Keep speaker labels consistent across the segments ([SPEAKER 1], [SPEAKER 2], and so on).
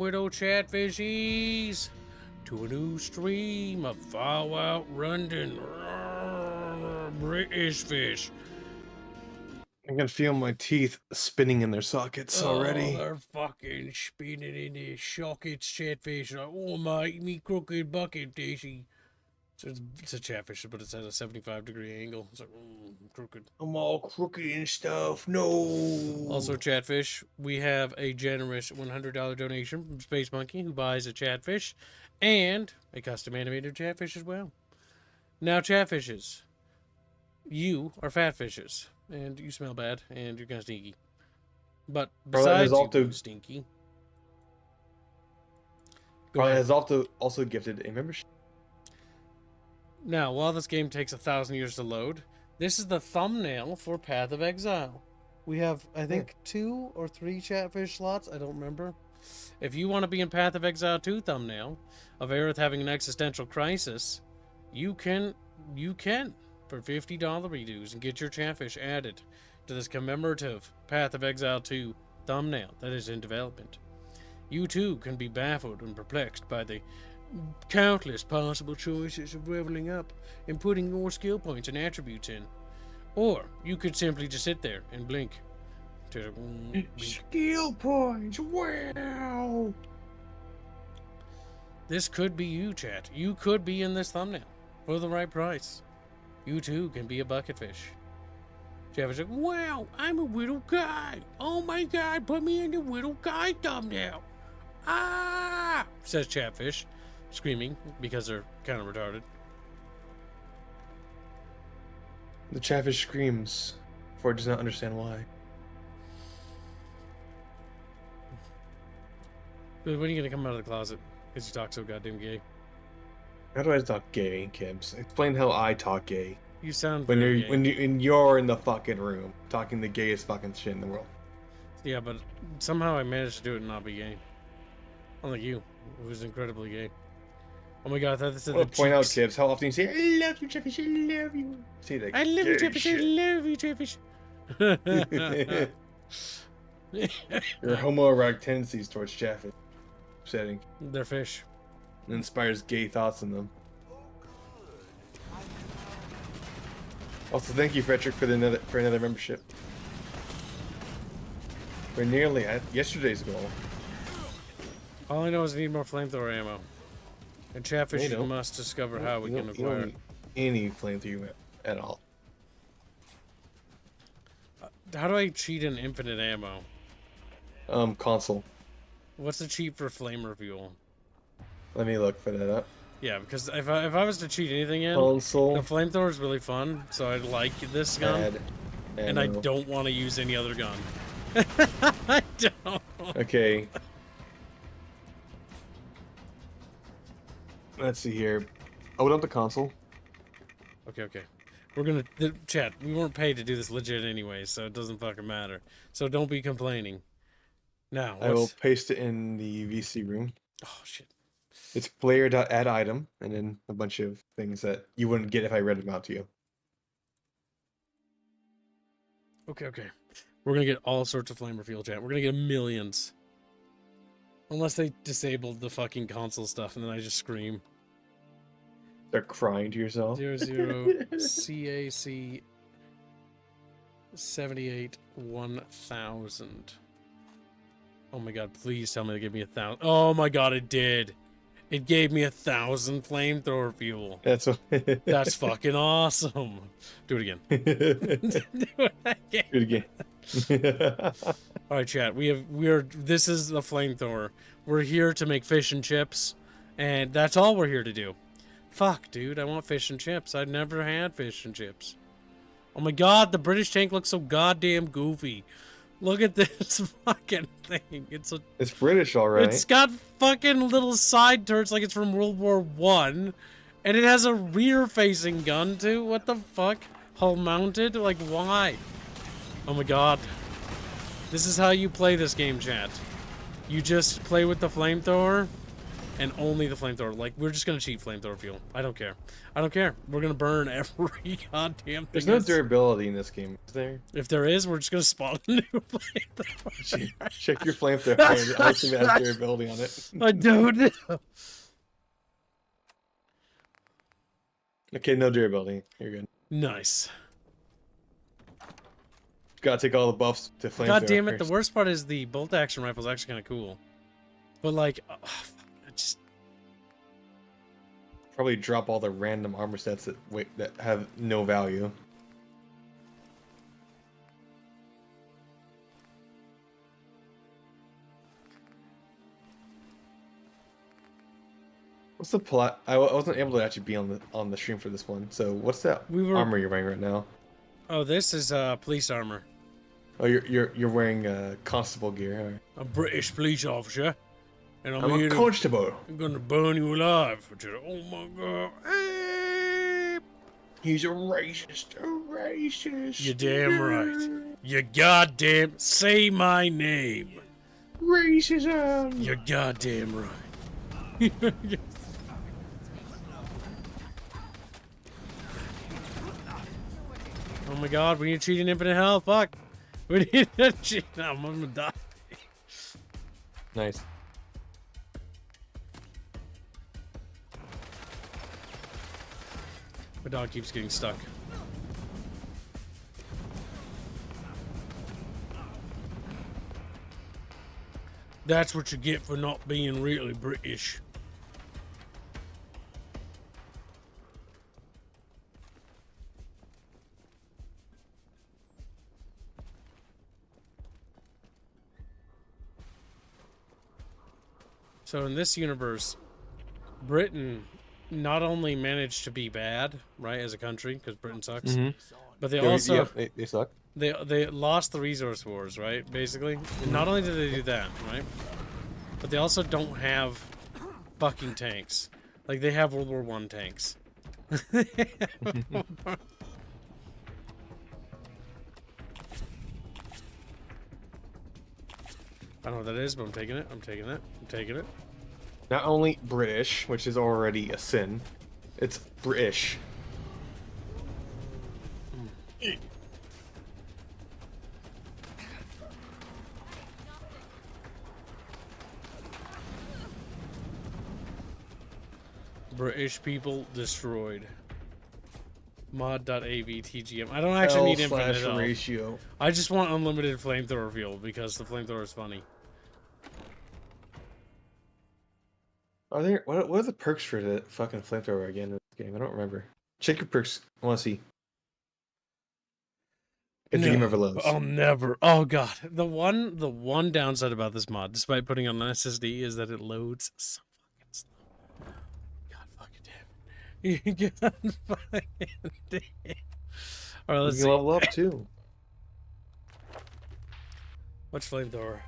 [SPEAKER 1] Widow Chatfishies to a new stream of Fallout London. British fish.
[SPEAKER 2] I can feel my teeth spinning in their sockets already.
[SPEAKER 1] They're fucking spinning in their sockets, Chatfish. Like, oh my, me crooked bucket, Daisy. So it's a chatfish, but it's at a 75-degree angle. It's like, crooked.
[SPEAKER 2] I'm all crooked and stuff. No.
[SPEAKER 1] Also, Chatfish, we have a generous $100 donation from Space Monkey, who buys a Chatfish and a custom animated Chatfish as well. Now, Chatfishes, you are fat fishes, and you smell bad, and you're kind of stinky. But besides you stinky,
[SPEAKER 2] Brian has also gifted a membership.
[SPEAKER 1] Now, while this game takes 1,000 years to load, this is the thumbnail for Path of Exile. We have, I think, 2 or 3 Chatfish slots. I don't remember. If you want to be in Path of Exile 2 thumbnail of Aerith having an existential crisis, you can for $50 redos and get your Chatfish added to this commemorative Path of Exile 2 thumbnail that is in development. You too can be baffled and perplexed by the countless possible choices of leveling up and putting more skill points and attributes in. Or you could simply just sit there and blink.
[SPEAKER 2] Skill points, wow!
[SPEAKER 1] This could be you, chat. You could be in this thumbnail for the right price. You too can be a bucket fish. Chatfish like, wow, I'm a little guy. Oh my god, put me in the little guy thumbnail. Ah, says Chatfish, screaming because they're kind of retarded.
[SPEAKER 2] The Chatfish screams, for it does not understand why.
[SPEAKER 1] But when are you gonna come out of the closet? Because you talk so goddamn gay.
[SPEAKER 2] How do I talk gay, Kibbs? Explain how I talk gay.
[SPEAKER 1] You sound
[SPEAKER 2] when
[SPEAKER 1] gay.
[SPEAKER 2] you're in the fucking room talking the gayest fucking shit in the world.
[SPEAKER 1] Yeah, but somehow I managed to do it and not be gay. Unlike you, who's incredibly gay. Oh my god, I thought this said the
[SPEAKER 2] point out, Kibbs, how often you say, I love you, Chatfish, I love you. Say that.
[SPEAKER 1] I love you, Chatfish, I love you, Chatfish.
[SPEAKER 2] Your homoerotic tendencies towards Chatfish. Upsetting.
[SPEAKER 1] They're fish.
[SPEAKER 2] It inspires gay thoughts in them. Also, thank you, Frederick, for another membership. We're nearly at yesterday's goal.
[SPEAKER 1] All I know is I need more flamethrower ammo. And Chatfish must discover how we can acquire it.
[SPEAKER 2] Any flamethrower at all.
[SPEAKER 1] How do I cheat in infinite ammo?
[SPEAKER 2] Console.
[SPEAKER 1] What's the cheat for flame refuel?
[SPEAKER 2] Let me look for that up.
[SPEAKER 1] Yeah, because if I was to cheat anything in,
[SPEAKER 2] console.
[SPEAKER 1] The flamethrower is really fun, so I like this gun. And I don't want to use any other gun. I don't.
[SPEAKER 2] Okay. Let's see here. Open up the console.
[SPEAKER 1] Okay. We're gonna chat. We weren't paid to do this legit anyway, so it doesn't fucking matter. So don't be complaining. Now
[SPEAKER 2] I will paste it in the VC room.
[SPEAKER 1] Oh shit.
[SPEAKER 2] It's player.add item, and then a bunch of things that you wouldn't get if I read them out to you.
[SPEAKER 1] Okay. We're gonna get all sorts of flame refuel, chat. We're gonna get millions. Unless they disabled the fucking console stuff, and then I just scream.
[SPEAKER 2] They're crying to yourself.
[SPEAKER 1] 00 CAC 78 1000. Oh my god, please tell me they give me 1,000. Oh my god, it did. It gave me 1,000 flamethrower fuel. That's fucking awesome. Do it again. Do it again. All right, chat. This is the flamethrower. We're here to make fish and chips, and that's all we're here to do. Fuck, dude. I want fish and chips. I've never had fish and chips. Oh my god, the British tank looks so goddamn goofy. Look at this fucking thing. It's
[SPEAKER 2] British, all right.
[SPEAKER 1] It's got fucking little side turrets like it's from World War I, and it has a rear-facing gun too. What the fuck? Hull mounted? Like why? Oh my god. This is how you play this game, chat. You just play with the flamethrower, and only the flamethrower. Like, we're just gonna cheat flamethrower fuel. I don't care. I don't care. We're gonna burn every goddamn thing.
[SPEAKER 2] There's no durability in this game, is there?
[SPEAKER 1] If there is, we're just gonna spawn a new flamethrower.
[SPEAKER 2] Check your flamethrower. I assume it has durability on it.
[SPEAKER 1] I don't know.
[SPEAKER 2] Okay, no durability. You're good.
[SPEAKER 1] Nice.
[SPEAKER 2] Gotta take all the buffs to flamethrower.
[SPEAKER 1] God damn it!
[SPEAKER 2] first.
[SPEAKER 1] The worst part is the bolt action rifle is actually kind of cool, but like, I just
[SPEAKER 2] Probably drop all the random armor sets that have no value. What's the plot? I wasn't able to actually be on the stream for this one. So what's that armor you're wearing right now?
[SPEAKER 1] Oh, this is police armor.
[SPEAKER 2] Oh, you're wearing constable gear.
[SPEAKER 1] I'm a British police officer, and
[SPEAKER 2] I'm a constable.
[SPEAKER 1] I'm gonna burn you alive. Oh my god! Hey!
[SPEAKER 2] He's a racist. A racist.
[SPEAKER 1] You're damn right. You goddamn say my name.
[SPEAKER 2] Racism.
[SPEAKER 1] You're goddamn right. Oh my god, we need to cheat an infinite health. Fuck. We need to cheat. I'm gonna die.
[SPEAKER 2] Nice.
[SPEAKER 1] My dog keeps getting stuck. That's what you get for not being really British. So in this universe, Britain not only managed to be bad, right, as a country, because Britain sucks, but they also
[SPEAKER 2] they suck.
[SPEAKER 1] They lost the resource wars, right? Basically, and not only did they do that, right, but they also don't have fucking tanks. Like they have World War I tanks. I don't know what that is, but I'm taking it. I'm taking it. I'm taking it.
[SPEAKER 2] Not only British, which is already a sin, it's British.
[SPEAKER 1] British people destroyed. Mod.avtgm. I don't actually need infinite health.
[SPEAKER 2] ratio.
[SPEAKER 1] I just want unlimited flamethrower fuel because the flamethrower is funny.
[SPEAKER 2] Are there what are the perks for the fucking flamethrower again in this game? I don't remember. Check your perks. I want to see. If the game ever loads.
[SPEAKER 1] I'll never. Oh god, the one downside about this mod, despite putting on an SSD, is that it loads so fucking slow. God fucking damn it. God fucking damn it. All right, let's
[SPEAKER 2] you
[SPEAKER 1] see.
[SPEAKER 2] can level up too.
[SPEAKER 1] What's flamethrower?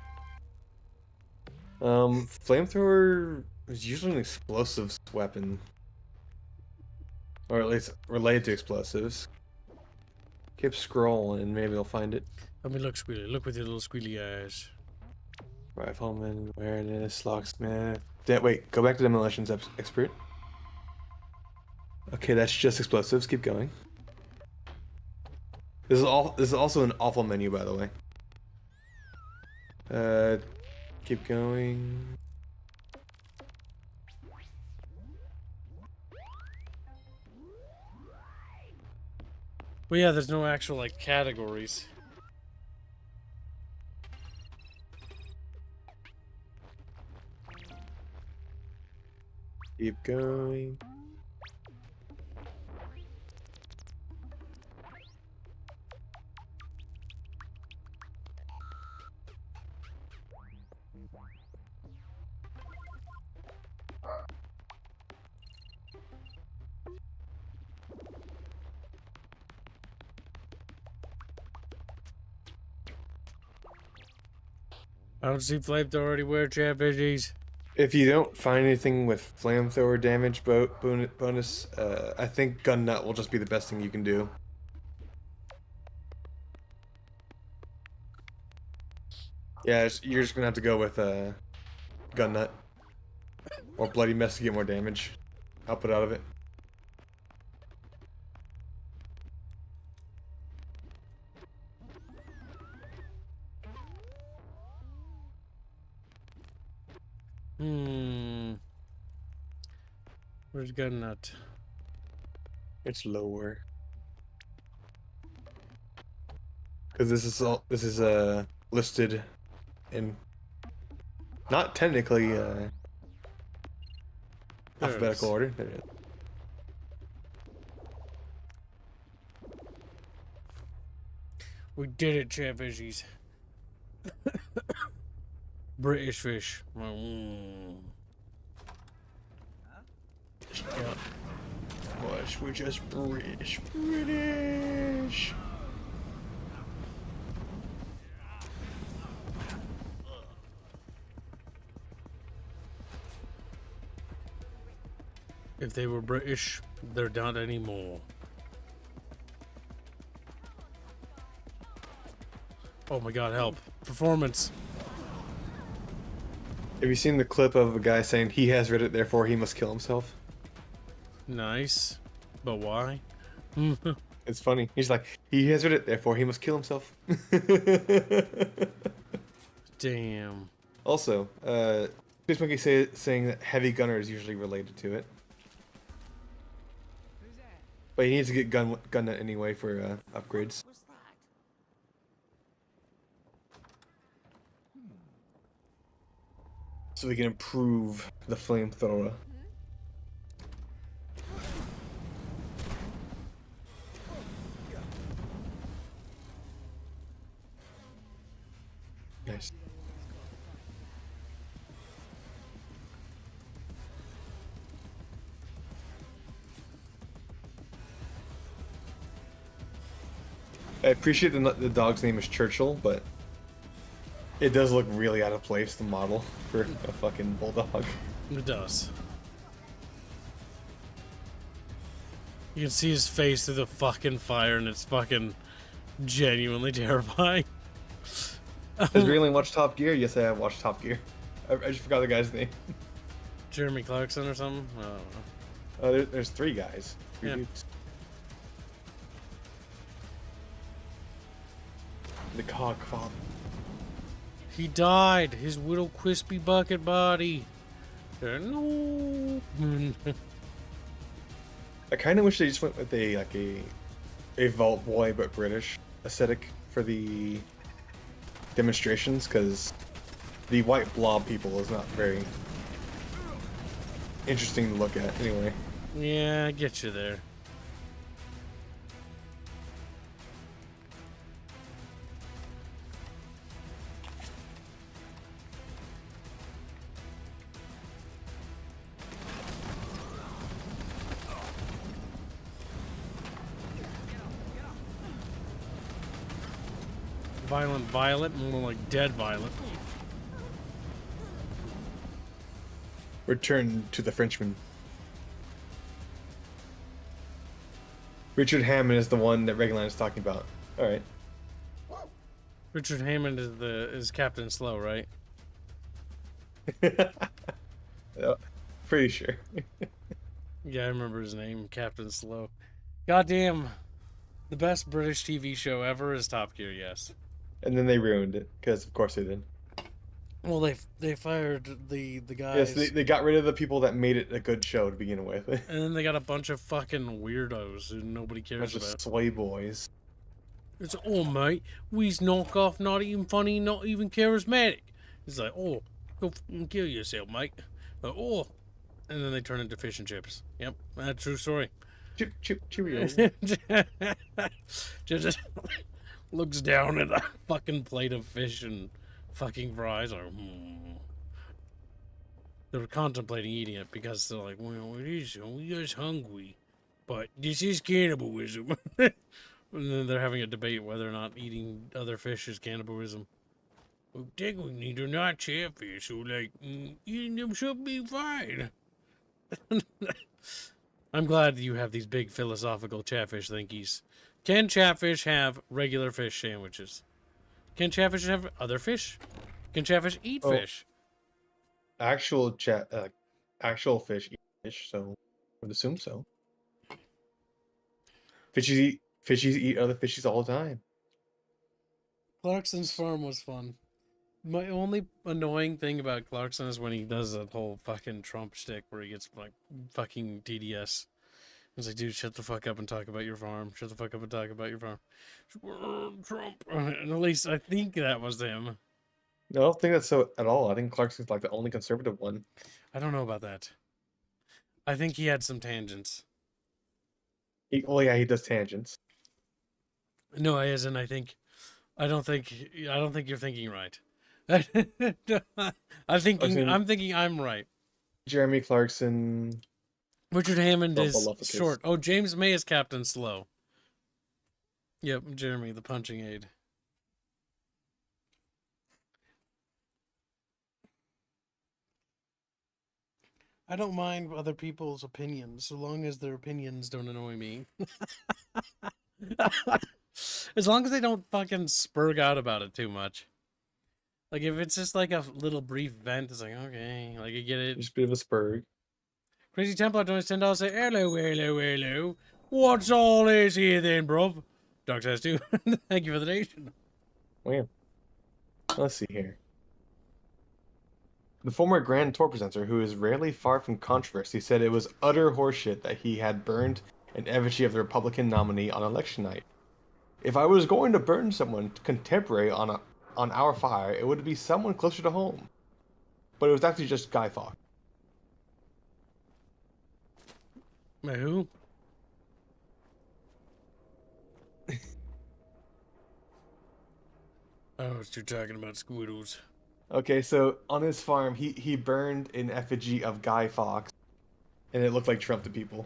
[SPEAKER 2] Flamethrower is usually an explosives weapon, or at least related to explosives. Keep scrolling, maybe I'll find it.
[SPEAKER 1] Let me look, Squealy. Look with your little squealy eyes.
[SPEAKER 2] Rifleman, awareness, locksmith. Wait, go back to demolitions expert. Okay, that's just explosives. Keep going. This is also an awful menu, by the way. Keep going.
[SPEAKER 1] Well, yeah, there's no actual like categories.
[SPEAKER 2] Keep going.
[SPEAKER 1] I don't see flamethrower anywhere, Chatfishies.
[SPEAKER 2] If you don't find anything with flamethrower damage bonus, I think gun nut will just be the best thing you can do. Yeah, you're just gonna have to go with gun nut. Or bloody mess to get more damage. Output out of it.
[SPEAKER 1] Where's Gun Nut?
[SPEAKER 2] It's lower. Because this is listed in not technically alphabetical order. There it is.
[SPEAKER 1] We did it, Chatfishies. British fish.
[SPEAKER 2] Yeah. Gosh, we're just British. British.
[SPEAKER 1] If they were British, they're not anymore. Oh my god, help. Performance.
[SPEAKER 2] Have you seen the clip of a guy saying he has read it, therefore he must kill himself?
[SPEAKER 1] Nice. But why?
[SPEAKER 2] It's funny. He's like, he has read it, therefore he must kill himself.
[SPEAKER 1] Damn.
[SPEAKER 2] Also, Space Monkey saying that heavy gunner is usually related to it. But he needs to get gun nut anyway for upgrades. So we can improve the flamethrower. Nice. I appreciate the dog's name is Churchill, but it does look really out of place, the model, for a fucking bulldog.
[SPEAKER 1] It does. You can see his face through the fucking fire, and it's fucking genuinely terrifying.
[SPEAKER 2] Has Raylan watched Top Gear? Yes, I have watched Top Gear. I just forgot the guy's name.
[SPEAKER 1] Jeremy Clarkson or something? I don't know.
[SPEAKER 2] There's three guys. Three
[SPEAKER 1] Yeah.
[SPEAKER 2] dudes. The Cog Father.
[SPEAKER 1] He died. His little crispy bucket body. No.
[SPEAKER 2] I kind of wish they just went with a Vault Boy but British aesthetic for the demonstrations, because the white blob people is not very interesting to look at anyway.
[SPEAKER 1] Yeah, I get you there. Violent Violet, more like Dead Violet.
[SPEAKER 2] Return to the Frenchman. Richard Hammond is the one that Reglan is talking about. All right.
[SPEAKER 1] Richard Hammond is Captain Slow, right?
[SPEAKER 2] Yeah, pretty sure.
[SPEAKER 1] Yeah, I remember his name, Captain Slow. Goddamn, the best British TV show ever is Top Gear. Yes.
[SPEAKER 2] And then they ruined it, because of course they did.
[SPEAKER 1] Well, they fired the guys.
[SPEAKER 2] Yes, they got rid of the people that made it a good show to begin with.
[SPEAKER 1] And then they got a bunch of fucking weirdos who nobody cares
[SPEAKER 2] Bunch of
[SPEAKER 1] about.
[SPEAKER 2] sway boys.
[SPEAKER 1] It's oh mate, we's knockoff, not even funny, not even charismatic. It's like, oh, go fucking kill yourself, mate. Like, oh, and then they turn into fish and chips. Yep, that's a true story.
[SPEAKER 2] Chip, Cheerios.
[SPEAKER 1] Just looks down at a fucking plate of fish and fucking fries. Like, They're contemplating eating it because they're like, well, it is, we just hungry, but this is cannibalism. And then they're having a debate whether or not eating other fish is cannibalism. Well, technically, they're not catfish, so like, eating them should be fine. I'm glad you have these big philosophical chatfish thinkies. Can chatfish have regular fish sandwiches? Can chatfish have other fish? Can chatfish eat fish?
[SPEAKER 2] Actual actual fish eat fish, so I would assume so. Fishies eat other fishies all the time.
[SPEAKER 1] Clarkson's farm was fun. My only annoying thing about Clarkson is when he does that whole fucking Trump shtick where he gets like fucking TDS. He's like, dude, shut the fuck up and talk about your farm. Shut the fuck up and talk about your farm. Trump. And at least I think that was him.
[SPEAKER 2] No, I don't think that's so at all. I think Clarkson's like the only conservative one.
[SPEAKER 1] I don't know about that. I think he had some tangents.
[SPEAKER 2] Oh yeah, he does tangents.
[SPEAKER 1] No, as in I don't think you're thinking right. I'm thinking I'm right.
[SPEAKER 2] Jeremy Clarkson.
[SPEAKER 1] Richard Hammond is short. Oh, James May is Captain Slow. Yep, Jeremy, the punching aide. I don't mind other people's opinions, so long as their opinions don't annoy me. As long as they don't fucking spurg out about it too much. Like, if it's just like a little brief vent, it's like, okay, like, I get it.
[SPEAKER 2] Just a bit of a spurg.
[SPEAKER 1] Crazy Templar donates $10, say, hello, hello, hello. What's all this here then, bruv? Dark says too. Thank you for the donation.
[SPEAKER 2] Well, let's see here. The former Grand Tour presenter, who is rarely far from controversy, said it was utter horseshit that he had burned an effigy of the Republican nominee on election night. If I was going to burn someone contemporary on our fire, it would be someone closer to home. But it was actually just Guy Fawkes.
[SPEAKER 1] Who? I was you talking about squiddles.
[SPEAKER 2] Okay, so on his farm, he burned an effigy of Guy Fawkes, and it looked like Trump to people.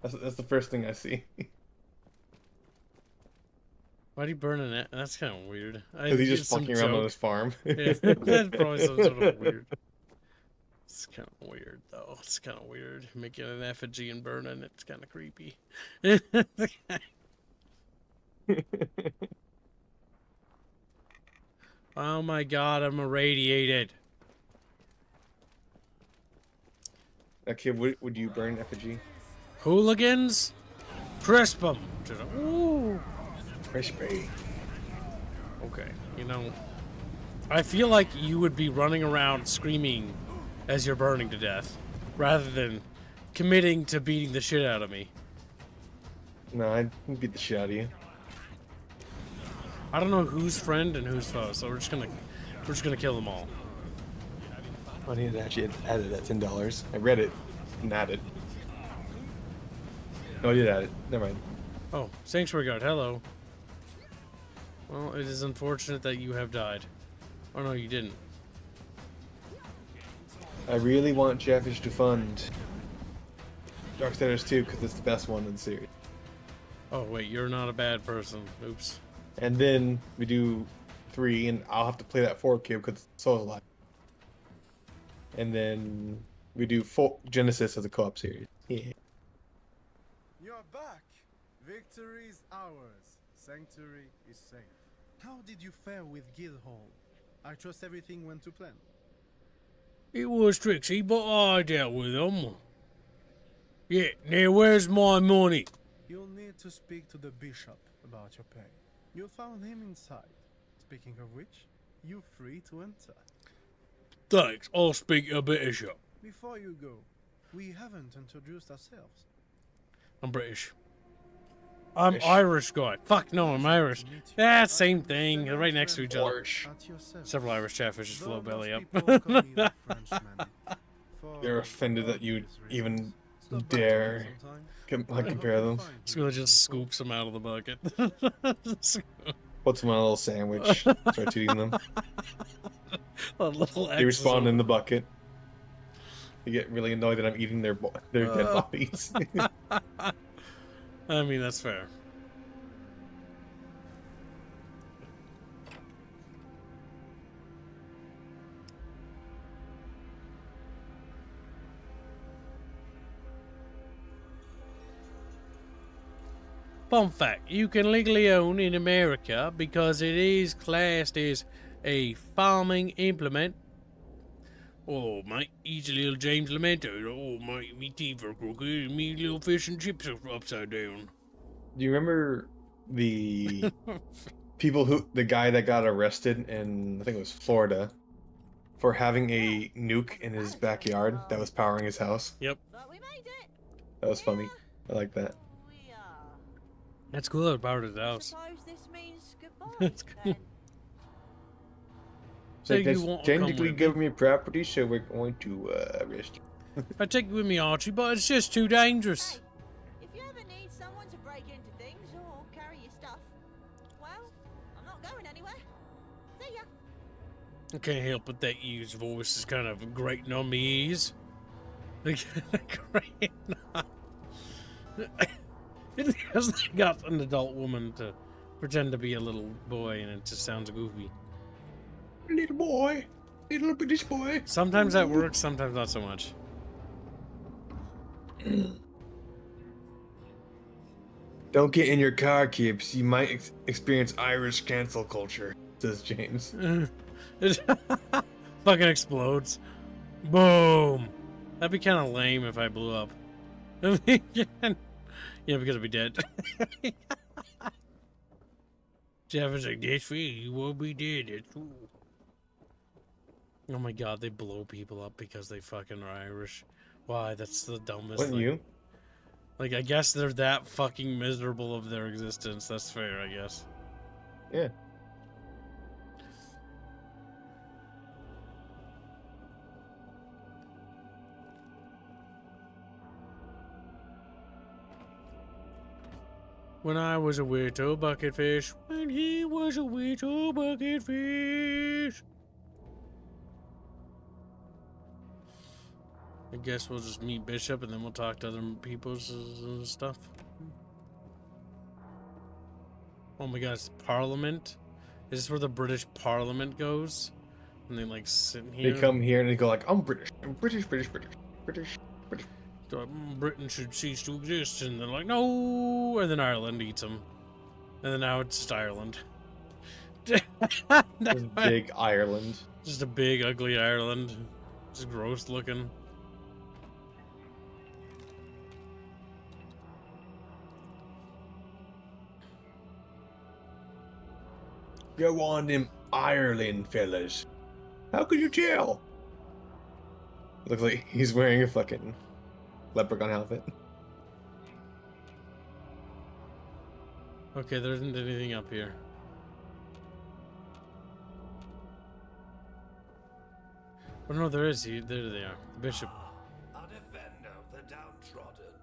[SPEAKER 2] That's the first thing I see.
[SPEAKER 1] Why'd he burn it? That's kind of weird.
[SPEAKER 2] Because he's just fucking around on his farm.
[SPEAKER 1] Yeah, that's probably some sort of weird. It's kind of weird, though. It's kind of weird. Making an effigy and burning it's kind of creepy. Oh my god, I'm irradiated.
[SPEAKER 2] Okay, would you burn an effigy?
[SPEAKER 1] Hooligans? Crisp them. Ooh.
[SPEAKER 2] Crispy.
[SPEAKER 1] Okay, you know, I feel like you would be running around screaming as you're burning to death, rather than committing to beating the shit out of me.
[SPEAKER 2] No, I'd beat the shit out of you.
[SPEAKER 1] I don't know who's friend and who's foe, so we're just gonna kill them all.
[SPEAKER 2] I need to actually add it at $10. I read it and added. No, I did add it. Never mind.
[SPEAKER 1] Oh, Sanctuary Guard, hello. Well, it is unfortunate that you have died. Oh no, you didn't.
[SPEAKER 2] I really want Chatfish to fund Darksiders 2 because it's the best one in the series.
[SPEAKER 1] Oh wait, you're not a bad person. Oops.
[SPEAKER 2] And then we do 3, and I'll have to play that 4 cube because it's so alive. And then we do Genesis as a co-op series. Yeah.
[SPEAKER 3] You're back. Victory is ours. Sanctuary is safe. How did you fare with Guildhall? I trust everything went to plan.
[SPEAKER 1] It was tricksy, but I dealt with them. Yeah, now where's my money?
[SPEAKER 3] You'll need to speak to the bishop about your pay. You'll find him inside. Speaking of which, you're free to enter.
[SPEAKER 1] Thanks, I'll speak a bishop.
[SPEAKER 3] Before you go, we haven't introduced ourselves.
[SPEAKER 1] I'm British. I'm Irish guy. Fuck no, I'm Irish. Yeah, same thing. They're right next to each other. Several Irish chatfishes flow belly up.
[SPEAKER 2] You're offended that you even dare compare them.
[SPEAKER 1] School just scoops them out of the bucket.
[SPEAKER 2] Puts them on a little sandwich. Starts eating them. They respond in the bucket. They get really annoyed that I'm eating their dead bodies.
[SPEAKER 1] I mean, that's fair. Fun fact, you can legally own in America because it is classed as a farming implement. Oh, mate, he's a little James Lamento. Oh, mate, me teeth are crooked. Me little fish and chips are upside down.
[SPEAKER 2] Do you remember the the guy that got arrested in, I think it was Florida, for having a nuke in his backyard that was powering his house?
[SPEAKER 1] Yep.
[SPEAKER 4] But we made it.
[SPEAKER 2] That was funny. I like that.
[SPEAKER 4] We are.
[SPEAKER 1] That's cool about his house.
[SPEAKER 4] Suppose this means goodbye.
[SPEAKER 1] That's cool.
[SPEAKER 4] then.
[SPEAKER 1] So
[SPEAKER 2] Like,
[SPEAKER 1] you
[SPEAKER 2] that's
[SPEAKER 1] won't come
[SPEAKER 2] technically
[SPEAKER 1] with
[SPEAKER 2] giving me property, so we're going to arrest you.
[SPEAKER 1] I take you with me, Archie, but it's just too dangerous.
[SPEAKER 4] Hey, if you ever need someone to break into things or carry your stuff, well, I'm not going anywhere. See ya.
[SPEAKER 1] I can't help it that his voice is kind of grating on me ears. Grating on. It feels like I got an adult woman to pretend to be a little boy, and it just sounds goofy.
[SPEAKER 2] Little boy. Little British boy.
[SPEAKER 1] Sometimes that works, sometimes not so much.
[SPEAKER 2] Don't get in your car, kids. You might experience Irish cancel culture, says James.
[SPEAKER 1] It fucking explodes. Boom. That'd be kind of lame if I blew up. Yeah, because I'd be dead. Jeff is like, that's free, you won't be dead. It's true. Oh my god, they blow people up because they fucking are Irish. Why? That's the dumbest
[SPEAKER 2] Wouldn't
[SPEAKER 1] thing.
[SPEAKER 2] you?
[SPEAKER 1] Like, I guess they're that fucking miserable of their existence. That's fair, I guess.
[SPEAKER 2] Yeah.
[SPEAKER 1] When I was a little bucket fish. When he was a little bucket fish. I guess we'll just meet Bishop and then we'll talk to other people's stuff. Oh my god, it's Parliament? Is this where the British Parliament goes? And they like sit here?
[SPEAKER 2] They come here and they go like, I'm British. I'm British, British, British, British, British.
[SPEAKER 1] So, Britain should cease to exist, and they're like, no, and then Ireland eats them, and then now it's just Ireland.
[SPEAKER 2] This big Ireland.
[SPEAKER 1] Just a big, ugly Ireland. Just gross looking.
[SPEAKER 2] Go on them Ireland, fellas. How could you tell? Looks like he's wearing a fucking leprechaun outfit.
[SPEAKER 1] Okay, there isn't anything up here. Oh no, there is. There they are. The bishop.
[SPEAKER 5] A defender of the downtrodden.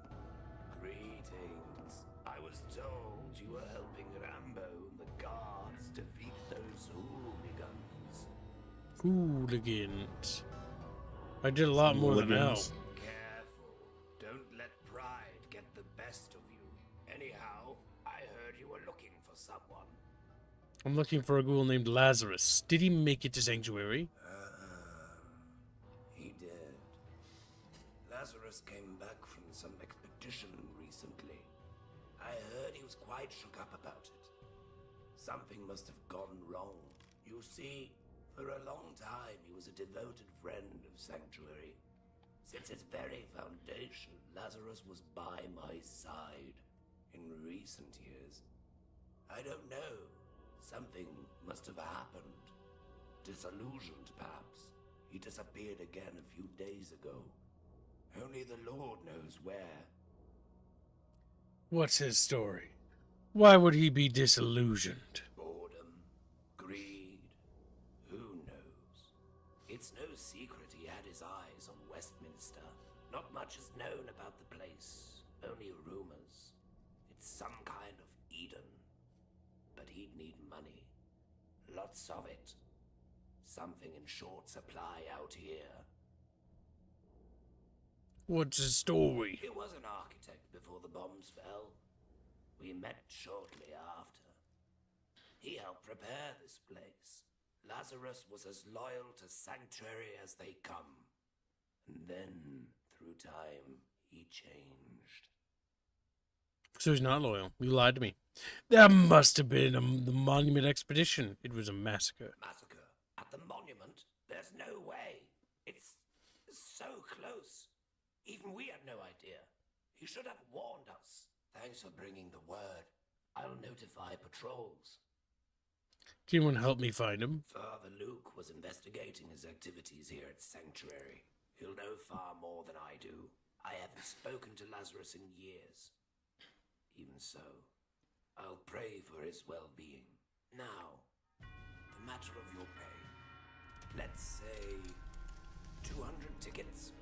[SPEAKER 5] Greetings. I was told you were helping Rambo and the guards defeat those hooligans.
[SPEAKER 1] Hooligans. I did a lot more than help.
[SPEAKER 2] Hooligans.
[SPEAKER 5] Careful. Don't let pride get the best of you. Anyhow, I heard you were looking for someone.
[SPEAKER 1] I'm looking for a ghoul named Lazarus. Did he make it to Sanctuary?
[SPEAKER 5] He did. Lazarus came back from some expedition recently. I heard he was quite shook up about it. Something must have gone wrong. You see, for a long time he was a devoted friend of Sanctuary. Since its very foundation, Lazarus was by my side. In recent years, I don't know. Something must have happened. Disillusioned, perhaps. He disappeared again a few days ago. Only the Lord knows where.
[SPEAKER 1] What's his story? Why would he be disillusioned?
[SPEAKER 5] Boredom, greed, who knows? It's no secret he had his eyes on Westminster. Not much is known about the place, only rumors. It's some kind of Eden. But he'd need money. Lots of it. Something in short supply out here.
[SPEAKER 1] What's his story?
[SPEAKER 5] He was an architect before the bombs fell. We met shortly after. He helped prepare this place. Lazarus was as loyal to Sanctuary as they come. And then, through time, he changed.
[SPEAKER 1] So he's not loyal. You lied to me. That must have been the Monument Expedition. It was a massacre.
[SPEAKER 5] Massacre? At the monument? There's no way. It's close. Even we had no idea. He should have warned us. Thanks for bringing the word. I'll notify patrols.
[SPEAKER 1] Can anyone help me find him?
[SPEAKER 5] Father Luke was investigating his activities here at Sanctuary. He'll know far more than I do. I haven't spoken to Lazarus in years. Even so, I'll pray for his well-being. Now, the matter of your pay. Let's say 200 tickets.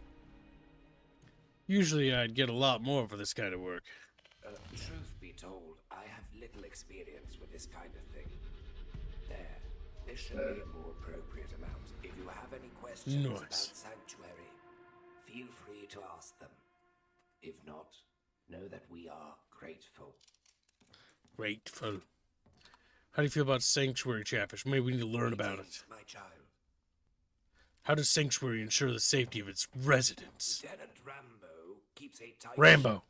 [SPEAKER 1] Usually I'd get a lot more for this kind of work.
[SPEAKER 5] Truth be told, I have little experience with this kind of thing. There. This should be a more appropriate amount. If you have any questions about Sanctuary, feel free to ask them. If not, know that we are grateful.
[SPEAKER 1] Grateful. How do you feel about Sanctuary Chatfish? Maybe we need to learn about it.
[SPEAKER 5] My child.
[SPEAKER 1] How does Sanctuary ensure the safety of its residents?
[SPEAKER 5] Lieutenant Rambo keeps a tight
[SPEAKER 1] Rambo.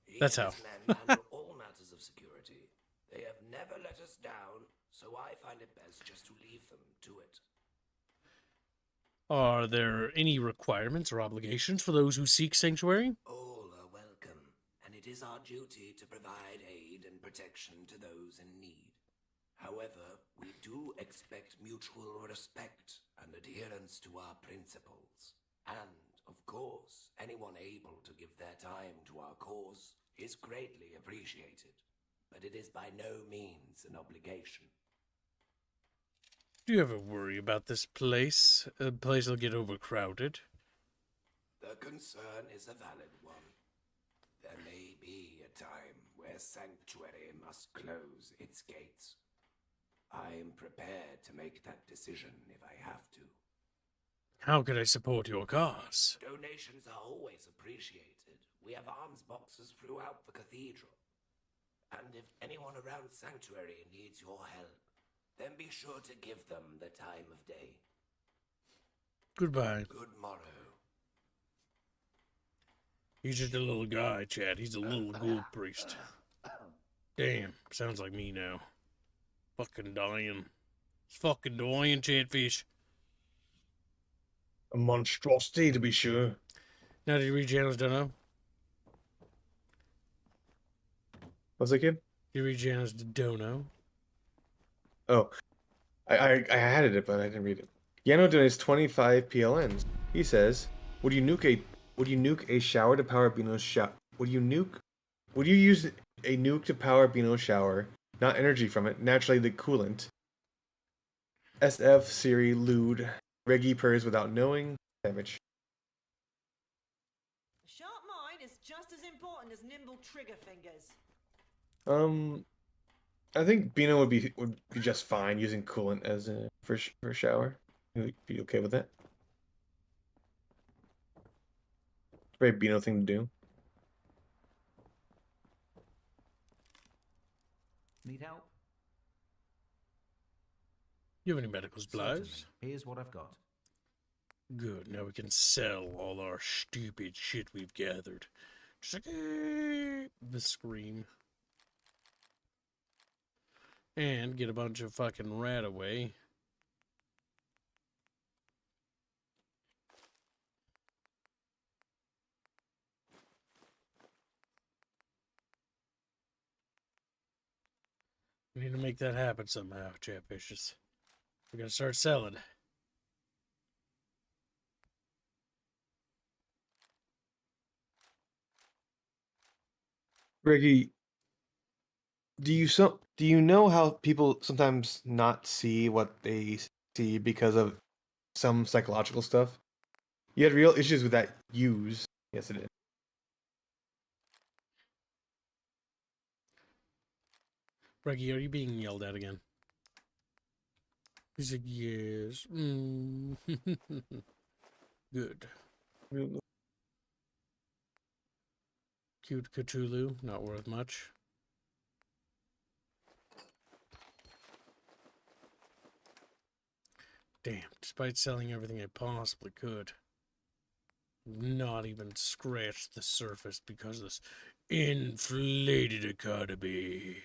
[SPEAKER 5] He
[SPEAKER 1] That's
[SPEAKER 5] and
[SPEAKER 1] how.
[SPEAKER 5] his men handle all matters of security. They have never let us down, so I find it best just to leave them to it.
[SPEAKER 1] Are there any requirements or obligations for those who seek Sanctuary?
[SPEAKER 5] All are welcome, and it is our duty to provide aid and protection to those in need. However, we do expect mutual respect and adherence to our principles. And, of course, anyone able to give their time to our cause is greatly appreciated, but it is by no means an obligation.
[SPEAKER 1] Do you ever worry about this place? A place will get overcrowded.
[SPEAKER 5] The concern is a valid one. There may be a time where Sanctuary must close its gates. I am prepared to make that decision if I have to.
[SPEAKER 1] How can I support your cause?
[SPEAKER 5] Donations are always appreciated. We have arms boxes throughout the cathedral. And if anyone around Sanctuary needs your help, then be sure to give them the time of day.
[SPEAKER 1] Goodbye.
[SPEAKER 5] Good morrow.
[SPEAKER 1] He's just a little guy, Chad. He's a little ghoul priest. Damn, sounds like me now. Fucking dying. It's fucking dying, Chatfish.
[SPEAKER 2] A monstrosity, to be sure.
[SPEAKER 1] Now, did you read Jano's Dono?
[SPEAKER 2] What's that, kid?
[SPEAKER 1] Did you read Jano's Dono?
[SPEAKER 2] Oh, I had it, but I didn't read it. Yano donates 25 PLNs. He says, "Would you nuke a shower to power Bino's shower? Would you use a nuke to power Bino's shower? Not energy from it. Naturally, the coolant. SF Siri lewd. Reggie purrs without knowing. Damage.
[SPEAKER 6] A sharp mind is just as important as nimble trigger fingers.
[SPEAKER 2] I think Bino would be just fine using coolant as for a shower. He'd be okay with that. Very Bino thing to do.
[SPEAKER 7] Need help?
[SPEAKER 1] You have any medical supplies?
[SPEAKER 7] Certainly. Here's what I've got.
[SPEAKER 1] Good. Now we can sell all our stupid shit we've gathered. Just like the scream. And get a bunch of fucking rat away. We need to make that happen somehow, Chatfishes. We gotta start selling.
[SPEAKER 2] Reggie, do you know how people sometimes not see what they see because of some psychological stuff? You had real issues with that use yesterday.
[SPEAKER 1] Reggie, are you being yelled at again? He's like, yes. Good. Cute Cthulhu, not worth much. Damn, despite selling everything I possibly could, not even scratched the surface because of this inflated economy.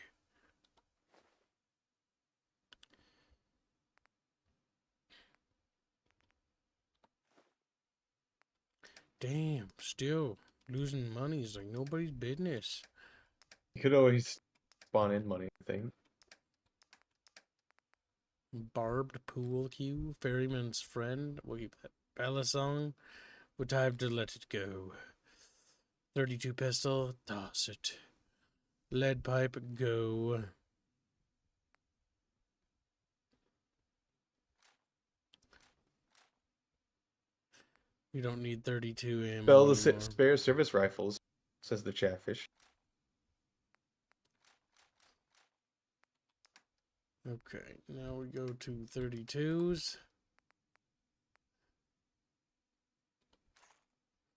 [SPEAKER 1] Damn, still losing money is like nobody's business.
[SPEAKER 2] You could always spawn in money, I think.
[SPEAKER 1] Barbed pool cue, ferryman's friend. We'll keep that. Bella song. What time to let it go? 32 pistol, toss it. Lead pipe, go. We don't need 32 ammo
[SPEAKER 2] Spell the
[SPEAKER 1] anymore.
[SPEAKER 2] spare service rifles, says the Chatfish.
[SPEAKER 1] Okay, now we go to 32s.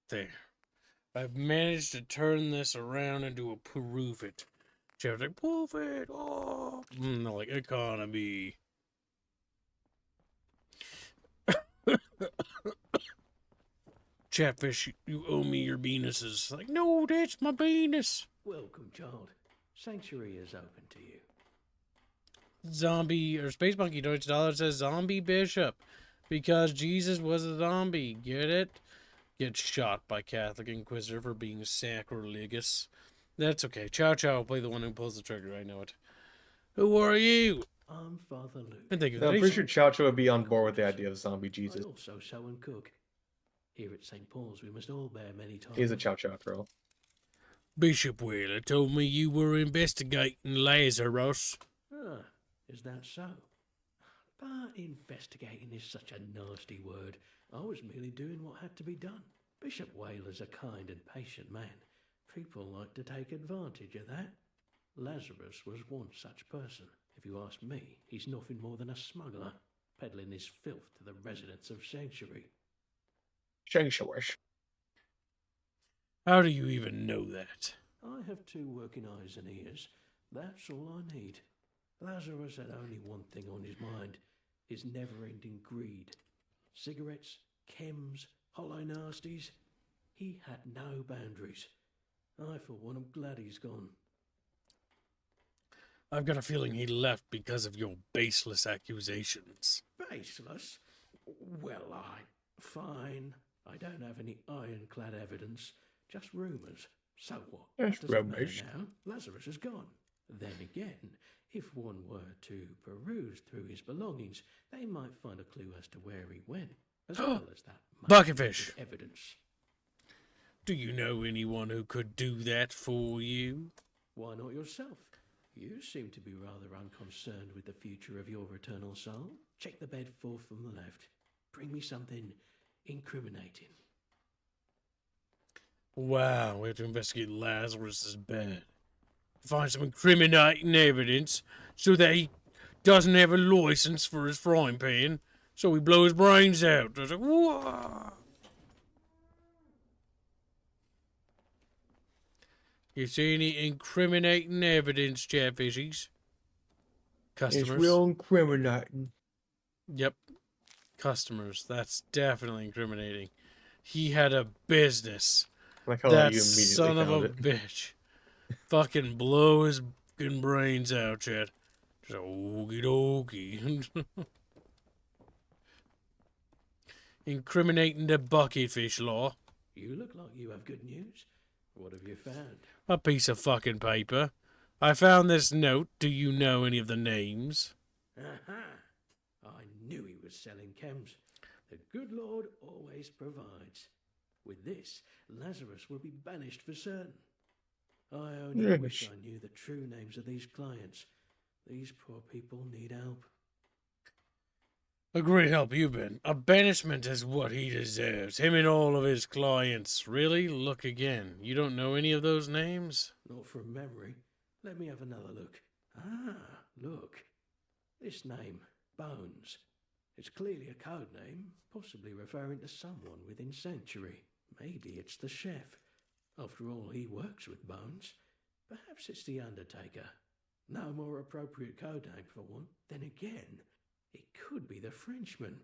[SPEAKER 1] There. I've managed to turn this around into a proof it. Chad's like, proof it! Oh! They're like, economy. Chatfish, you owe me your penises. Like, no, that's my penis.
[SPEAKER 8] Welcome, child. Sanctuary is open to you.
[SPEAKER 1] Zombie, or Space Monkey Deutsch Dollar says zombie bishop. Because Jesus was a zombie. Get it? Get shot by Catholic Inquisitor for being sacrilegious. That's okay. Chow Chow will play the one who pulls the trigger. I know it. Who are you?
[SPEAKER 8] I'm Father Luke.
[SPEAKER 1] And thank you.
[SPEAKER 2] No, I'm pretty sure Chow Chow would be on board with the idea of zombie Jesus.
[SPEAKER 8] I also sew and cook. Here at St. Paul's, we must all bear many times.
[SPEAKER 2] He's a Chow Chow girl.
[SPEAKER 1] Bishop Wheeler told me you were investigating Lazarus.
[SPEAKER 8] Ah, is that so? But investigating is such a nasty word. I was merely doing what had to be done. Bishop Whaler's a kind and patient man. People like to take advantage of that. Lazarus was one such person. If you ask me, he's nothing more than a smuggler, peddling his filth to the residents of Sanctuary.
[SPEAKER 2] Shangshawsh.
[SPEAKER 1] How do you even know that?
[SPEAKER 8] I have 2 working eyes and ears. That's all I need. Lazarus had only one thing on his mind, his never-ending greed. Cigarettes, chems, hollow nasties. He had no boundaries. I, for one, am glad he's gone.
[SPEAKER 1] I've got a feeling he left because of your baseless accusations.
[SPEAKER 8] Baseless? Well, fine. I don't have any ironclad evidence, just rumours. So what?
[SPEAKER 2] That's
[SPEAKER 8] Doesn't matter
[SPEAKER 2] rubbish.
[SPEAKER 8] now. Lazarus is gone. Then again, if one were to peruse through his belongings, they might find a clue as to where he went, as well as that
[SPEAKER 1] Bucketfish.
[SPEAKER 8] evidence.
[SPEAKER 1] Do you know anyone who could do that for you?
[SPEAKER 8] Why not yourself? You seem to be rather unconcerned with the future of your eternal soul. Check the bed 4 from the left. Bring me something incriminating.
[SPEAKER 1] Wow, we have to investigate Lazarus's bed. Find some incriminating evidence so that he doesn't have a license for his frying pan, so we blow his brains out. I was like, whoa. You see any incriminating evidence, Chatfishies? Customers.
[SPEAKER 2] It's real incriminating.
[SPEAKER 1] Yep. Customers. That's definitely incriminating. He had a business.
[SPEAKER 2] Like how
[SPEAKER 1] That
[SPEAKER 2] you immediately
[SPEAKER 1] son of
[SPEAKER 2] found
[SPEAKER 1] a
[SPEAKER 2] it.
[SPEAKER 1] bitch. Fucking blow his fucking brains out, Chat. Just okie dokie. Incriminating the bucketfish law.
[SPEAKER 8] You look like you have good news. What have you found?
[SPEAKER 1] A piece of fucking paper. I found this note. Do you know any of the names?
[SPEAKER 8] Aha! I knew he was selling chems. The good Lord always provides. With this, Lazarus will be banished for certain. I only wish I knew the true names of these clients. These poor people need help.
[SPEAKER 1] A great help you've been. A banishment is what he deserves. Him and all of his clients. Really? Look again. You don't know any of those names?
[SPEAKER 8] Not from memory. Let me have another look. Ah, look. This name, Bones. It's clearly a code name, possibly referring to someone within Sanctuary. Maybe it's the chef. After all, he works with Bones. Perhaps it's the Undertaker. No more appropriate code name for one. Then again, it could be the Frenchman.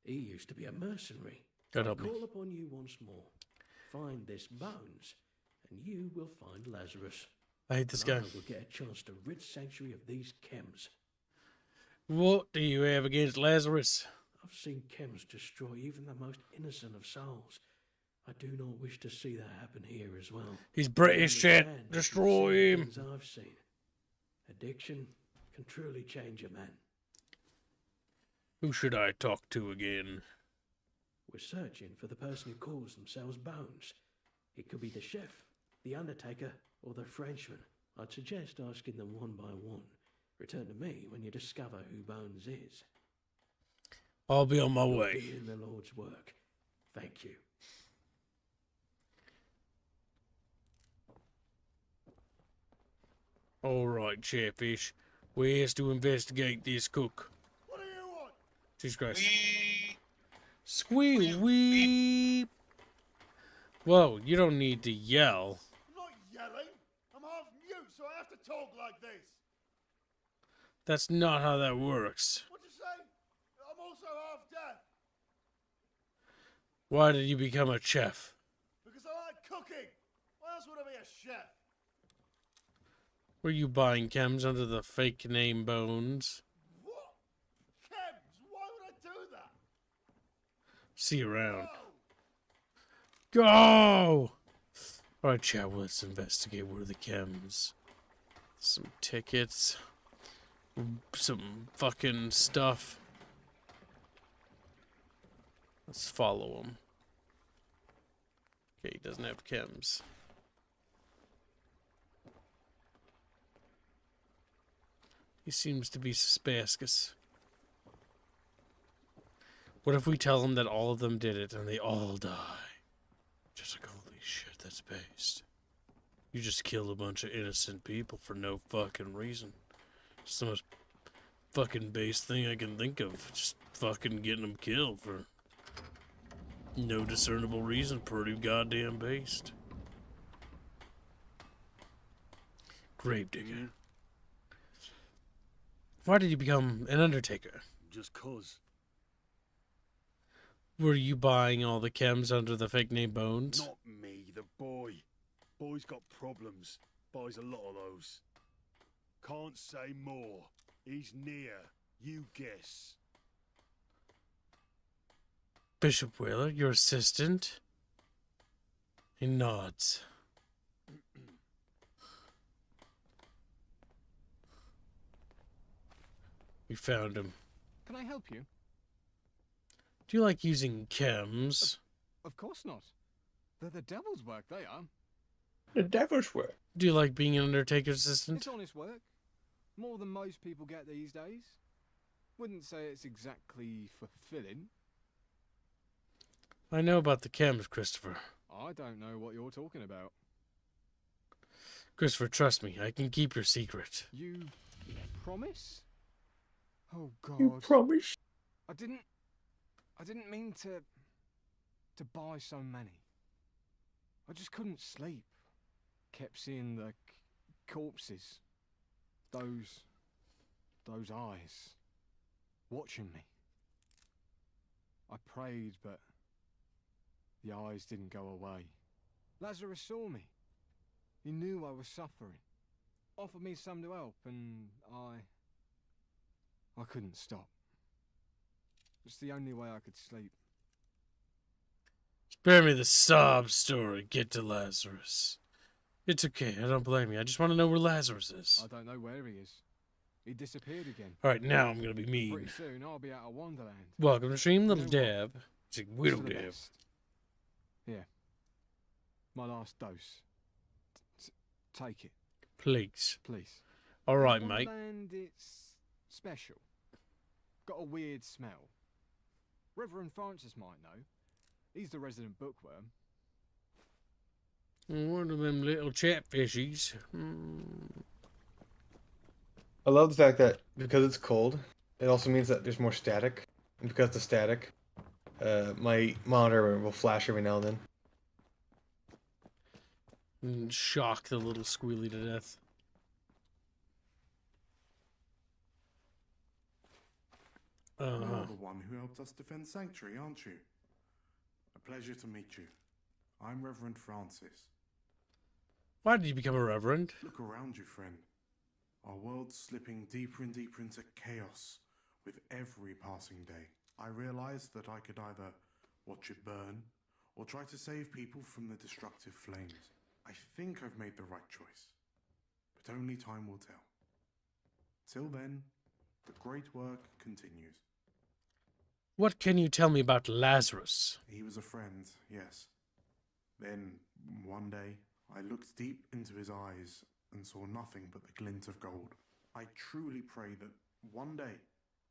[SPEAKER 8] He used to be a mercenary.
[SPEAKER 1] God
[SPEAKER 8] I
[SPEAKER 1] help me.
[SPEAKER 8] call upon you once more. Find this Bones, and you will find Lazarus.
[SPEAKER 1] I hate this
[SPEAKER 8] And
[SPEAKER 1] guy.
[SPEAKER 8] I will get a chance to rid Sanctuary of these chems.
[SPEAKER 1] What do you have against Lazarus?
[SPEAKER 8] I've seen chems destroy even the most innocent of souls. I do not wish to see that happen here as well.
[SPEAKER 1] He's British, chat.
[SPEAKER 8] Understand that
[SPEAKER 1] Destroy
[SPEAKER 8] you've seen
[SPEAKER 1] him.
[SPEAKER 8] things I've seen. Addiction can truly change a man.
[SPEAKER 1] Who should I talk to again?
[SPEAKER 8] We're searching for the person who calls themselves Bones. It could be the chef, the undertaker, or the Frenchman. I'd suggest asking them one by one. Return to me when you discover who Bones is.
[SPEAKER 1] I'll be on my
[SPEAKER 8] You're
[SPEAKER 1] way.
[SPEAKER 8] doing the Lord's work. Thank you.
[SPEAKER 1] All right, Chatfish. Where's to investigate this cook?
[SPEAKER 3] What do you want?
[SPEAKER 1] Jesus Christ. Squee-wee. Whoa, you don't need to yell.
[SPEAKER 3] I'm not yelling. I'm half mute, so I have to talk like this.
[SPEAKER 1] That's not how that works.
[SPEAKER 3] What'd you say? I'm also half deaf.
[SPEAKER 1] Why did you become a chef?
[SPEAKER 3] Because I like cooking. Why else would I be a chef?
[SPEAKER 1] Were you buying chems under the fake name Bones?
[SPEAKER 3] What? Chems? Why would I do that?
[SPEAKER 1] See you around.
[SPEAKER 3] Oh,
[SPEAKER 1] Go! Alright, chat, let's investigate where the chems. Some tickets. Some fucking stuff. Let's follow him. Okay, he doesn't have chems. He seems to be suspicious. What if we tell him that all of them did it and they all die? Just like, holy shit, that's based. You just killed a bunch of innocent people for no fucking reason. It's the most fucking base thing I can think of. Just fucking getting them killed for no discernible reason. Pretty goddamn based. Gravedigger. Why did you become an undertaker?
[SPEAKER 9] Just cause.
[SPEAKER 1] Were you buying all the chems under the fake name Bones?
[SPEAKER 9] Not me, the boy. Boy's got problems. Buys a lot of those. Can't say more. He's near. You guess.
[SPEAKER 1] Bishop Wheeler, your assistant? He nods. We found him.
[SPEAKER 10] Can I help you?
[SPEAKER 1] Do you like using chems?
[SPEAKER 10] Of course not. They're the devil's work, they are.
[SPEAKER 2] The devil's work.
[SPEAKER 1] Do you like being an undertaker's assistant?
[SPEAKER 10] It's honest work. More than most people get these days. Wouldn't say it's exactly fulfilling.
[SPEAKER 1] I know about the chems, Christopher.
[SPEAKER 10] I don't know what you're talking about.
[SPEAKER 1] Christopher, trust me, I can keep your secret.
[SPEAKER 10] You promise? Oh God.
[SPEAKER 2] You promise?
[SPEAKER 10] I didn't mean to buy so many. I just couldn't sleep. Kept seeing the corpses. Those eyes. Watching me. I prayed, but the eyes didn't go away. Lazarus saw me. He knew I was suffering. Offered me some to help, and I couldn't stop. It's the only way I could sleep.
[SPEAKER 1] Spare me the sob story. Get to Lazarus. It's okay. I don't blame you. I just want to know where Lazarus is.
[SPEAKER 10] I don't know where he is. He disappeared again.
[SPEAKER 1] Alright, now I'm going to be
[SPEAKER 10] Pretty
[SPEAKER 1] mean.
[SPEAKER 10] soon I'll be out of Wonderland.
[SPEAKER 1] Welcome to Stream Little
[SPEAKER 10] You know what?
[SPEAKER 1] Dab. It's a widow
[SPEAKER 10] To the
[SPEAKER 1] dab.
[SPEAKER 10] best. Yeah. My last dose. Take it,
[SPEAKER 1] Please.
[SPEAKER 10] please.
[SPEAKER 1] Alright, mate.
[SPEAKER 10] Wonderland, it's special. Got a weird smell. Reverend Francis might know. He's the resident bookworm.
[SPEAKER 1] One of them little chatfishies.
[SPEAKER 2] I love the fact that because it's cold, it also means that there's more static. And because of the static, my monitor will flash every now and then.
[SPEAKER 1] And shock the little squealy to death.
[SPEAKER 3] You're the one who helped us defend Sanctuary, aren't you? A pleasure to meet you. I'm Reverend Francis.
[SPEAKER 1] Why did you become a reverend?
[SPEAKER 3] Look around you, friend. Our world's slipping deeper and deeper into chaos with every passing day. I realized that I could either watch it burn
[SPEAKER 11] or try to save people from the destructive flames. I think I've made the right choice, but only time will tell. Till then, the great work continues.
[SPEAKER 1] What can you tell me about Lazarus?
[SPEAKER 11] He was a friend, yes. Then, one day, I looked deep into his eyes and saw nothing but the glint of gold. I truly pray that one day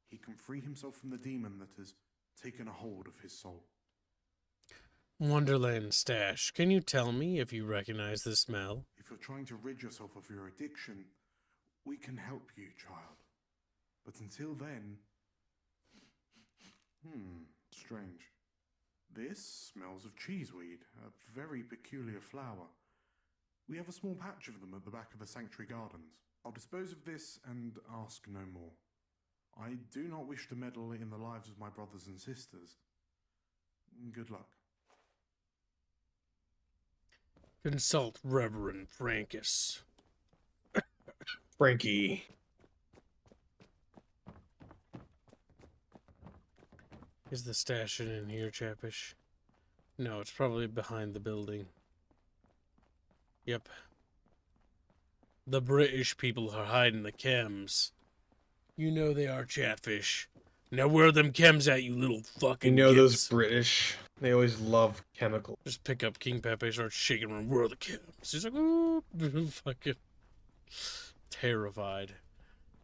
[SPEAKER 11] he can free himself from the demon that has taken a hold of his soul.
[SPEAKER 1] Wonderland Stash, can you tell me if you recognize the smell?
[SPEAKER 11] If you're trying to rid yourself of your addiction, we can help you, child. But until then... strange. This smells of cheeseweed, a very peculiar flower. We have a small patch of them at the back of the sanctuary gardens. I'll dispose of this and ask no more. I do not wish to meddle in the lives of my brothers and sisters. Good luck.
[SPEAKER 1] Consult Reverend Frankus.
[SPEAKER 2] Frankie.
[SPEAKER 1] Is the stash in here, Chatfish? No, it's probably behind the building. Yep. The British people are hiding the chems. You know they are, Chatfish. Now where them chems at, you little fucking
[SPEAKER 2] You know those
[SPEAKER 1] kids?
[SPEAKER 2] British, they always love chemicals.
[SPEAKER 1] Just pick up King Pepe, start shaking around. Where are the chems? He's like, ooh, fucking terrified.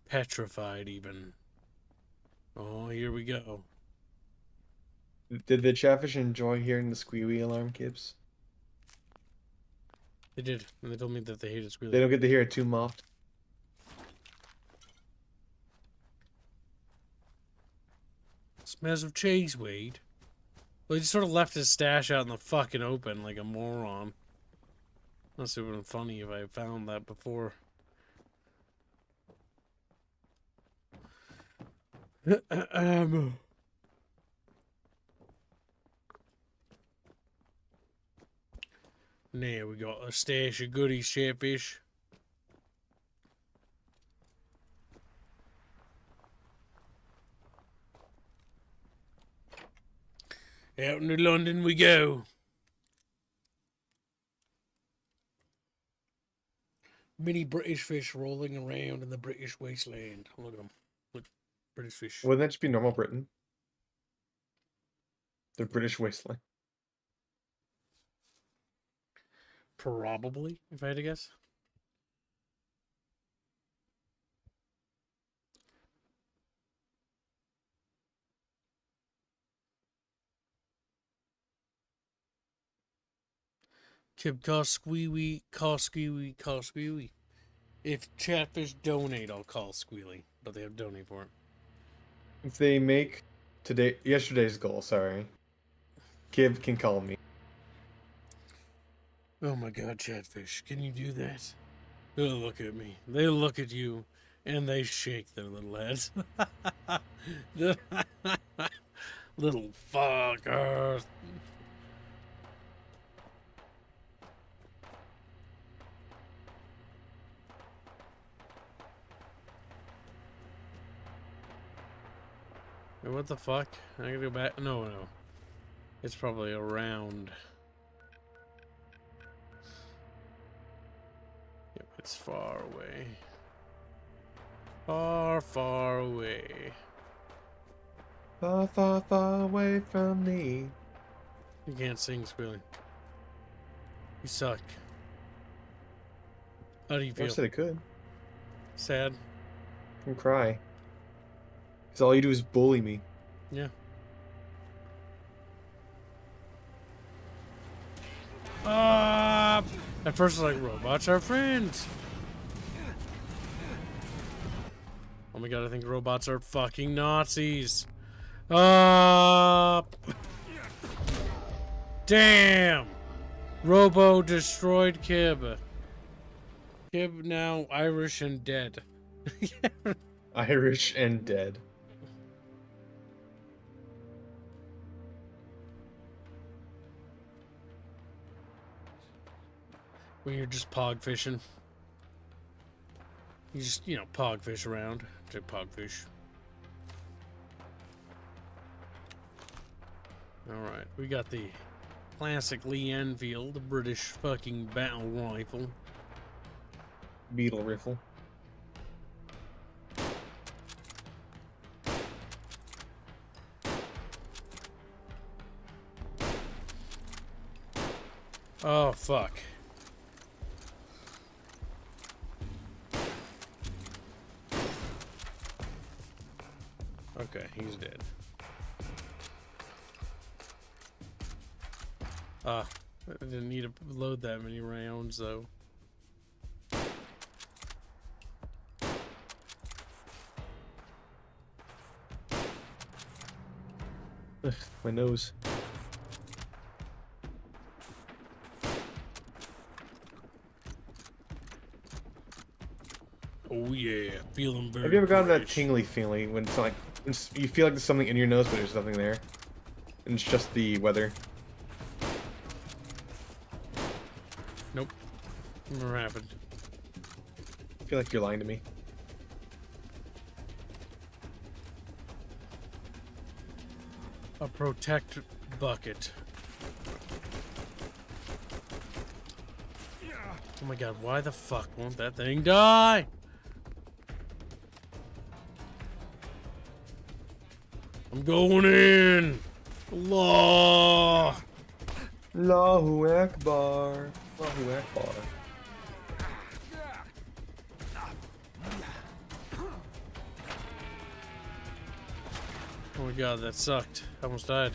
[SPEAKER 1] Petrified, even. Oh, here we go.
[SPEAKER 2] Did the Chatfish enjoy hearing the squealy alarm, Gibbs?
[SPEAKER 1] They did, and they told me that they hated squealing.
[SPEAKER 2] They don't get to hear it too often.
[SPEAKER 1] Smells of cheeseweed. Well, he just sort of left his stash out in the fucking open like a moron. Must have been funny if I had found that before. Now we got a stash of goodies, Chatfish. Out into London we go. Mini British fish rolling around in the British wasteland. Look at them. Look, British fish.
[SPEAKER 2] Wouldn't that just be normal Britain? The British wasteland.
[SPEAKER 1] Probably, if I had to guess. Kib cost squealy, cost squealy, cost squealy. If Chatfish donate, I'll call squealy, but they have to donate for it.
[SPEAKER 2] If they make yesterday's goal, sorry, Kib can call me.
[SPEAKER 1] Oh my god, Chatfish, can you do that? They'll look at me, they look at you, and they shake their little heads. Little fuckers. Hey, what the fuck? I gotta go back. No. It's probably around. Yep, it's far away. Far, far away.
[SPEAKER 2] Far, far, far away from me.
[SPEAKER 1] You can't sing, Squealy. You suck. How do you feel?
[SPEAKER 2] I said it could.
[SPEAKER 1] Sad?
[SPEAKER 2] And cry. Because all you do is bully me.
[SPEAKER 1] Yeah. At first I was like, robots are friends. Oh my god, I think robots are fucking Nazis. Damn! Robo destroyed Kib. Kib now Irish and dead.
[SPEAKER 2] Irish and dead.
[SPEAKER 1] When you're just pog fishing. You just, pog fish around. Just pog fish. Alright, we got the classic Lee Enfield, the British fucking battle rifle.
[SPEAKER 2] Beetle rifle.
[SPEAKER 1] Oh, fuck. Okay, he's dead. I didn't need to load that many rounds, though.
[SPEAKER 2] Ugh, my nose.
[SPEAKER 1] Oh yeah, feeling very.
[SPEAKER 2] Have you ever gotten that
[SPEAKER 1] British.
[SPEAKER 2] tingly feeling when it's like you feel like there's something in your nose, but there's nothing there, and it's just the weather?
[SPEAKER 1] Nope. Never happened.
[SPEAKER 2] I feel like you're lying to me.
[SPEAKER 1] A protect bucket. Oh my god, why the fuck won't that thing die? I'm going in! Allah!
[SPEAKER 2] Allahu Akbar. Allahu Akbar.
[SPEAKER 1] Oh my god, that sucked. I almost died.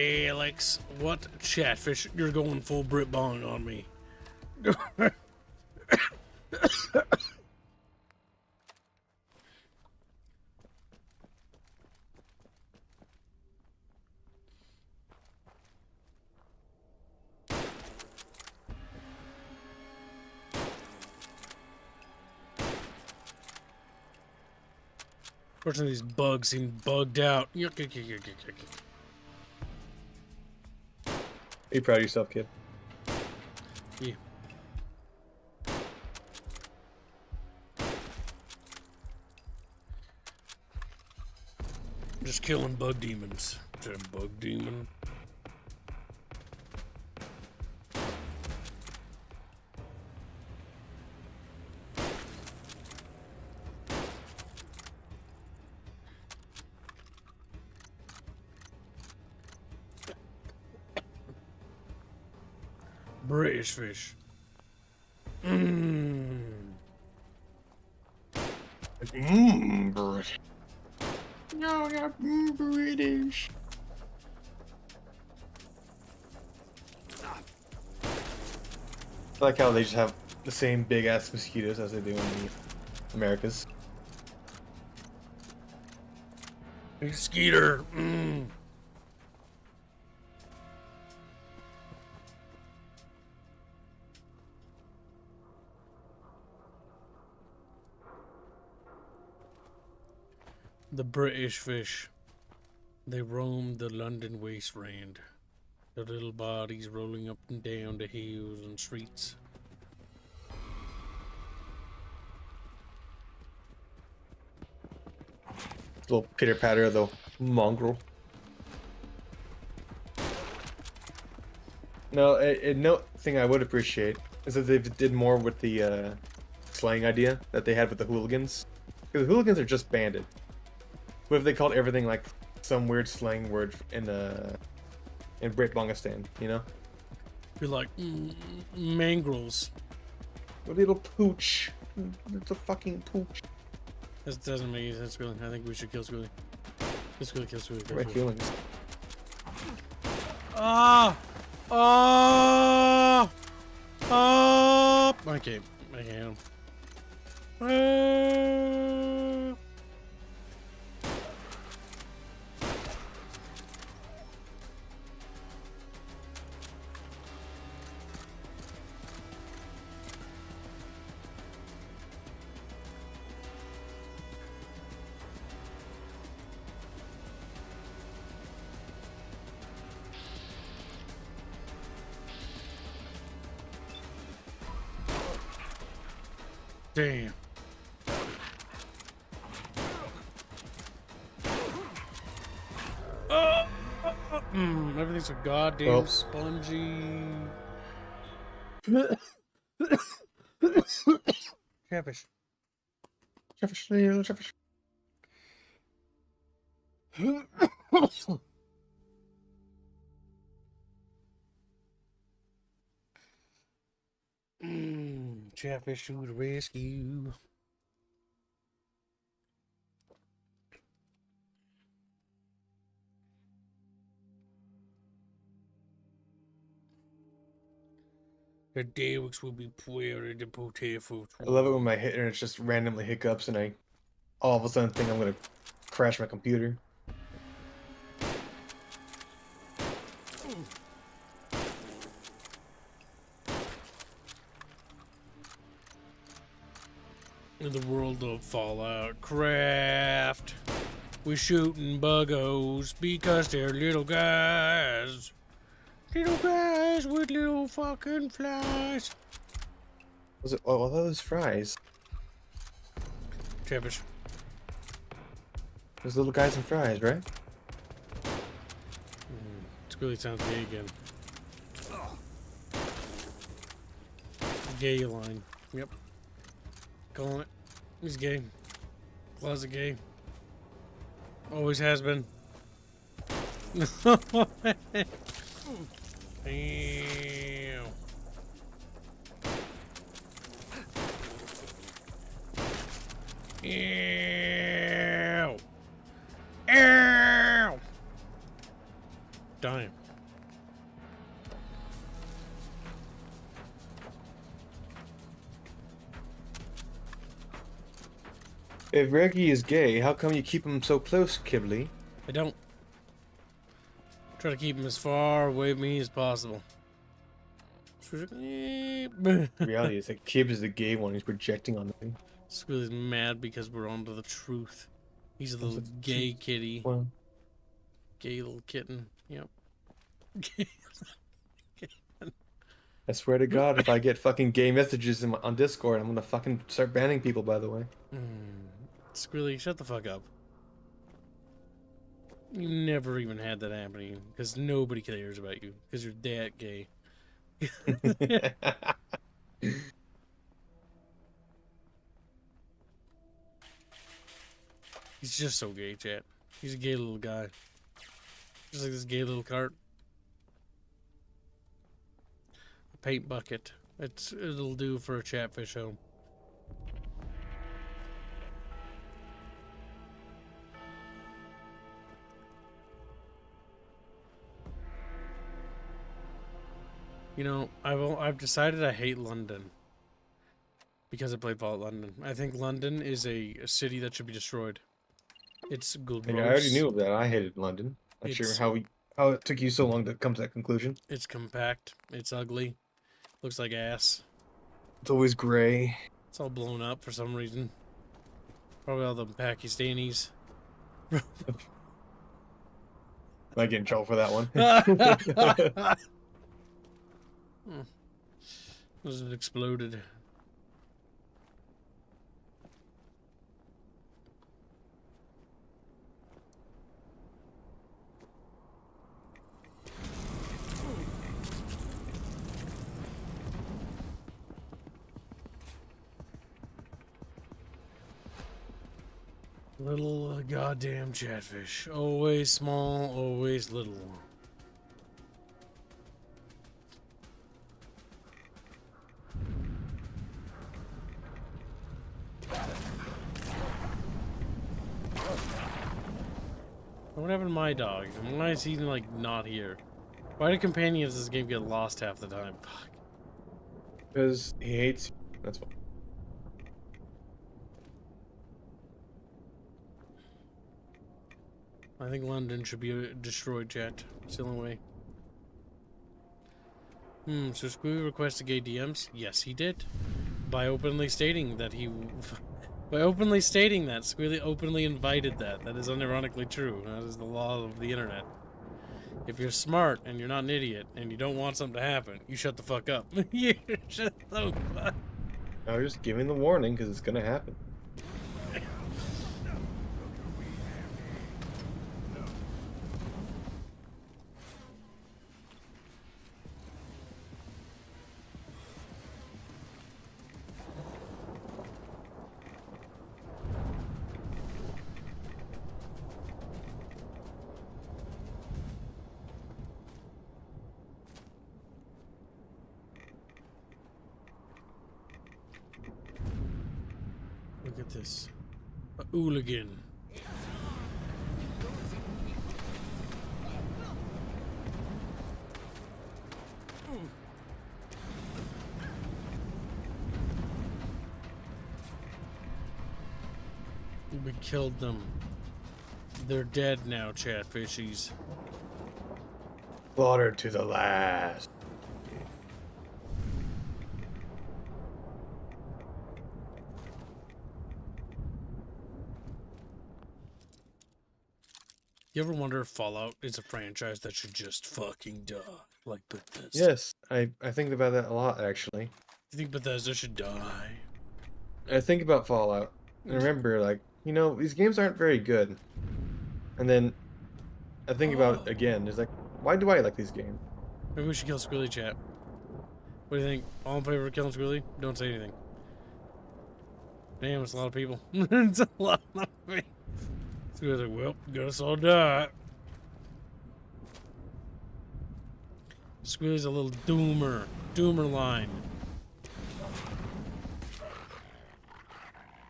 [SPEAKER 1] Alex, what chatfish? You're going full Brit Bong on me. Fortunately, these bugs seem bugged out.
[SPEAKER 2] Be proud of yourself, kid.
[SPEAKER 1] Yeah. Just killing bug demons. That bug demon. British fish.
[SPEAKER 2] British. No, yeah, British. I like how they just have the same big ass mosquitoes as they do in the Americas.
[SPEAKER 1] Skeeter. The British fish. They roam the London wasteland. Their little bodies rolling up and down the hills and streets.
[SPEAKER 2] Little pitter patter of the mongrel. No, no thing I would appreciate is that they did more with the slang idea that they had with the hooligans. Because the hooligans are just banded. What if they called everything like some weird slang word in Brit-Bongistan, you know?
[SPEAKER 1] You're like, mangrels.
[SPEAKER 2] A little pooch. It's a fucking pooch.
[SPEAKER 1] This doesn't make any sense, Squilly. I think we should kill Squilly. Kill Squilly, kill Squilly.
[SPEAKER 2] My feelings.
[SPEAKER 1] Ah! Ah! Ah! Okay, I can. Damn. Everything's so goddamn spongy. Chatfish.
[SPEAKER 2] Chatfish.
[SPEAKER 1] Chatfish to the rescue. The Dawigs will be puer de potato.
[SPEAKER 2] I love it when my internet just randomly hiccups and I all of a sudden think I'm gonna crash my computer.
[SPEAKER 1] In the world of Fallout Craft, we're shooting buggos because they're little guys. Little guys with little fucking flies.
[SPEAKER 2] Was it all those fries?
[SPEAKER 1] Chatfish.
[SPEAKER 2] Those little guys and fries, right?
[SPEAKER 1] It really sounds gay again. Gay line. Yep. Calling it. He's gay. Closet gay. Always has been. Damn. Ew. Ew. Damn.
[SPEAKER 2] If Reggie is gay, how come you keep him so close, Kibbley?
[SPEAKER 1] I don't. Try to keep him as far away from me as possible.
[SPEAKER 2] The reality is that Kib is the gay one he's projecting on me.
[SPEAKER 1] Squealy's mad because we're onto the truth. He's a little gay kitty.
[SPEAKER 2] Well,
[SPEAKER 1] Gay little kitten. Yep.
[SPEAKER 2] I swear to God, if I get fucking gay messages on Discord, I'm gonna fucking start banning people, by the way.
[SPEAKER 1] Squealy, shut the fuck up. You never even had that happening because nobody cares about you because you're that gay. He's just so gay, chat. He's a gay little guy. Just like this gay little cart. A paint bucket. It'll do for a Chatfish home. You know, I've decided I hate London because I played Fallout London. I think London is a city that should be destroyed. It's gross.
[SPEAKER 2] I already knew that. I hated London. Not sure how it took you so long to come to that conclusion.
[SPEAKER 1] It's compact. It's ugly. Looks like ass.
[SPEAKER 2] It's always gray.
[SPEAKER 1] It's all blown up for some reason. Probably all the Pakistanis.
[SPEAKER 2] I get in trouble for that one.
[SPEAKER 1] Was it exploded? Little goddamn Chatfish. Always small, always little. What happened to my dog? Why is he, like, not here? Why do companions in this game get lost half the time? Fuck.
[SPEAKER 2] Because he hates you. That's why.
[SPEAKER 1] I think London should be destroyed, chat. It's the only way. So Squeaky requested gay DMs? Yes, he did. By openly stating that Squealy openly invited that. That is unironically true. That is the law of the internet. If you're smart and you're not an idiot and you don't want something to happen, you shut the fuck up. You shut the fuck.
[SPEAKER 2] I was just giving the warning because it's gonna happen.
[SPEAKER 1] Look at this. A hooligan. We killed them. They're dead now, chatfishies.
[SPEAKER 2] Slaughtered to the last.
[SPEAKER 1] You ever wonder if Fallout is a franchise that should just fucking die? Like Bethesda.
[SPEAKER 2] Yes, I think about that a lot, actually.
[SPEAKER 1] You think Bethesda should die?
[SPEAKER 2] I think about Fallout. And remember, like, you know, these games aren't very good. And then I think about it again. It's like, why do I like these games?
[SPEAKER 1] Maybe we should kill Squilly, chat. What do you think? All in favor of killing Squilly? Don't say anything. Damn, it's a lot of people. It's a lot of people. Squilly's like, well, guess I'll die. Squilly's a little doomer. Doomer line.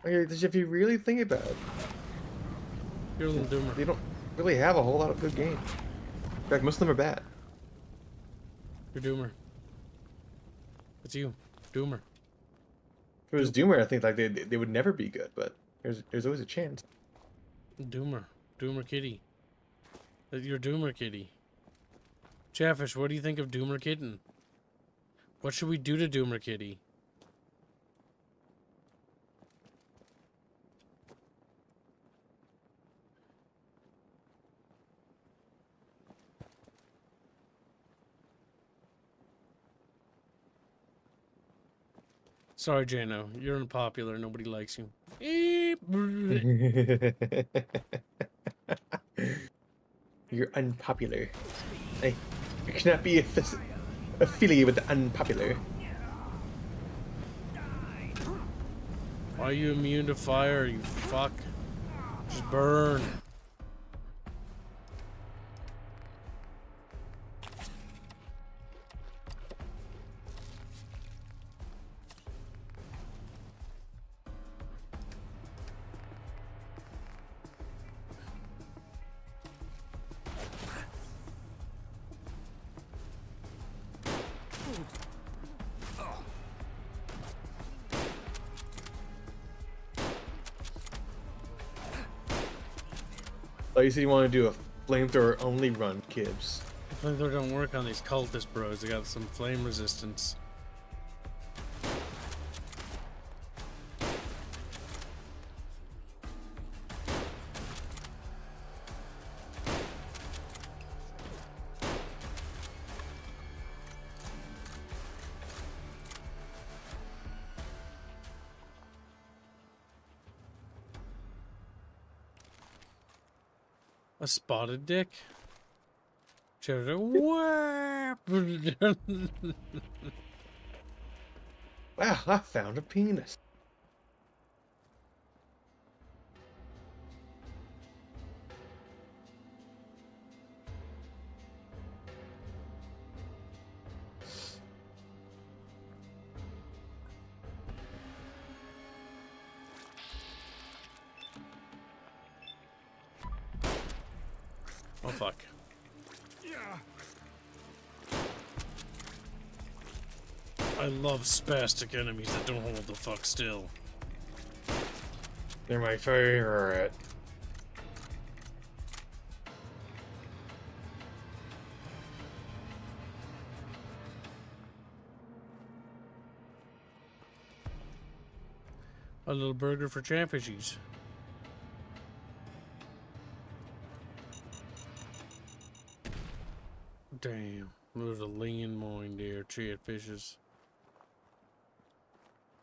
[SPEAKER 2] Okay, if you really think about it,
[SPEAKER 1] You're a little doomer.
[SPEAKER 2] they don't really have a whole lot of good games. In fact, most of them are bad.
[SPEAKER 1] You're doomer. It's you. Doomer.
[SPEAKER 2] If it was Doomer, I think like they would never be good, but there's always a chance.
[SPEAKER 1] Doomer. Doomer kitty. You're Doomer kitty. Chatfish, what do you think of Doomer kitten? What should we do to Doomer kitty? Sorry, Jano. You're unpopular. Nobody likes you.
[SPEAKER 2] You're unpopular. Hey, you cannot be affiliated with the unpopular.
[SPEAKER 1] Why are you immune to fire, you fuck? Just burn.
[SPEAKER 2] Oh, you said you want to do a flamethrower only run, Kibbs.
[SPEAKER 1] Flamethrower don't work on these cultist bros. They got some flame resistance. A spotted dick?
[SPEAKER 2] Wow, I found a penis.
[SPEAKER 1] Oh fuck. I love spastic enemies that don't hold the fuck still.
[SPEAKER 2] They're my favorite.
[SPEAKER 1] A little burger for chatfishies. Damn, there's a lean mine there, chatfishes.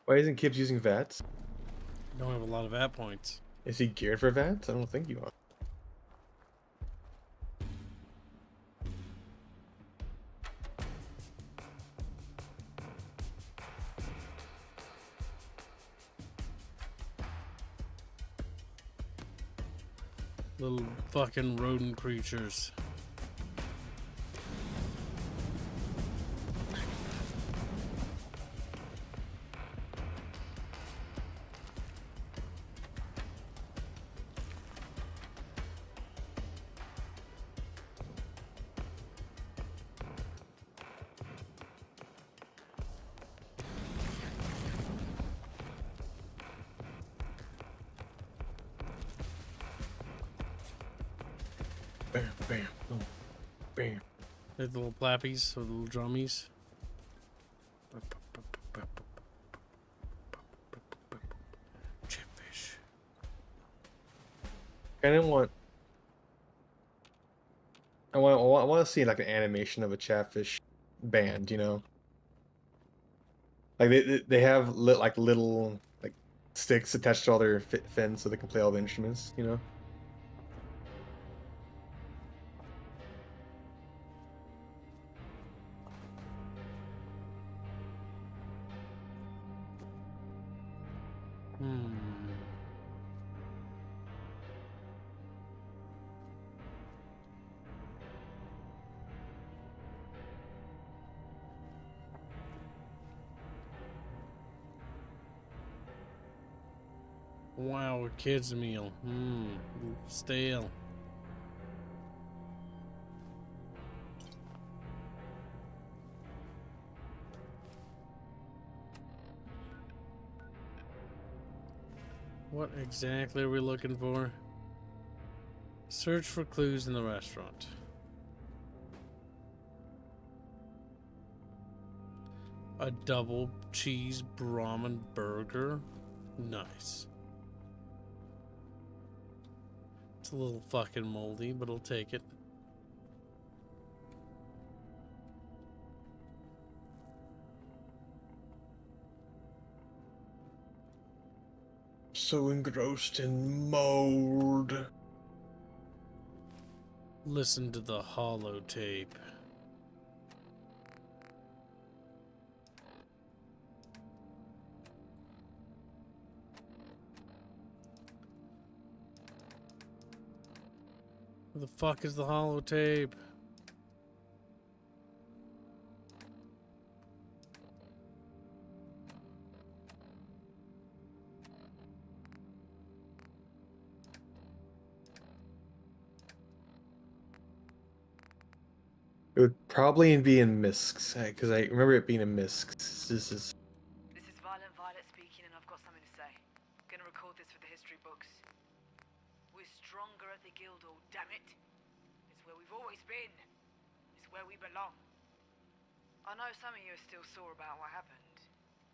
[SPEAKER 2] Why isn't Kibbs using VATs?
[SPEAKER 1] Don't have a lot of VAT points.
[SPEAKER 2] Is he geared for VATs? I don't think you are.
[SPEAKER 1] Little fucking rodent creatures.
[SPEAKER 2] Bam, bam, boom, bam.
[SPEAKER 1] They're the little plappies, or the little drummies. Chatfish.
[SPEAKER 2] I didn't want. I want to see like an animation of a chatfish band, you know. Like they have like little like sticks attached to all their fins so they can play all the instruments, you know.
[SPEAKER 1] Wow, a kid's meal. Stale. What exactly are we looking for? Search for clues in the restaurant. A double cheese Brahmin burger? Nice. It's a little fucking moldy, but I'll take it.
[SPEAKER 2] So engrossed in mold.
[SPEAKER 1] Listen to the holotape. Where the fuck is the holotape?
[SPEAKER 2] It would probably be in Misks, because I remember it being in Misks.
[SPEAKER 12] This is Violent Violet speaking, and I've got something to say. Gonna record this for the history books. We're stronger at the Guildhall, damn it! It's where we've always been. It's where we belong. I know some of you are still sore about what happened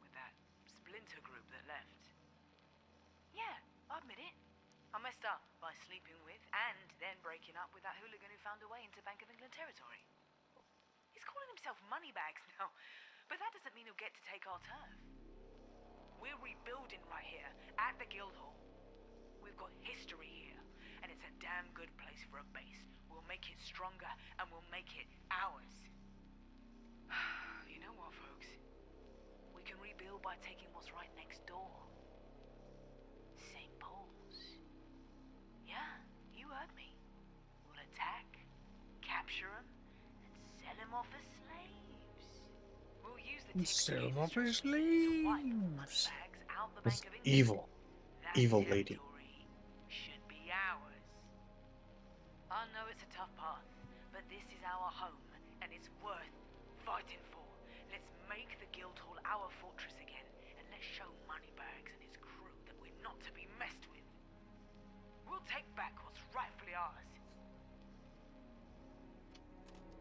[SPEAKER 12] with that splinter group that left. Yeah, I admit it. I messed up by sleeping with and then breaking up with that hooligan who found a way into Bank of England territory. He's calling himself Moneybags now, but that doesn't mean he'll get to take our turf. We're rebuilding right here at the Guildhall. We've got history here, and it's a damn good place for a base. We'll make it stronger, and we'll make it ours. You know what, folks? We can rebuild by taking what's right next door. St. Paul's. Yeah, you heard me. We'll attack, capture them, and sell them off as slaves. We'll use the
[SPEAKER 1] Sell them off as slaves.
[SPEAKER 2] That's evil. Evil lady.
[SPEAKER 12] Should be ours. I know it's a tough path, but this is our home, and it's worth fighting for. Let's make the Guildhall our fortress again, and let's show Moneybags and his crew that we're not to be messed with. We'll take back what's rightfully ours.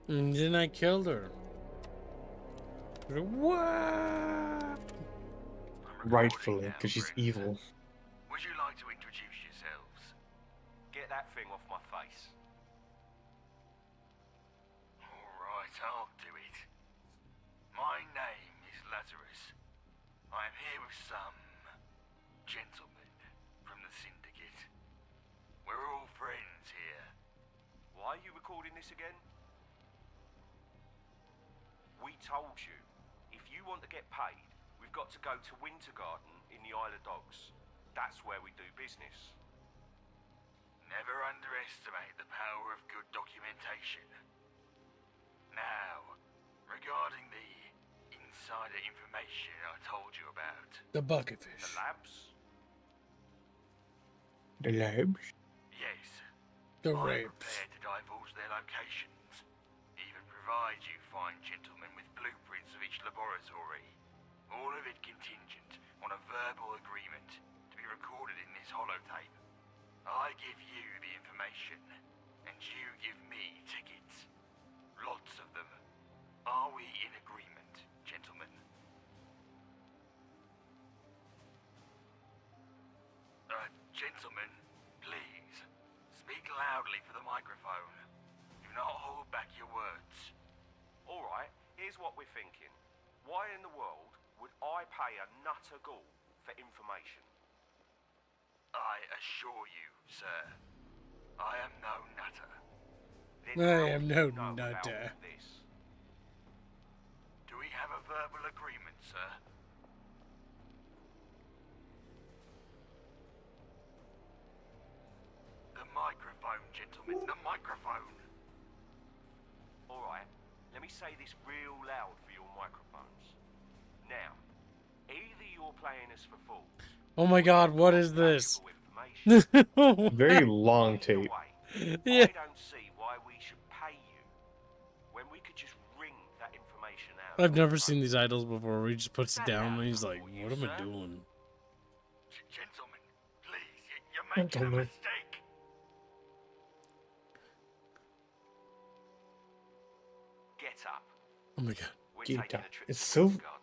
[SPEAKER 1] And then I killed her. What?
[SPEAKER 2] Rightfully, because she's evil.
[SPEAKER 13] Would you like to introduce yourselves? Get that thing off my face. Alright, I'll do it. My name is Lazarus. I I'm here with some gentlemen from the Syndicate. We're all friends here. Why are you recording this again? We told you, if you want to get paid, we've got to go to Winter Garden in the Isle of Dogs. That's where we do business. Never underestimate the power of good documentation. Now, regarding the insider information I told you about.
[SPEAKER 1] The bucketfish.
[SPEAKER 13] The labs?
[SPEAKER 2] The labs?
[SPEAKER 13] Yes.
[SPEAKER 1] The
[SPEAKER 13] I'm
[SPEAKER 1] rapes.
[SPEAKER 13] prepared to divulge their locations. Even provide you fine gentlemen with blueprints of each laboratory. All of it contingent on a verbal agreement to be recorded in this holotape. I give you the information, and you give me tickets. Lots of them. Are we in agreement, gentlemen? Gentlemen, please, speak loudly for the microphone. Do not hold back your words. Alright, here's what we're thinking. Why in the world would I pay a nutter ghoul for information? I assure you, sir, I am no nutter. Then
[SPEAKER 1] I
[SPEAKER 13] how
[SPEAKER 1] am
[SPEAKER 13] do
[SPEAKER 1] no
[SPEAKER 13] you know about
[SPEAKER 1] nutter.
[SPEAKER 13] all this? Do we have a verbal agreement, sir? The microphone, gentlemen, the microphone. Alright, let me say this real loud for your microphones. Now, either you're playing us for fools.
[SPEAKER 1] Oh my god, what is this?
[SPEAKER 2] Very long tape.
[SPEAKER 1] Yeah.
[SPEAKER 13] I don't see why we should pay you when we could just wring that information out.
[SPEAKER 1] I've never seen these idols before where he just puts it down and he's like, what am I doing?
[SPEAKER 13] Gentlemen, please, you're making a
[SPEAKER 2] Gentlemen.
[SPEAKER 13] mistake. Get up.
[SPEAKER 1] Oh my god.
[SPEAKER 13] We're
[SPEAKER 2] Get
[SPEAKER 13] taking
[SPEAKER 2] up.
[SPEAKER 13] a trip
[SPEAKER 2] It's
[SPEAKER 13] to
[SPEAKER 2] so
[SPEAKER 13] Winter Garden.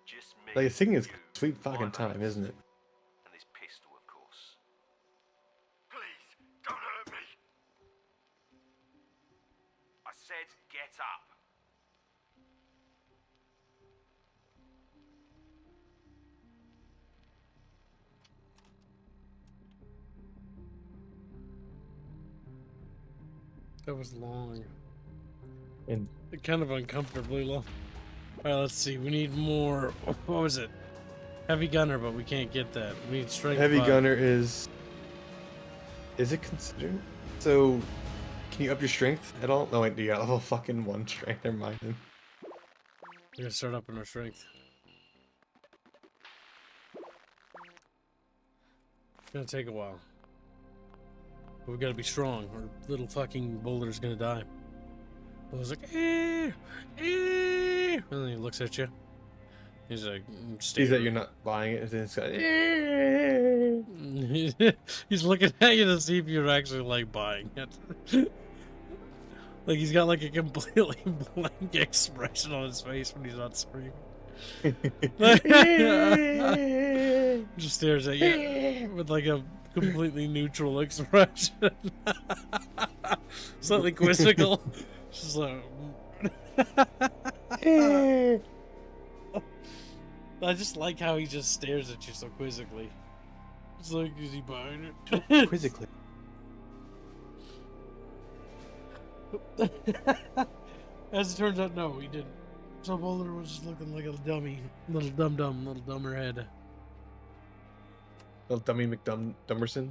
[SPEAKER 13] Just me,
[SPEAKER 2] like singing is
[SPEAKER 13] you,
[SPEAKER 2] sweet fucking
[SPEAKER 13] my
[SPEAKER 2] time,
[SPEAKER 13] mates,
[SPEAKER 2] isn't it?
[SPEAKER 13] and this pistol, of course. Please, don't hurt me. I said get up.
[SPEAKER 1] That was long.
[SPEAKER 2] And
[SPEAKER 1] Kind of uncomfortably long. Alright, let's see. We need more. What was it? Heavy gunner, but we can't get that. We need strength.
[SPEAKER 2] heavy
[SPEAKER 1] 5.
[SPEAKER 2] gunner is it considered? So can you up your strength at all? No, wait, you got level fucking 1 strength. Never mind. Then.
[SPEAKER 1] We're gonna start upping our strength. It's gonna take a while. But we gotta be strong, or little fucking boulder's gonna die. Boulder's like, eh, eh. And then he looks at you. He's like,
[SPEAKER 2] Sees that you're not buying it, and then it's got,
[SPEAKER 1] he's looking at you to see if you're actually like buying it. Like he's got like a completely blank expression on his face when he's not screaming. Just stares at you with like a completely neutral expression. Slightly quizzical. Just like I just like how he just stares at you so quizzically. It's like, is he buying it?
[SPEAKER 2] Quizzically.
[SPEAKER 1] As it turns out, no, he didn't. So Boulder was just looking like a dummy, little little dumber head.
[SPEAKER 2] Little dummy McDumberson.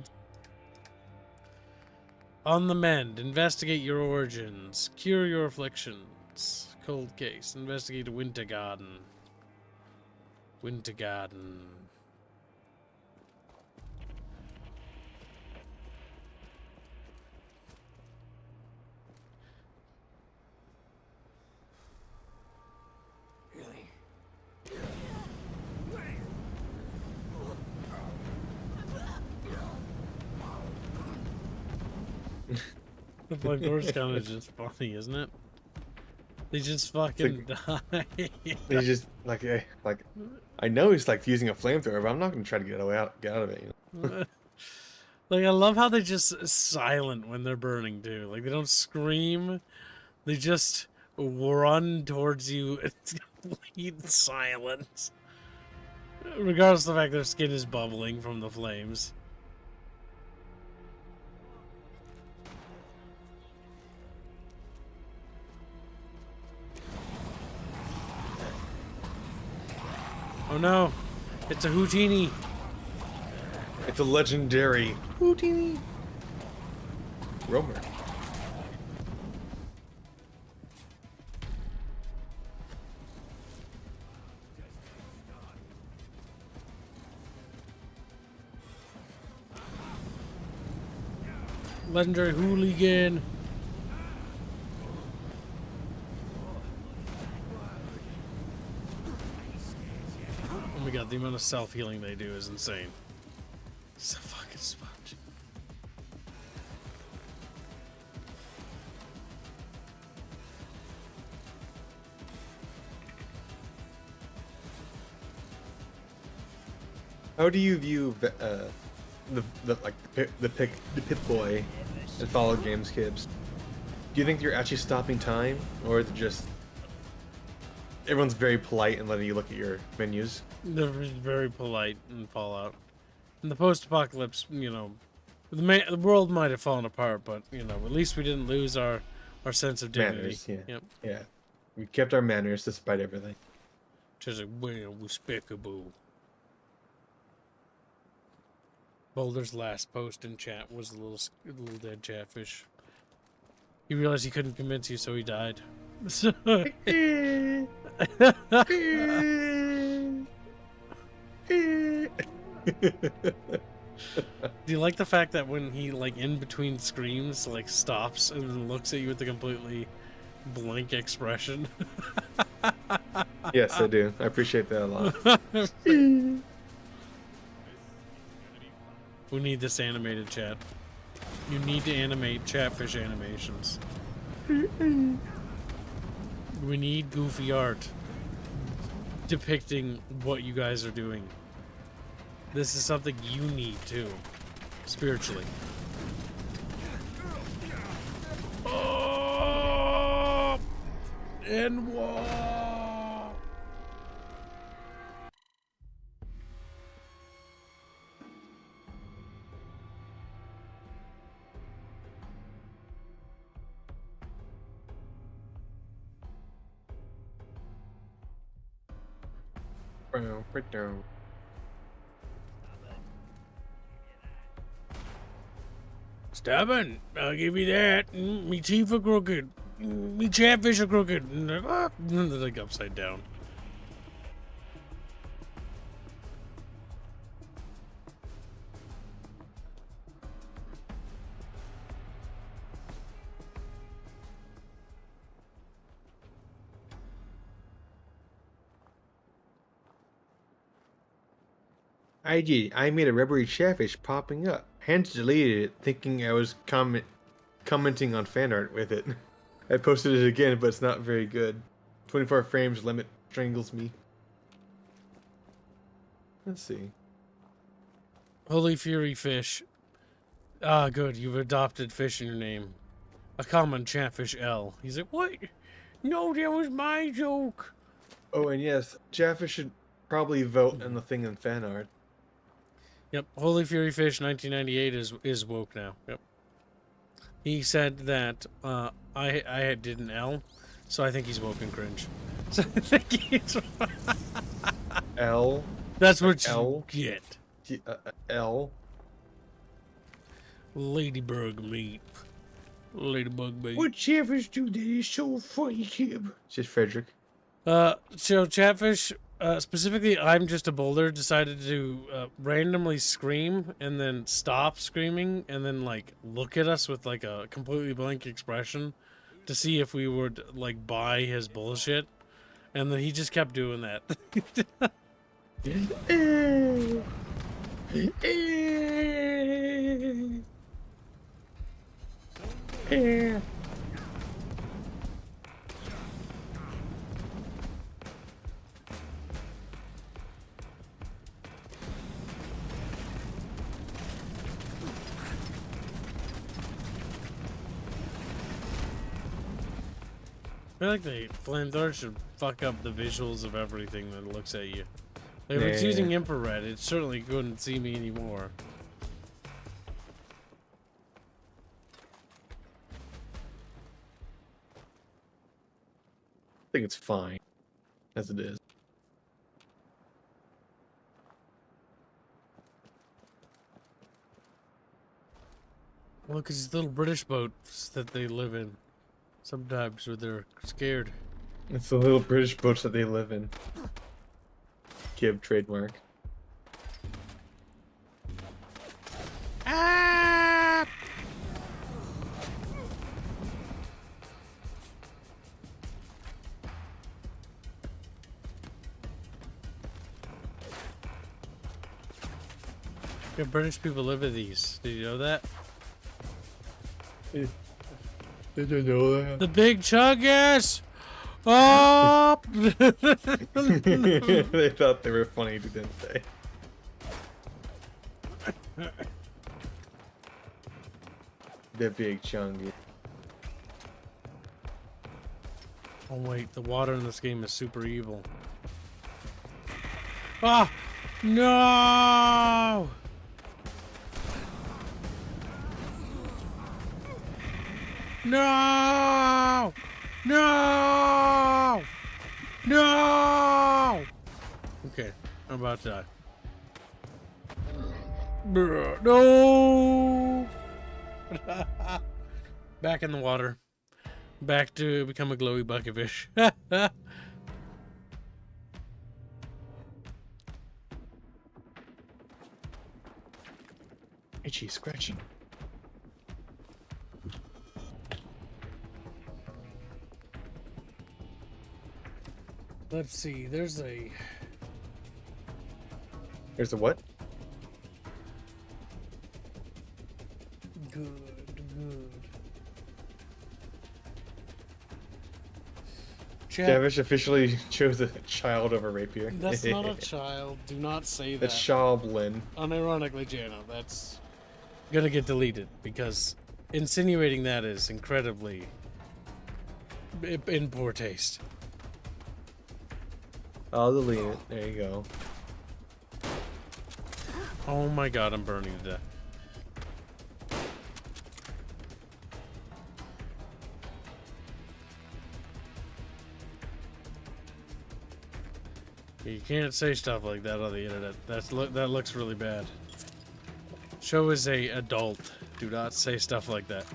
[SPEAKER 1] On the mend, investigate your origins, cure your afflictions. Cold case, investigate Winter Garden. Winter Garden.
[SPEAKER 8] Really?
[SPEAKER 1] The Flamethrower's kind of just funny, isn't it? They just fucking die.
[SPEAKER 2] They just like I know he's like using a flamethrower, but I'm not gonna try to get out of it. You know?
[SPEAKER 1] Like I love how they just silent when they're burning too. Like they don't scream, they just run towards you. It's complete silence. Regardless of the fact their skin is bubbling from the flames. Oh no, it's a Houdini.
[SPEAKER 2] It's a legendary Houdini. Roamer.
[SPEAKER 1] Legendary hooligan. Oh my god, the amount of self-healing they do is insane. It's a fucking sponge.
[SPEAKER 2] How do you view the Pip Boy and Follow Games Kids? Do you think you're actually stopping time, or is it just everyone's very polite and letting you look at your menus?
[SPEAKER 1] They're very polite in Fallout. In the post-apocalypse, you know, the world might have fallen apart, but you know, at least we didn't lose our sense of dignity.
[SPEAKER 2] Manners, yeah.
[SPEAKER 1] Yep.
[SPEAKER 2] Yeah. We kept our manners despite everything.
[SPEAKER 1] Just like, well, respectable. Boulder's last post in chat was a little dead chatfish. He realized he couldn't convince you, so he died. Do you like the fact that when he, like, in between screams, like, stops and then looks at you with a completely blank expression?
[SPEAKER 2] Yes, I do. I appreciate that a lot.
[SPEAKER 1] We need this animated chat. You need to animate chatfish animations. We need goofy art depicting what you guys are doing. This is something you need too, spiritually. Oh! And whoa!
[SPEAKER 2] Right down.
[SPEAKER 1] Stubborn, I'll give you that. Me teeth are crooked. Me chatfish are crooked. And they're like upside down.
[SPEAKER 2] I made a rubbery chatfish popping up. Hence deleted it, thinking I was commenting on fan art with it. I posted it again, but it's not very good. 24 frames limit strangles me. Let's see.
[SPEAKER 1] Holy Fury Fish. Ah, good. You've adopted fish in your name. A common chatfish L. He's like, what? No, that was my joke.
[SPEAKER 2] Oh, and yes, chatfish should probably vote in the thing in fan art.
[SPEAKER 1] Yep, Holy Fury Fish 1998 is woke now. Yep. He said that I did an L, so I think he's woke and cringe. So I think he's
[SPEAKER 2] L.
[SPEAKER 1] That's what
[SPEAKER 2] L?
[SPEAKER 1] you get.
[SPEAKER 2] L.
[SPEAKER 1] Ladybug meat. Ladybug meat.
[SPEAKER 2] What chatfish do that is so funny, Kib? Just Frederick.
[SPEAKER 1] So chatfish, specifically, I'm just a boulder, decided to randomly scream and then stop screaming and then like look at us with like a completely blank expression to see if we would like buy his bullshit, and then he just kept doing that. I feel like the flamethrower should fuck up the visuals of everything that looks at you. Like, if it's using infrared, it certainly couldn't see me anymore.
[SPEAKER 2] I think it's fine as it is.
[SPEAKER 1] Well, because these little British boats that they live in, sometimes where they're scared.
[SPEAKER 2] It's the little British boats that they live in. Gib trademark.
[SPEAKER 1] Ah! Yeah, British people live in these. Did you know that?
[SPEAKER 2] Did you know that?
[SPEAKER 1] The big chuggies! Oh!
[SPEAKER 2] They thought they were funny, didn't they? The big chungy.
[SPEAKER 1] Oh wait, the water in this game is super evil. Ah! No! No! No! No! Okay, I'm about to die. No! Back in the water. Back to become a glowy bucket fish.
[SPEAKER 2] Itchy, scratchy.
[SPEAKER 1] Let's see, there's a
[SPEAKER 2] what?
[SPEAKER 1] Good.
[SPEAKER 2] Chatfish officially chose a child over rapier.
[SPEAKER 1] That's not a child. Do not say that.
[SPEAKER 2] That's Shablin.
[SPEAKER 1] Unironically, Jano, that's gonna get deleted because insinuating that is incredibly in poor taste.
[SPEAKER 2] I'll delete it. There you go.
[SPEAKER 1] Oh my god, I'm burning to death. You can't say stuff like that on the internet. That looks really bad. Show is a adult. Do not say stuff like that.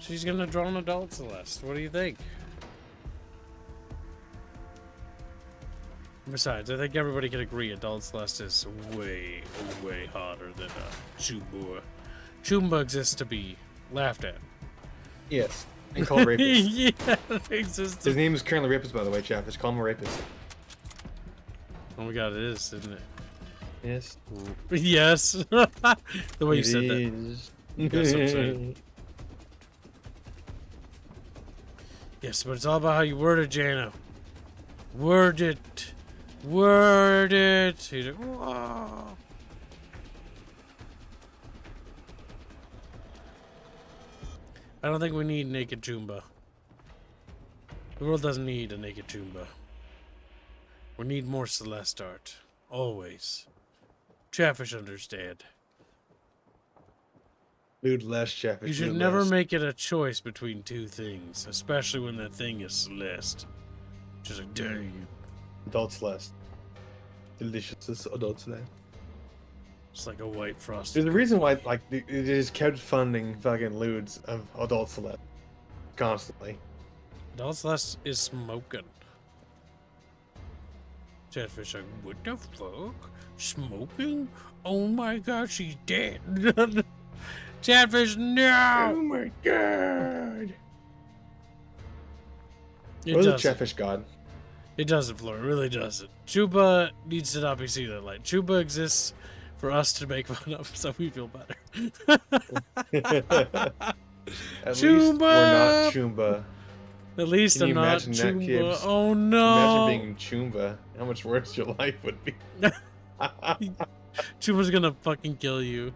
[SPEAKER 1] She's gonna draw an adult Celeste. What do you think? Besides, I think everybody can agree adult Celeste is way, way hotter than Chumba. Chumba exists to be laughed at.
[SPEAKER 2] Yes. And called rapist.
[SPEAKER 1] Yeah, exists.
[SPEAKER 2] His name is currently rapist, by the way, Chatfish. Call him a rapist.
[SPEAKER 1] Oh my god, it is, isn't it?
[SPEAKER 2] Yes.
[SPEAKER 1] Yes. The way you said that. Got so excited. Yes, but it's all about how you word it, Jano. Word it. Word it. He's like, whoa. I don't think we need naked Chumba. The world doesn't need a naked Chumba. We need more Celeste art. Always. Chatfish understand.
[SPEAKER 2] Dude, less Chatfish.
[SPEAKER 1] You should never make it a choice between two things, especially when that thing is Celeste. Just like, dang.
[SPEAKER 2] Adult Celeste. Delicious adult Celeste.
[SPEAKER 1] It's like a white frosted.
[SPEAKER 2] There's a reason why, like, they just kept funding fucking lewds of adult Celeste. Constantly.
[SPEAKER 1] Adult Celeste is smoking. Chatfish like, what the fuck? Smoking? Oh my god, she's dead. Chatfish, no!
[SPEAKER 2] Oh my god!
[SPEAKER 1] It
[SPEAKER 2] Where's the
[SPEAKER 1] doesn't.
[SPEAKER 2] Chatfish god?
[SPEAKER 1] It doesn't, Floor. It really doesn't. Chuba needs to not be seen in that light. Chuba exists for us to make fun of, so we feel better.
[SPEAKER 2] At least we're not Chumba.
[SPEAKER 1] At least
[SPEAKER 2] Can
[SPEAKER 1] I'm
[SPEAKER 2] you
[SPEAKER 1] not
[SPEAKER 2] imagine that,
[SPEAKER 1] Chumba.
[SPEAKER 2] Kibbs?
[SPEAKER 1] Oh no!
[SPEAKER 2] Imagine being Chumba. How much worse your life would be.
[SPEAKER 1] Chuba's gonna fucking kill you.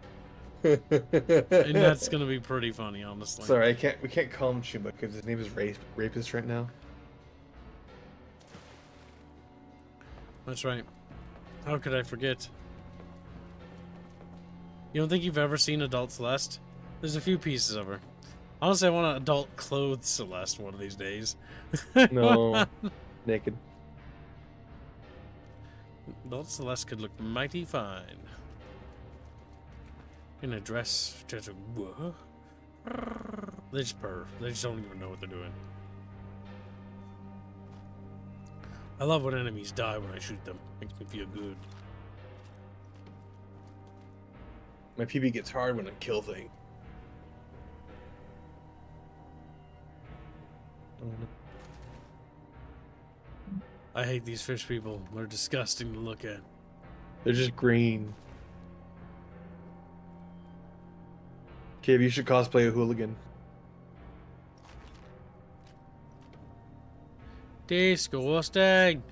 [SPEAKER 1] And that's gonna be pretty funny, honestly.
[SPEAKER 2] Sorry, we can't call him Chumba because his name is Rapist right now.
[SPEAKER 1] That's right. How could I forget? You don't think you've ever seen Adult Celeste? There's a few pieces of her. Honestly, I want an adult clothed Celeste one of these days.
[SPEAKER 2] No. Naked.
[SPEAKER 1] Adult Celeste could look mighty fine. In a dress. Just a, what? They just purr. They just don't even know what they're doing. I love when enemies die when I shoot them. Makes me feel good.
[SPEAKER 2] My PB gets hard when I kill things.
[SPEAKER 1] I hate these fish people. They're disgusting to look at.
[SPEAKER 2] They're just green. Kib, you should cosplay a hooligan.
[SPEAKER 1] Disgusting.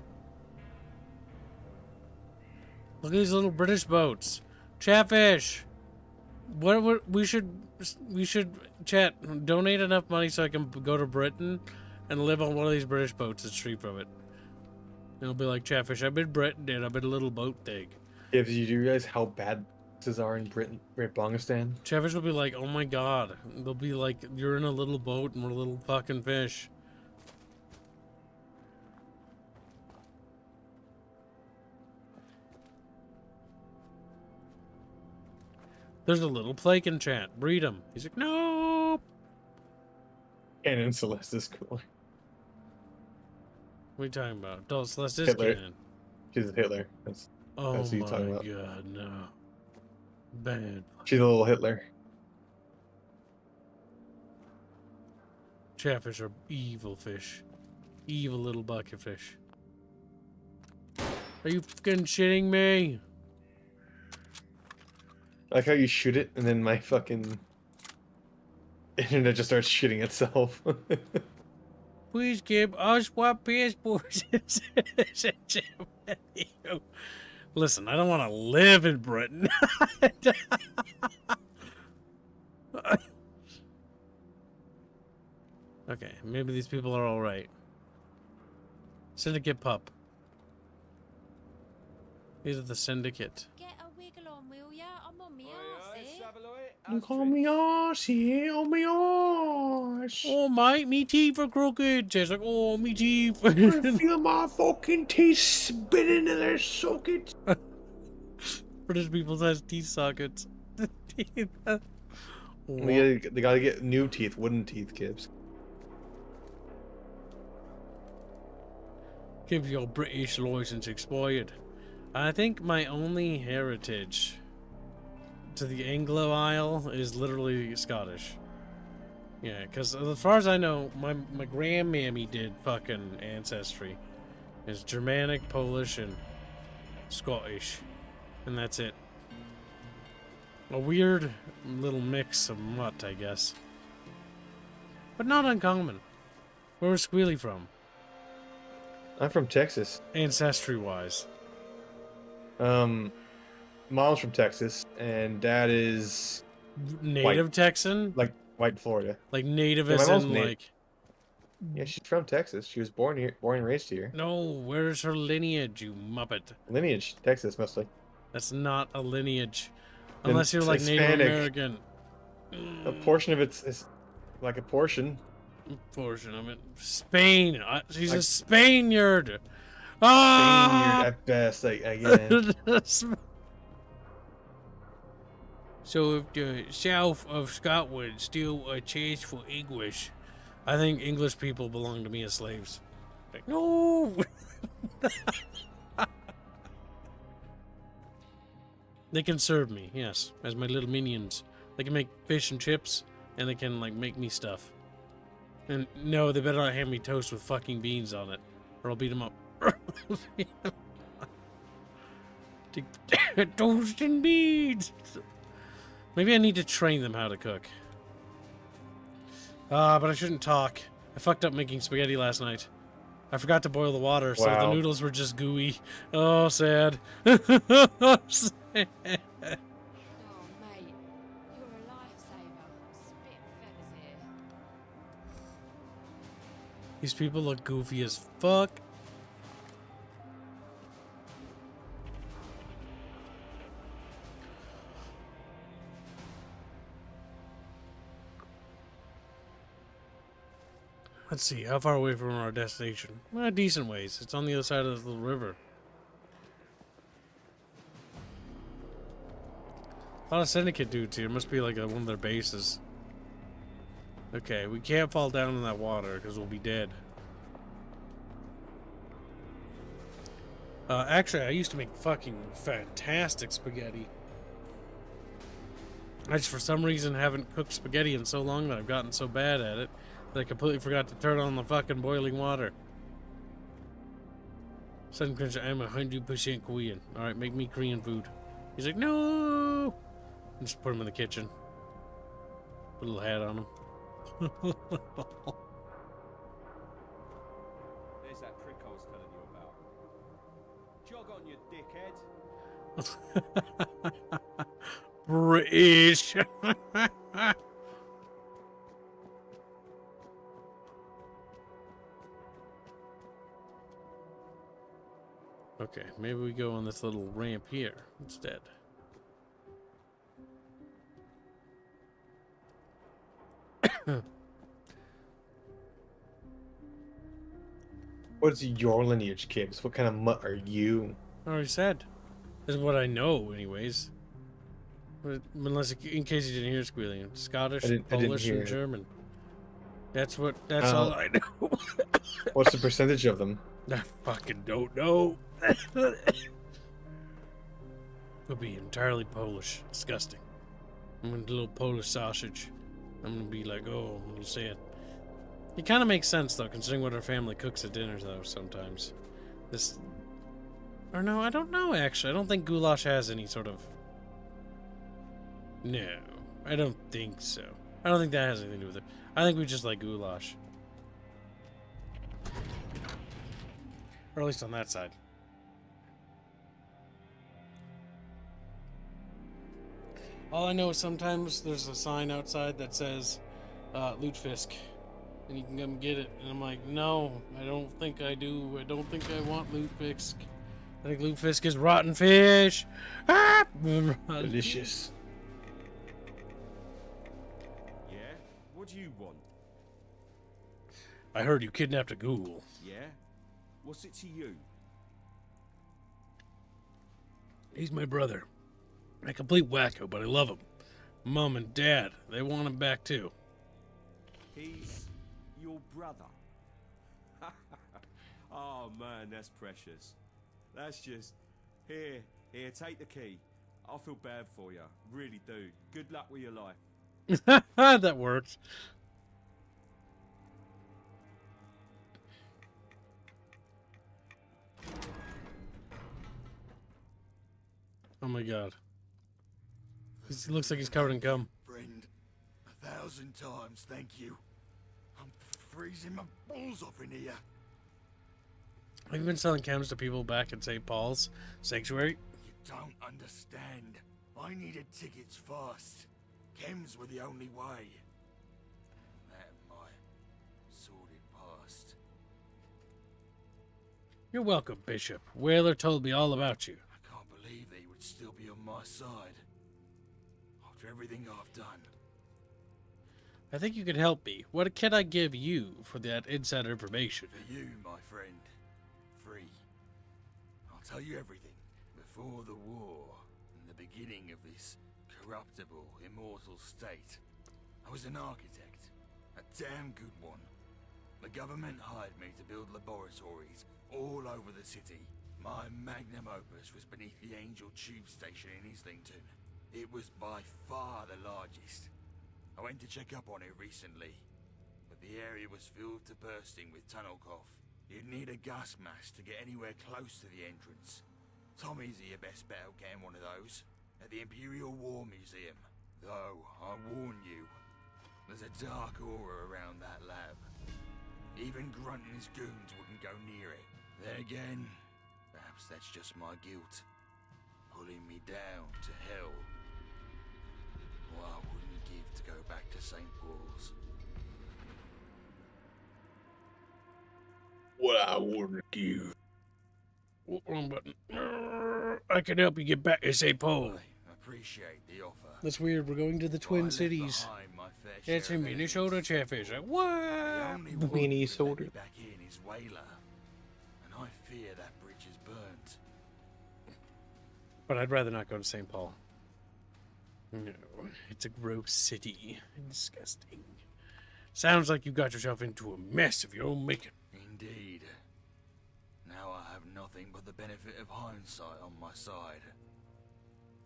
[SPEAKER 1] Look at these little British boats. Chatfish. We should chat donate enough money so I can go to Britain and live on one of these British boats and stream from it. It'll be like, Chatfish, I've been Britain and I've been a little boat thing.
[SPEAKER 2] Yeah, do you realize how bad this are in Britain, Bongistan?
[SPEAKER 1] Chatfish will be like, oh my god. They'll be like, you're in a little boat and we're little fucking fish. There's a little flake in chat. Breed him. He's like, no.
[SPEAKER 2] Canon Celeste is cool.
[SPEAKER 1] What are you talking about? Adult Celeste is
[SPEAKER 2] Hitler.
[SPEAKER 1] canon.
[SPEAKER 2] She's a Hitler. That's
[SPEAKER 1] Oh
[SPEAKER 2] what you're talking
[SPEAKER 1] my
[SPEAKER 2] about.
[SPEAKER 1] god, no. Bad.
[SPEAKER 2] She's a little Hitler.
[SPEAKER 1] Chatfish are evil fish. Evil little bucket fish. Are you fucking shitting me?
[SPEAKER 2] I like how you shoot it and then my fucking internet just starts shitting itself.
[SPEAKER 1] Please give us what passports. Listen, I don't want to live in Britain. Okay, maybe these people are alright. Syndicate pup. These are the syndicate.
[SPEAKER 14] Get a wiggle on, will ya? I'm on me arse, eh?
[SPEAKER 2] Call me ass, yeah, oh my ass.
[SPEAKER 1] Oh, mate, me teeth are crooked. Jay's like, oh, me teeth.
[SPEAKER 2] I feel my fucking teeth spinning in their sockets.
[SPEAKER 1] British people has teeth sockets.
[SPEAKER 2] They gotta get new teeth, wooden teeth, Gibbs.
[SPEAKER 1] Give your British license expired. I think my only heritage to the Anglo Isle is literally Scottish. Yeah, because as far as I know, my grandmammy did fucking ancestry. It's Germanic, Polish, and Scottish. And that's it. A weird little mix of mutt, I guess. But not uncommon. Where was Squealy from?
[SPEAKER 2] I'm from Texas.
[SPEAKER 1] Ancestry-wise.
[SPEAKER 2] Mom's from Texas, and dad is
[SPEAKER 1] Native
[SPEAKER 2] white.
[SPEAKER 1] Texan?
[SPEAKER 2] Like white Florida.
[SPEAKER 1] Like native
[SPEAKER 2] Yeah, my
[SPEAKER 1] as
[SPEAKER 2] mom's
[SPEAKER 1] in
[SPEAKER 2] native.
[SPEAKER 1] like...
[SPEAKER 2] Yeah, she's from Texas. She was born here, born and raised here.
[SPEAKER 1] No, where's her lineage, you muppet?
[SPEAKER 2] Lineage, Texas mostly.
[SPEAKER 1] That's not a lineage.
[SPEAKER 2] Then
[SPEAKER 1] Unless you're like Native
[SPEAKER 2] Hispanic.
[SPEAKER 1] American.
[SPEAKER 2] A portion of it's is like a portion.
[SPEAKER 1] Portion of it. Spain. She's a
[SPEAKER 2] Like-
[SPEAKER 1] Spaniard.
[SPEAKER 2] Spaniard
[SPEAKER 1] Ah!
[SPEAKER 2] at best, again.
[SPEAKER 1] So if the south of Scotland still a chance for English, I think English people belong to me as slaves. Like, no! They can serve me, yes, as my little minions. They can make fish and chips, and they can, like, make me stuff. And no, they better not hand me toast with fucking beans on it, or I'll beat them up. Take toast and beans! Maybe I need to train them how to cook. But I shouldn't talk. I fucked up making spaghetti last night. I forgot to boil the water, so the
[SPEAKER 2] Wow.
[SPEAKER 1] noodles were just gooey. Oh, sad. Sad.
[SPEAKER 14] Oh, mate.
[SPEAKER 1] These people look goofy as fuck. Let's see, how far away from our destination? Well, decent ways. It's on the other side of this little river. A lot of syndicate dudes here. Must be like one of their bases. Okay, we can't fall down in that water because we'll be dead. Actually, I used to make fucking fantastic spaghetti. I just, for some reason, haven't cooked spaghetti in so long that I've gotten so bad at it that I completely forgot to turn on the fucking boiling water. Sudden crunch, I'm 100% Korean. Alright, make me Korean food. He's like, no! And just put him in the kitchen. Put a little hat on him.
[SPEAKER 15] There's that prick I was telling you about. Jog on, you dickhead.
[SPEAKER 1] British. Okay, maybe we go on this little ramp here instead.
[SPEAKER 2] What's your lineage, Kibbs? What kind of mutt are you?
[SPEAKER 1] I already said. This is what I know, anyways. Unless, in case you didn't hear squealing. Scottish, Polish, and German. That's all I know.
[SPEAKER 2] What's the percentage of them?
[SPEAKER 1] I fucking don't know. Could be entirely Polish. Disgusting. I'm gonna do a little Polish sausage. I'm gonna be like, oh, I'm gonna say it. It kind of makes sense, though, considering what our family cooks at dinners, though, sometimes. This... Or no, I don't know, actually. I don't think goulash has any sort of... No, I don't think so. I don't think that has anything to do with it. I think we just like goulash. Or at least on that side. All I know is sometimes there's a sign outside that says, Lutefisk. And you can come get it. And I'm like, no, I don't think I do. I don't think I want Lutefisk. I think Lutefisk is rotten fish. Ah!
[SPEAKER 2] Delicious.
[SPEAKER 15] Yeah? What do you want?
[SPEAKER 1] I heard you kidnapped a ghoul.
[SPEAKER 15] Yeah? What's it to you?
[SPEAKER 1] He's my brother. A complete wacko, but I love him. Mom and Dad, they want him back too.
[SPEAKER 15] He's your brother. Oh man, that's precious. That's just... Here, take the key. I feel bad for you. Really do. Good luck with your life.
[SPEAKER 1] That works. Oh my god. He looks like he's covered in gum.
[SPEAKER 9] Friend, 1,000 times thank you. I'm freezing my balls off in here.
[SPEAKER 1] Have you been selling chems to people back in St. Paul's Sanctuary?
[SPEAKER 9] You don't understand. I needed tickets fast. Chems were the only way. That and my sordid past.
[SPEAKER 1] You're welcome, Bishop. Whaler told me all about you.
[SPEAKER 9] I can't believe that he would still be on my side. After everything I've done.
[SPEAKER 1] I think you could help me. What can I give you for that insider information?
[SPEAKER 9] For you, my friend. Free. I'll tell you everything. Before the war, in the beginning of this corruptible, immortal state, I was an architect. A damn good one. The government hired me to build laboratories all over the city. My magnum opus was beneath the Angel Tube Station in Islington. It was by far the largest. I went to check up on it recently, but the area was filled to bursting with tunnel cough. You'd need a gas mask to get anywhere close to the entrance. Tommy's your best bet at getting one of those, at the Imperial War Museum. Though, I warn you, there's a dark aura around that lab. Even Grunt and his goons wouldn't go near it. Then again, perhaps that's just my guilt, pulling me down to hell. What I wouldn't give to go back to St. Paul's.
[SPEAKER 1] what I want to give. Wrong button. I can help you get back to St. Paul.
[SPEAKER 9] Appreciate the offer.
[SPEAKER 1] That's weird. We're going to the Twin Cities. It's a Minnesota Chatfish. What?
[SPEAKER 2] Minnesota.
[SPEAKER 9] Back in is Whaler, and I fear that bridge is burnt.
[SPEAKER 1] But I'd rather not go to St. Paul. No, it's a gross city. Disgusting. Sounds like you got yourself into a mess of your own making.
[SPEAKER 9] Indeed. Now I have nothing but the benefit of hindsight on my side,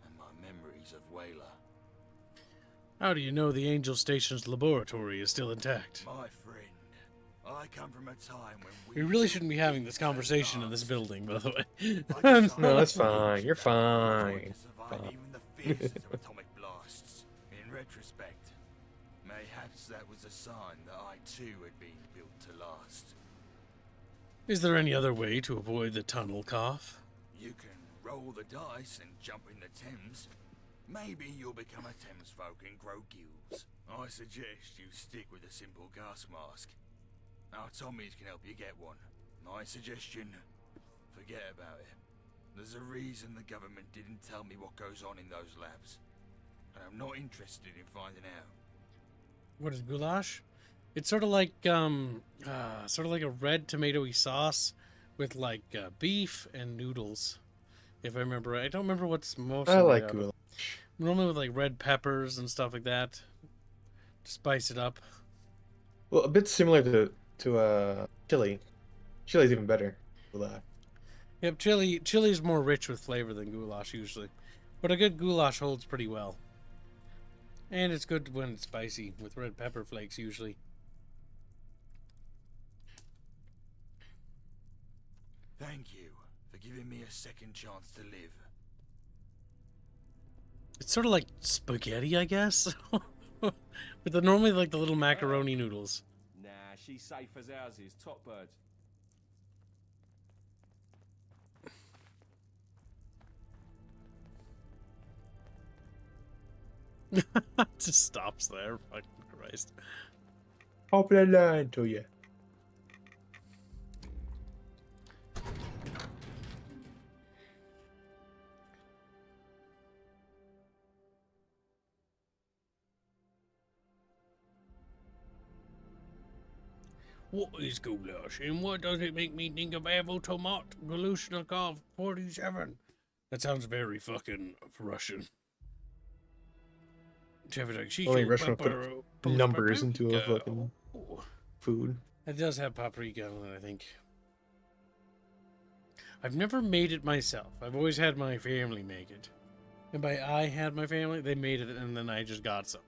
[SPEAKER 9] and my memories of Whaler.
[SPEAKER 1] How do you know the Angel Station's laboratory is still intact?
[SPEAKER 9] My friend, I come from a time when
[SPEAKER 1] We really shouldn't be having this conversation in this building, by the way.
[SPEAKER 2] No, that's fine. You're fine.
[SPEAKER 9] even the fiercest of atomic blasts. In retrospect, mayhaps that was a sign that I too had been built to last.
[SPEAKER 1] Is there any other way to avoid the tunnel cough?
[SPEAKER 9] You can roll the dice and jump in the Thames. Maybe you'll become a Thames folk and grow gills. I suggest you stick with a simple gas mask. Our Tommies can help you get one. My suggestion, forget about it. There's a reason the government didn't tell me what goes on in those labs. And I'm not interested in finding out.
[SPEAKER 1] What is goulash? It's sort of like a red tomatoey sauce with like beef and noodles. If I remember right. I don't remember what's most.
[SPEAKER 2] I like goulash.
[SPEAKER 1] Normally with like red peppers and stuff like that. To spice it up.
[SPEAKER 2] Well, a bit similar to chili. Chili's even better. Goulash.
[SPEAKER 1] Yep, chili is more rich with flavor than goulash usually. But a good goulash holds pretty well. And it's good when it's spicy with red pepper flakes usually.
[SPEAKER 9] Thank you for giving me a second chance to live.
[SPEAKER 1] It's sort of like spaghetti, I guess. With normally like the little macaroni noodles.
[SPEAKER 15] Nah, she's safe as houses. Top bird.
[SPEAKER 1] Just stops there. Fucking Christ.
[SPEAKER 2] Open a line to you.
[SPEAKER 1] What is goulash, and what does it make me think of Evo Tomat Galushnikov 47? That sounds very fucking Russian.
[SPEAKER 2] Only Russian put numbers into a fucking food.
[SPEAKER 1] It does have paprika on it, I think. I've never made it myself. I've always had my family make it. And by I had my family, they made it and then I just got some.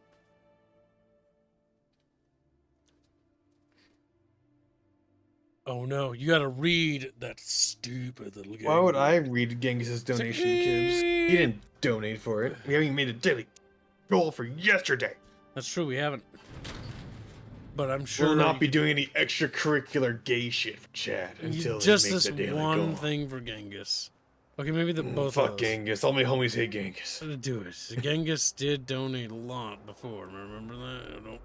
[SPEAKER 1] Oh no, you gotta read that stupid little game.
[SPEAKER 2] Why would I read Genghis's donation, Kibbs? He didn't donate for it. We haven't made a daily goal for yesterday.
[SPEAKER 1] That's true, we haven't. But I'm sure
[SPEAKER 2] we'll not be doing any extracurricular gay shit for Chad until
[SPEAKER 1] just
[SPEAKER 2] he makes
[SPEAKER 1] this
[SPEAKER 2] a daily
[SPEAKER 1] one
[SPEAKER 2] goal.
[SPEAKER 1] thing for Genghis. Okay, maybe the both
[SPEAKER 2] Fuck
[SPEAKER 1] of those.
[SPEAKER 2] Genghis. All my homies hate Genghis.
[SPEAKER 1] Do it. Genghis did donate a lot before. Remember that? I don't.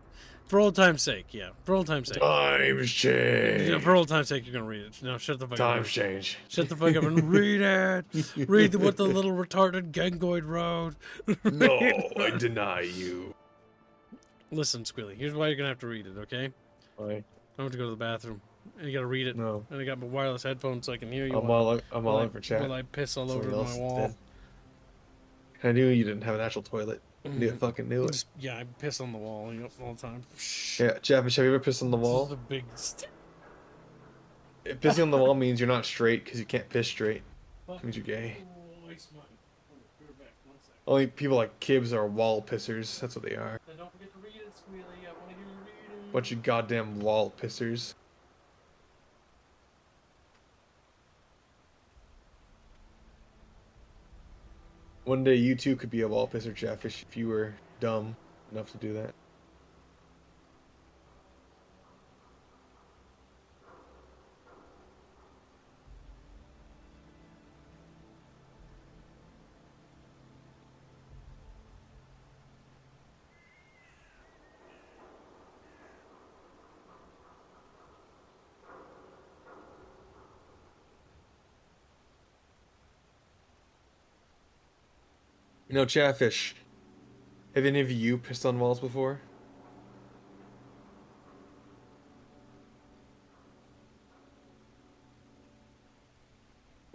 [SPEAKER 1] For old time's sake, yeah. For old time's sake.
[SPEAKER 2] Times change.
[SPEAKER 1] Yeah, for old time's sake, you're gonna read it. No, shut the fuck up.
[SPEAKER 2] Times change.
[SPEAKER 1] Shut the fuck up and read it. Read what the little retarded Gengoid wrote.
[SPEAKER 2] No, I deny you.
[SPEAKER 1] Listen, Squilly. Here's why you're gonna have to read it, okay?
[SPEAKER 2] Why?
[SPEAKER 1] I want to go to the bathroom, and you gotta read it.
[SPEAKER 2] No.
[SPEAKER 1] And I got my wireless headphones so I can hear you.
[SPEAKER 2] I'm all in for chat.
[SPEAKER 1] While I piss all over
[SPEAKER 2] Someone
[SPEAKER 1] my
[SPEAKER 2] else
[SPEAKER 1] wall.
[SPEAKER 2] did. I knew you didn't have an actual toilet. I fucking knew it.
[SPEAKER 1] Yeah, I piss on the wall all the time.
[SPEAKER 2] Yeah, Jeff, have you ever pissed on the wall?
[SPEAKER 1] This is a big
[SPEAKER 2] Pissing on the wall means you're not straight because you can't piss straight. It means you're gay. Only people like Kibbs are wall pissers. That's what they are.
[SPEAKER 1] Then don't forget to read it, Squealy. I want to hear you read it.
[SPEAKER 2] Bunch of goddamn wall pissers. One day you too could be a wall pisser, Jeff, if you were dumb enough to do that. You know, Chatfish, have any of you pissed on walls before?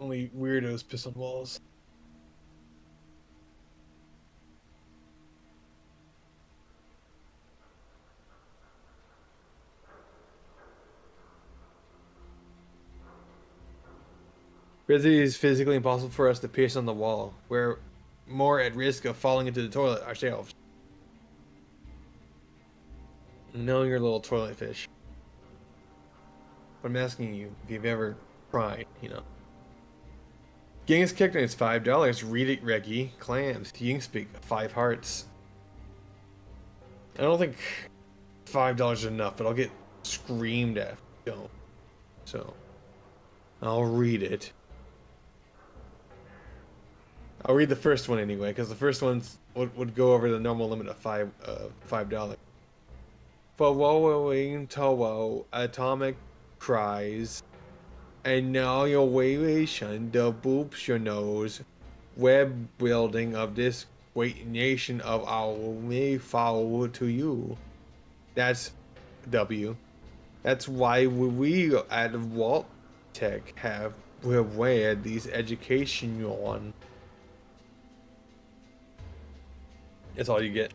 [SPEAKER 2] Only weirdos piss on walls. It is physically impossible for us to piss on the wall. We're more at risk of falling into the toilet ourselves. Knowing your little toilet fish. But I'm asking you if you've ever tried, you know. Genghis kicked it's $5. Read it, Reggie. Clams. Yingspeak. 5 hearts. I don't think $5 is enough, but I'll get screamed at if you don't. So, I'll read it. I'll read the first one anyway, because the first one would go over the normal limit of $5. Following Towo, atomic cries, annihilation, the boops your nose, web building of this great nation of our may follow to you. That's W. That's why we at Walt Tech have wear these education on. That's all you get.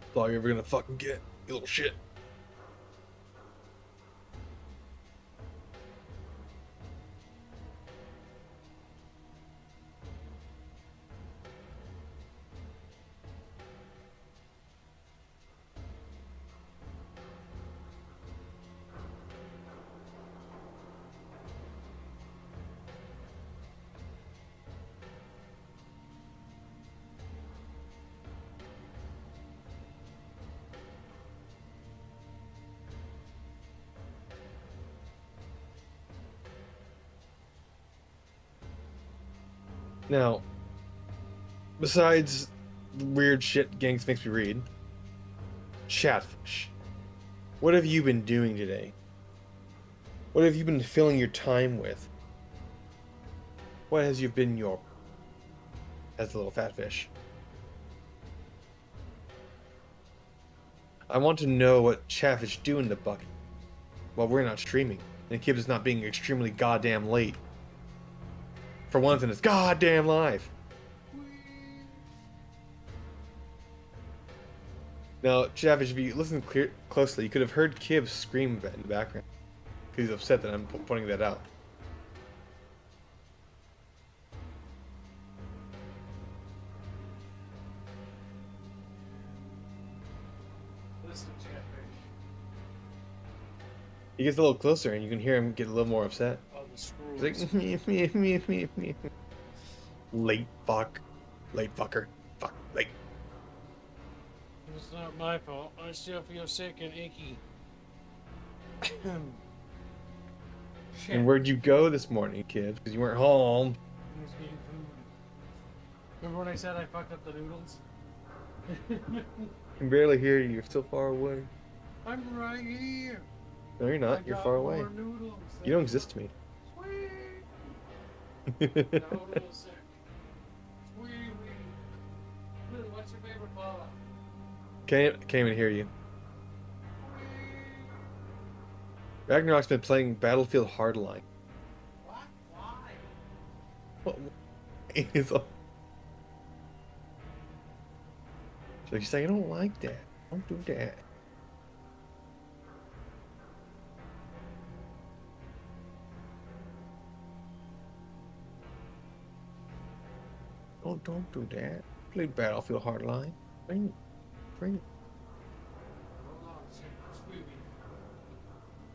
[SPEAKER 2] That's all you're ever gonna fucking get, you little shit. Now, besides the weird shit Gangs makes me read, Chatfish, what have you been doing today? What have you been filling your time with? What has you been your... as a little fat fish? I want to know what Chatfish do in the bucket while we're not streaming, and Kib is not being extremely goddamn late. For once in his goddamn life. Now, Chatfish, if you listen closely, you could have heard Kib scream in the background. Because he's upset that I'm pointing that out.
[SPEAKER 1] Listen, Chatfish.
[SPEAKER 2] He gets a little closer and you can hear him get a little more upset.
[SPEAKER 1] Oh, the screws.
[SPEAKER 2] He's like, me. Late fuck. Late fucker. Fuck. Late.
[SPEAKER 1] It's not my fault. I still feel sick and icky.
[SPEAKER 2] And where'd you go this morning, kid? Because you weren't home.
[SPEAKER 1] I was getting food. Remember when I said I fucked up the noodles?
[SPEAKER 2] I can barely hear you. You're still far away.
[SPEAKER 1] I'm right here.
[SPEAKER 2] No, you're not. You're far away. You don't exist to me.
[SPEAKER 1] Sweet. Now hold a little sick. Sweet. Lily, what's your favorite Fallout?
[SPEAKER 2] Can't even hear you. Ragnarok's been playing Battlefield Hardline.
[SPEAKER 1] What? Why?
[SPEAKER 2] What? He's like, she's like, I don't like that. Don't do that. Oh, don't do that. Play Battlefield Hardline. Bring it.
[SPEAKER 1] Hold on,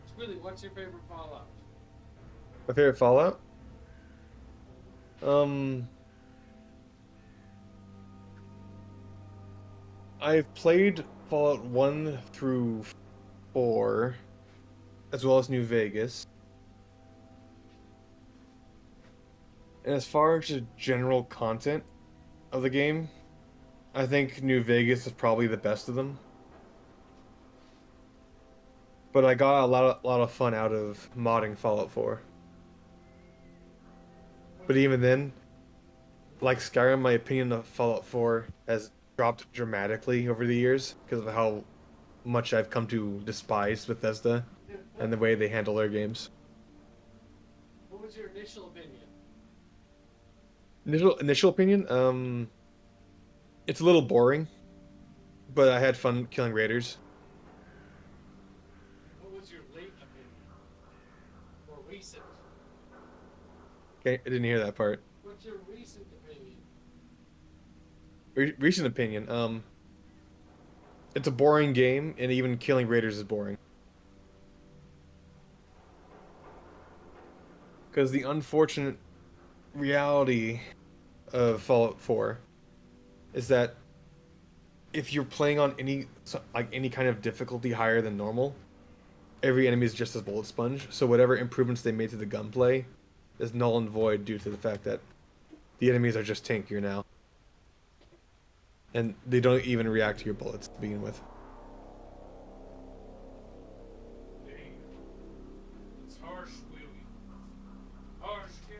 [SPEAKER 1] Squealy, what's your favorite Fallout?
[SPEAKER 2] My favorite Fallout? I've played Fallout 1 through 4, as well as New Vegas. And as far as the general content of the game, I think New Vegas is probably the best of them. But I got a lot of fun out of modding Fallout 4. But even then, like Skyrim, my opinion of Fallout 4 has dropped dramatically over the years because of how much I've come to despise Bethesda and the way they handle their games.
[SPEAKER 1] What was your initial opinion?
[SPEAKER 2] Initial opinion, it's a little boring, but I had fun killing raiders.
[SPEAKER 1] What was your late opinion? Or recent?
[SPEAKER 2] Okay, I didn't hear that part.
[SPEAKER 1] What's your recent opinion?
[SPEAKER 2] Recent opinion, it's a boring game, and even killing raiders is boring. Because the unfortunate reality of Fallout 4 is that if you're playing on any kind of difficulty higher than normal, every enemy is just a bullet sponge. So whatever improvements they made to the gunplay is null and void due to the fact that the enemies are just tankier now. And they don't even react to your bullets to begin with.
[SPEAKER 1] It's harsh, Willie. Harsh kill.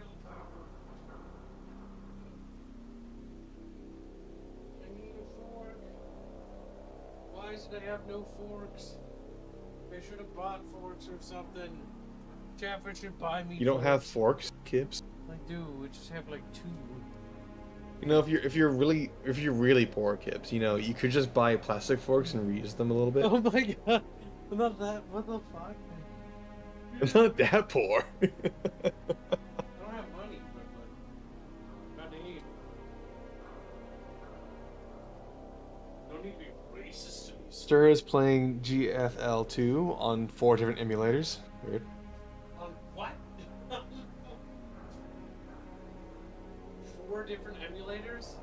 [SPEAKER 1] I need a fork. Why do they have no forks? They should have bought forks or something. Chaffer should buy me.
[SPEAKER 2] You don't have forks, Kibbs?
[SPEAKER 1] I do. We just have like 2.
[SPEAKER 2] You know, if you're really poor, Kibbs, you know, you could just buy plastic forks and reuse them a little bit.
[SPEAKER 1] Oh my god. I'm not that. What the fuck?
[SPEAKER 2] I'm not that poor.
[SPEAKER 1] I don't have money, but I need. Don't need to be racist to me.
[SPEAKER 2] Stir is playing GFL2 on 4 different emulators. Weird.
[SPEAKER 1] On what? 4 different emulators?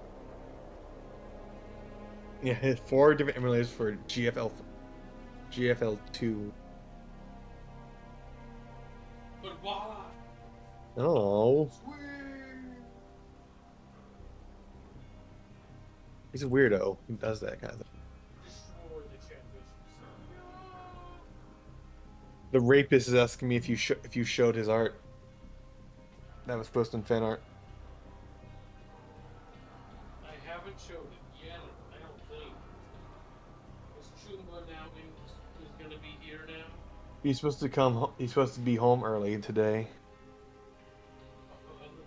[SPEAKER 2] Yeah, 4 different emulators for GFL2.
[SPEAKER 1] But voila!
[SPEAKER 2] Oh. He's a weirdo who does that kind of thing.
[SPEAKER 1] Destroy the Chatfish.
[SPEAKER 2] The rapist is asking me if you showed his art. That was posted in fan art.
[SPEAKER 1] I haven't showed it yet, I don't think. Is Chumba now is gonna be here now?
[SPEAKER 2] He's supposed to come. He's supposed to be home early today.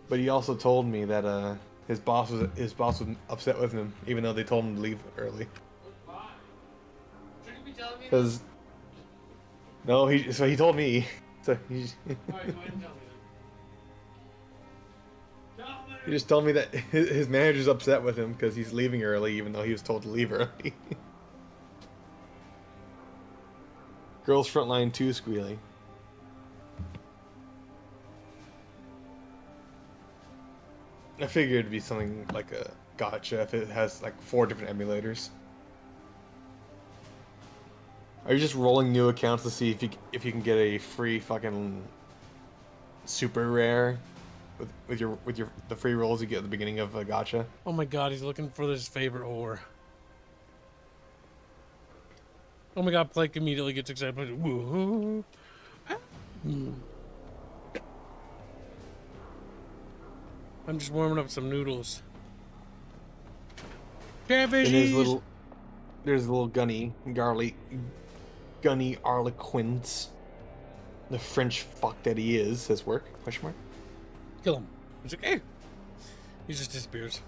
[SPEAKER 2] But he also told me that his boss was upset with him, even though they told him to leave early.
[SPEAKER 1] Why? Should you be telling me?
[SPEAKER 2] Because no, he told me. So he.
[SPEAKER 1] Alright, go ahead and tell me then. Tell me!
[SPEAKER 2] He just told me that his manager's upset with him because he's leaving early, even though he was told to leave early. Girls Frontline 2 squealing. I figured it'd be something like a gotcha if it has like 4 different emulators. Are you just rolling new accounts to see if you can get a free fucking super rare with the free rolls you get at the beginning of a gotcha?
[SPEAKER 1] Oh my god, he's looking for his favorite whore. Oh my god, Blake immediately gets excited. Woo. I'm just warming up some noodles.
[SPEAKER 2] And there's little gunny Arlequins. The French fuck that he is, says work, question mark.
[SPEAKER 1] Kill him. He's like, hey. He just disappears.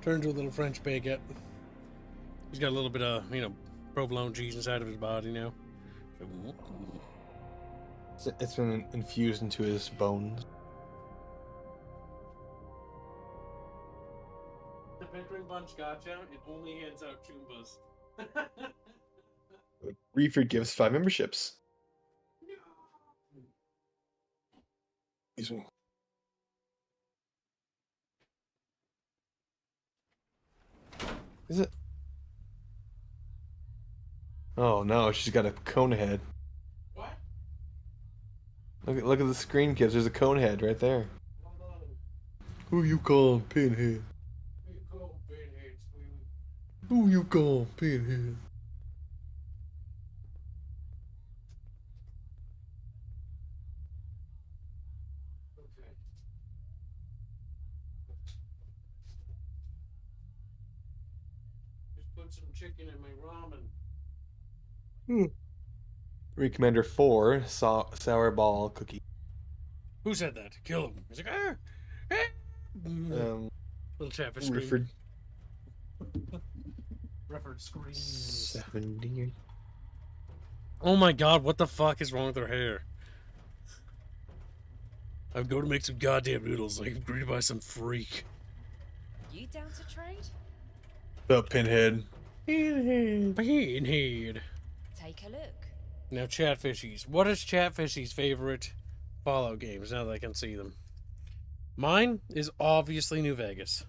[SPEAKER 1] Turn into a little French baguette. He's got a little bit of, provolone cheese inside of his body now.
[SPEAKER 2] It's been infused into his bones.
[SPEAKER 1] The Bickering Bunch gotcha, it only hands out Chumbas.
[SPEAKER 2] Reefer gives 5 memberships. Excuse me. Is it? Oh no, she's got a cone head.
[SPEAKER 1] What?
[SPEAKER 2] Look at the screen, kids. There's a cone head right there. Who you call Pinhead? Who you call Pinhead?
[SPEAKER 1] Put some chicken in my ramen.
[SPEAKER 2] Recommander 4, sour ball cookie.
[SPEAKER 1] Who said that? Kill him. He's like, ah! Little chatfish scream. Rufford screams.
[SPEAKER 2] 70.
[SPEAKER 1] Oh my god, what the fuck is wrong with her hair? I'm going to make some goddamn noodles. Like, I'm greeted by some freak.
[SPEAKER 14] You down to trade?
[SPEAKER 2] The pinhead.
[SPEAKER 1] Pinhead.
[SPEAKER 14] Take a look.
[SPEAKER 1] Now, Chatfishies. What is Chatfishy's favorite Fallout games, now that I can see them? Mine is obviously New Vegas.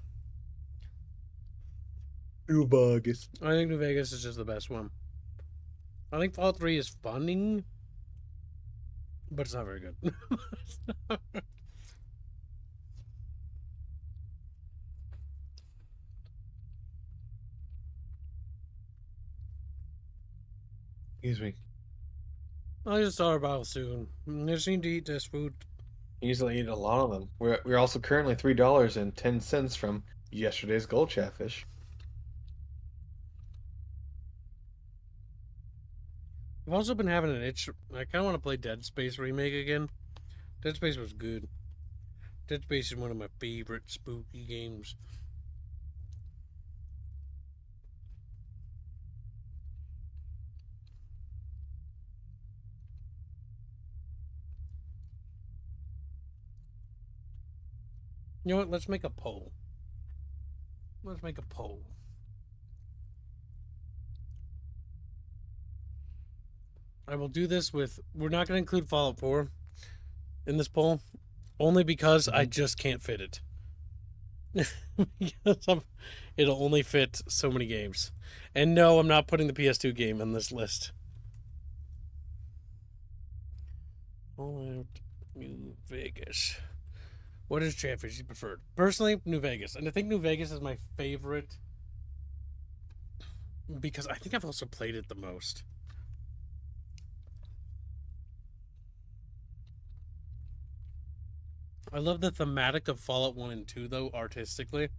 [SPEAKER 2] New Vegas.
[SPEAKER 1] I think New Vegas is just the best one. I think Fallout 3 is funny, but it's not very good.
[SPEAKER 2] Excuse me.
[SPEAKER 1] I just saw a bottle soon. I just need to eat this food.
[SPEAKER 2] You usually eat a lot of them. We're also currently $3.10 from yesterday's gold chatfish.
[SPEAKER 1] I've also been having an itch. I kind of want to play Dead Space Remake again. Dead Space was good. Dead Space is one of my favorite spooky games. You know what? Let's make a poll. Let's make a poll. I will do this with... We're not going to include Fallout 4 in this poll. Only because I just can't fit it. It'll only fit so many games. And no, I'm not putting the PS2 game on this list. Fallout New Vegas. What is Chatfish you preferred? Personally, New Vegas. And I think New Vegas is my favorite because I think I've also played it the most. I love the thematic of Fallout 1 and 2, though, artistically.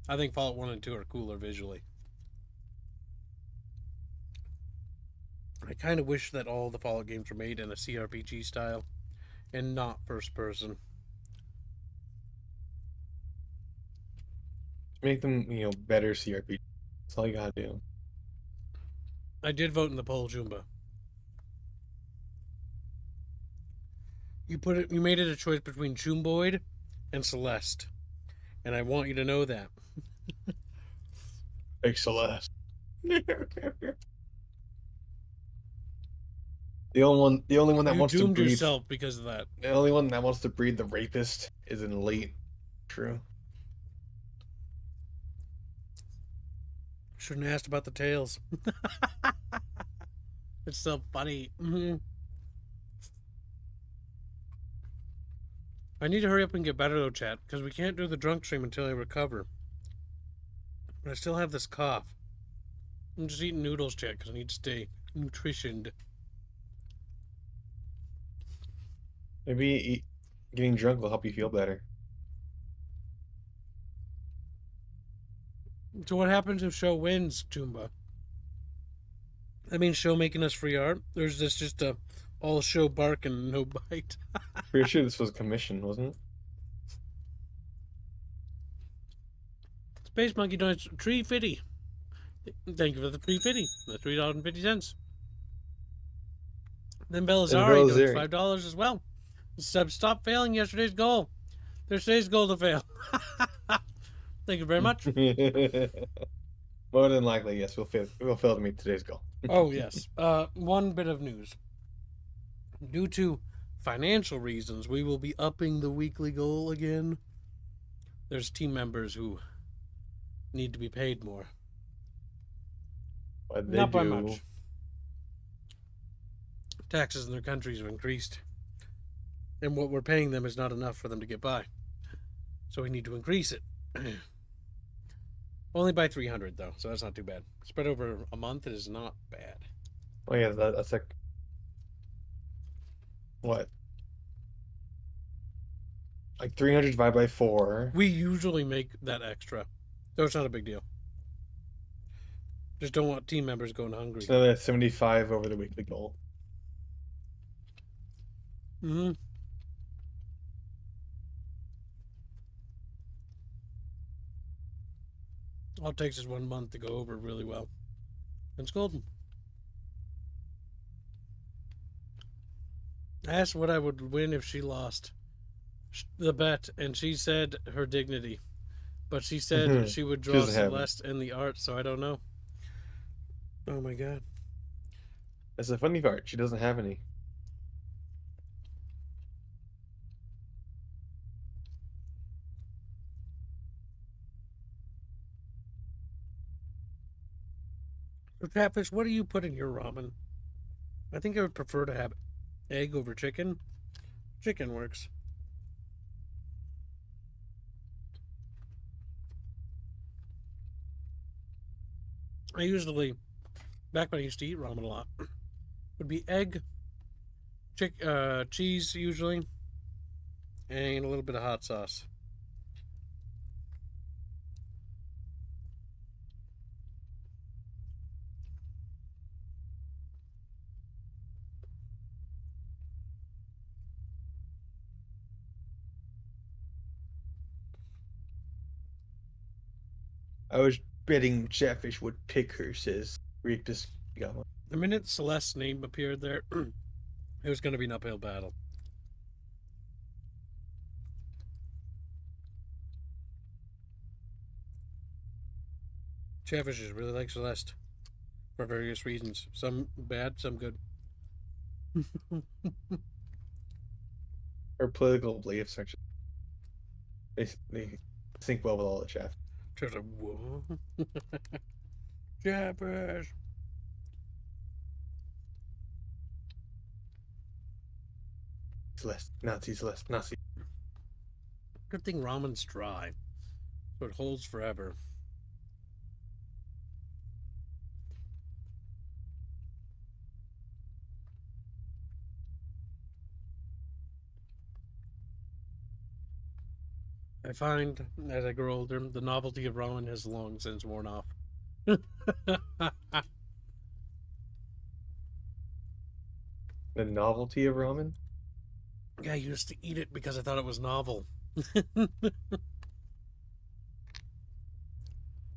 [SPEAKER 1] I think Fallout 1 and 2 are cooler visually. I kind of wish that all the Fallout games were made in a CRPG style and not first person.
[SPEAKER 2] Make them, better CRPG. That's all you gotta do.
[SPEAKER 1] I did vote in the poll, Jumba. You made it a choice between Jumboid and Celeste. And I want you to know that.
[SPEAKER 2] Hey, Celeste. The only one that
[SPEAKER 1] you
[SPEAKER 2] wants to
[SPEAKER 1] doomed
[SPEAKER 2] breed
[SPEAKER 1] yourself because of that.
[SPEAKER 2] The only one that wants to breed the rapist is an elite. True.
[SPEAKER 1] Shouldn't have asked about the tails. It's so funny. I need to hurry up and get better though, chat, because we can't do the drunk stream until I recover. But I still have this cough. I'm just eating noodles, chat, because I need to stay nutritioned.
[SPEAKER 2] Maybe getting drunk will help you feel better.
[SPEAKER 1] So what happens if show wins, Jumba? I mean, show making us free art? Or is this just a all show bark and no bite?
[SPEAKER 2] Pretty sure this was commission, wasn't it?
[SPEAKER 1] Space Monkey donates $3.50. Thank you for the $3.50. That's $3.50. Then Bellazzari donates $5 as well. Sub, stop failing yesterday's goal. There's today's goal to fail. Thank you very much.
[SPEAKER 2] More than likely, yes, we'll fail to meet today's goal.
[SPEAKER 1] Oh, yes. One bit of news. Due to financial reasons, we will be upping the weekly goal again. There's team members who need to be paid more. Not by much. Taxes in their countries have increased. And what we're paying them is not enough for them to get by. So we need to increase it. Only by 300 though, so that's not too bad. Spread over a month, it is not bad.
[SPEAKER 2] Oh yeah, that's like what? Like 300 divided by 4.
[SPEAKER 1] We usually make that extra, so it's not a big deal. Just don't want team members going hungry.
[SPEAKER 2] So that's 75 over the weekly goal.
[SPEAKER 1] Mm-hmm. All it takes is 1 month to go over really well. And it's golden. I asked what I would win if she lost the bet, and she said her dignity. But she said she would draw Celeste in the art, so I don't know. Oh my god.
[SPEAKER 2] That's the funny part. She doesn't have any.
[SPEAKER 1] So, Catfish, what do you put in your ramen? I think I would prefer to have egg over chicken. Chicken works. I usually, back when I used to eat ramen a lot, would be egg, cheese usually, and a little bit of hot sauce.
[SPEAKER 2] I was betting Chatfish would pick her, says Reek. Just got one.
[SPEAKER 1] The minute Celeste's name appeared there, it was going to be an uphill battle. Chatfish just really like Celeste for various reasons. Some bad, some good.
[SPEAKER 2] Her political beliefs are just, they sync well with all the chat.
[SPEAKER 1] Just like, whoa. Chatfish.
[SPEAKER 2] Celeste, Nazi, Celeste, Nazi.
[SPEAKER 1] Good thing ramen's dry, so it holds forever. I find, as I grow older, the novelty of ramen has long since worn off.
[SPEAKER 2] The novelty of ramen?
[SPEAKER 1] Yeah, I used to eat it because I thought it was novel.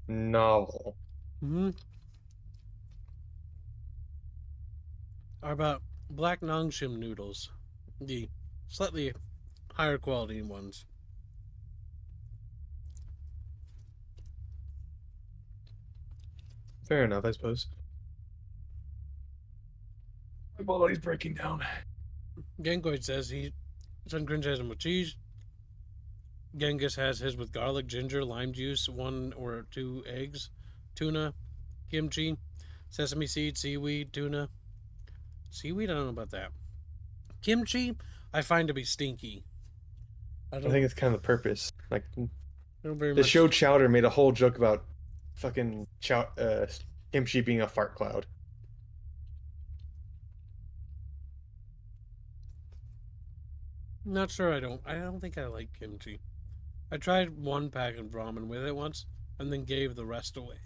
[SPEAKER 2] Novel.
[SPEAKER 1] Mm-hmm. Are about black nangshim noodles, the slightly higher quality ones.
[SPEAKER 2] Fair enough, I suppose. My body's breaking down.
[SPEAKER 1] Gengoid says Sun Cringe has them with cheese. Genghis has his with garlic, ginger, lime juice, 1 or 2 eggs, tuna, kimchi, sesame seed, seaweed, tuna. Seaweed? I don't know about that. Kimchi, I find to be stinky.
[SPEAKER 2] I think it's kind of the purpose. Like,
[SPEAKER 1] very
[SPEAKER 2] the
[SPEAKER 1] much.
[SPEAKER 2] show Chowder made a whole joke about fucking kimchi being a fart cloud.
[SPEAKER 1] Not sure. I don't think I like kimchi. I tried 1 pack of ramen with it once, and then gave the rest away.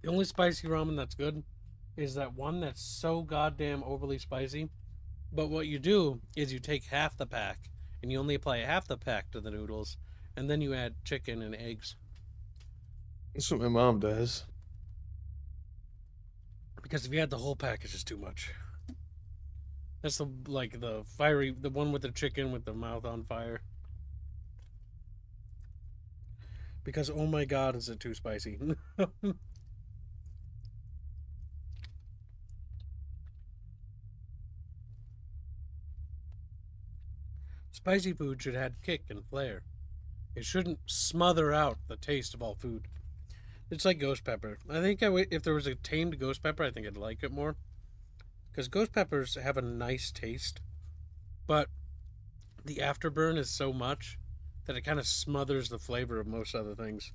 [SPEAKER 1] The only spicy ramen that's good is that one that's so goddamn overly spicy. But what you do is you take half the pack, and you only apply half the pack to the noodles, and then you add chicken and eggs.
[SPEAKER 2] That's what my mom does.
[SPEAKER 1] Because if you add the whole pack, it's just too much. That's the one with the chicken with the mouth on fire. Because, oh my god, is it too spicy. Spicy food should add kick and flair. It shouldn't smother out the taste of all food. It's like ghost pepper. I think if there was a tamed ghost pepper, I think I'd like it more. Because ghost peppers have a nice taste, but the afterburn is so much that it kind of smothers the flavor of most other things.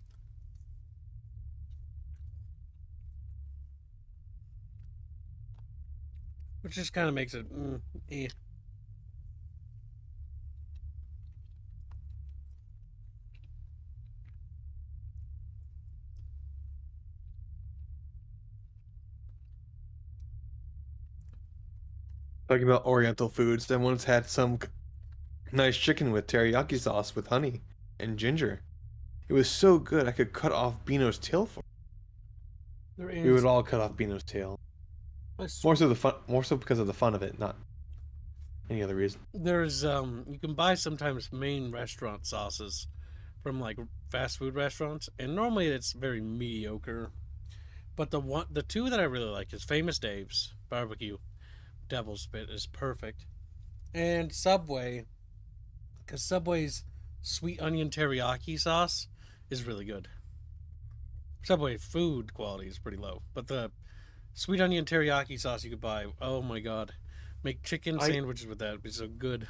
[SPEAKER 1] which just kind of makes it eh.
[SPEAKER 2] Talking about Oriental foods, I once had some nice chicken with teriyaki sauce with honey and ginger. It was so good I could cut off Beano's tail for it.
[SPEAKER 1] There
[SPEAKER 2] We would
[SPEAKER 1] is.
[SPEAKER 2] all cut off Beano's tail. More so because of the fun of it, not any other reason.
[SPEAKER 1] There's you can buy sometimes main restaurant sauces from like fast food restaurants, and normally it's very mediocre. But the two that I really like is Famous Dave's barbecue devil's spit is perfect, and Subway, because Subway's sweet onion teriyaki sauce is really good. Subway food quality is pretty low, but the sweet onion teriyaki sauce you could buy, oh my god, make chicken sandwiches with that. It'd be so good.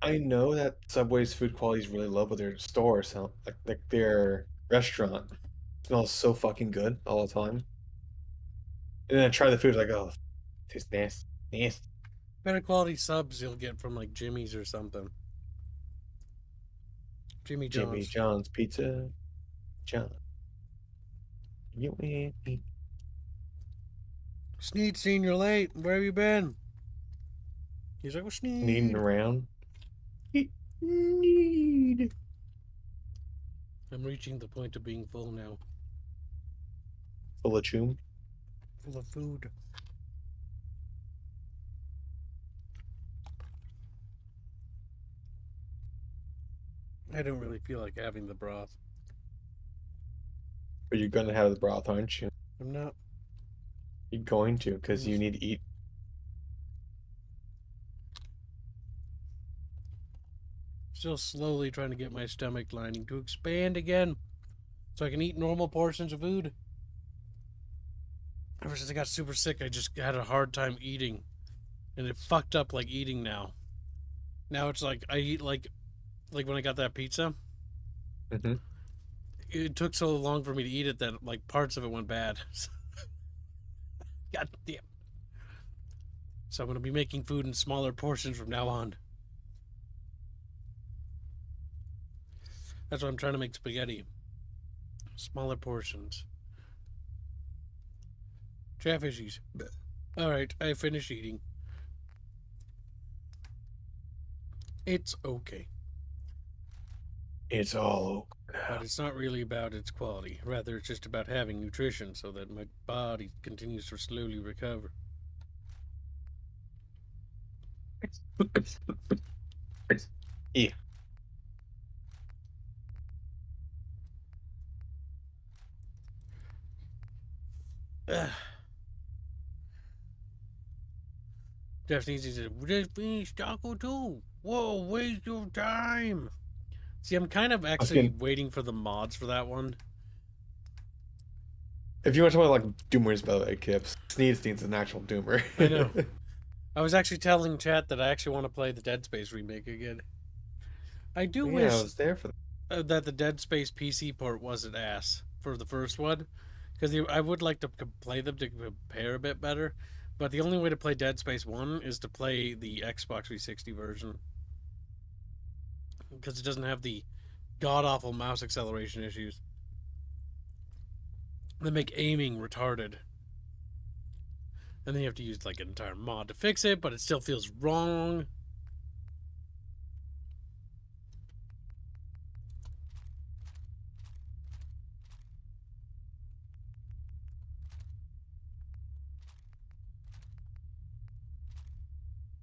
[SPEAKER 2] I know that Subway's food quality is really low, but their store sound like their restaurant smells so fucking good all the time. And then I try the food like, oh, it tastes nasty.
[SPEAKER 1] Better quality subs you'll get from like Jimmy's or something. Jimmy
[SPEAKER 2] John's Pizza. John. You and me.
[SPEAKER 1] Sneed, seen you're late. Where have you been? He's like, well, Sneed.
[SPEAKER 2] Needing around. Need.
[SPEAKER 1] I'm reaching the point of being full now.
[SPEAKER 2] Full of choom.
[SPEAKER 1] Full of food. I don't really feel like having the broth.
[SPEAKER 2] But you're gonna have the broth, aren't you?
[SPEAKER 1] I'm not.
[SPEAKER 2] You're going to, because you need to eat.
[SPEAKER 1] Still slowly trying to get my stomach lining to expand again, so I can eat normal portions of food. Ever since I got super sick, I just had a hard time eating, and it fucked up like eating now. Now it's like I eat like when I got that pizza.
[SPEAKER 2] Mm-hmm.
[SPEAKER 1] It took so long for me to eat it that like parts of it went bad. God damn. So I'm gonna be making food in smaller portions from now on. That's why I'm trying to make spaghetti. Smaller portions. Chatfishies. Alright, I finished eating. It's okay.
[SPEAKER 2] It's all okay.
[SPEAKER 1] But it's not really about its quality. Rather, it's just about having nutrition so that my body continues to slowly recover.
[SPEAKER 2] Yeah.
[SPEAKER 1] Jeff needs to just finish Taco 2. Whoa, waste of time. See, I'm kind of actually waiting for the mods for that one.
[SPEAKER 2] If you want to talk about like Doomers, by the way, Kips, Sneeds needs an actual Doomer.
[SPEAKER 1] I know. I was actually telling chat that I actually want to play the Dead Space remake again. I do wish
[SPEAKER 2] I was there for
[SPEAKER 1] that the Dead Space PC port wasn't ass for the first one, because I would like to play them to compare a bit better. But the only way to play Dead Space 1 is to play the Xbox 360 version, because it doesn't have the god-awful mouse acceleration issues that make aiming retarded. And then you have to use like an entire mod to fix it, but it still feels wrong.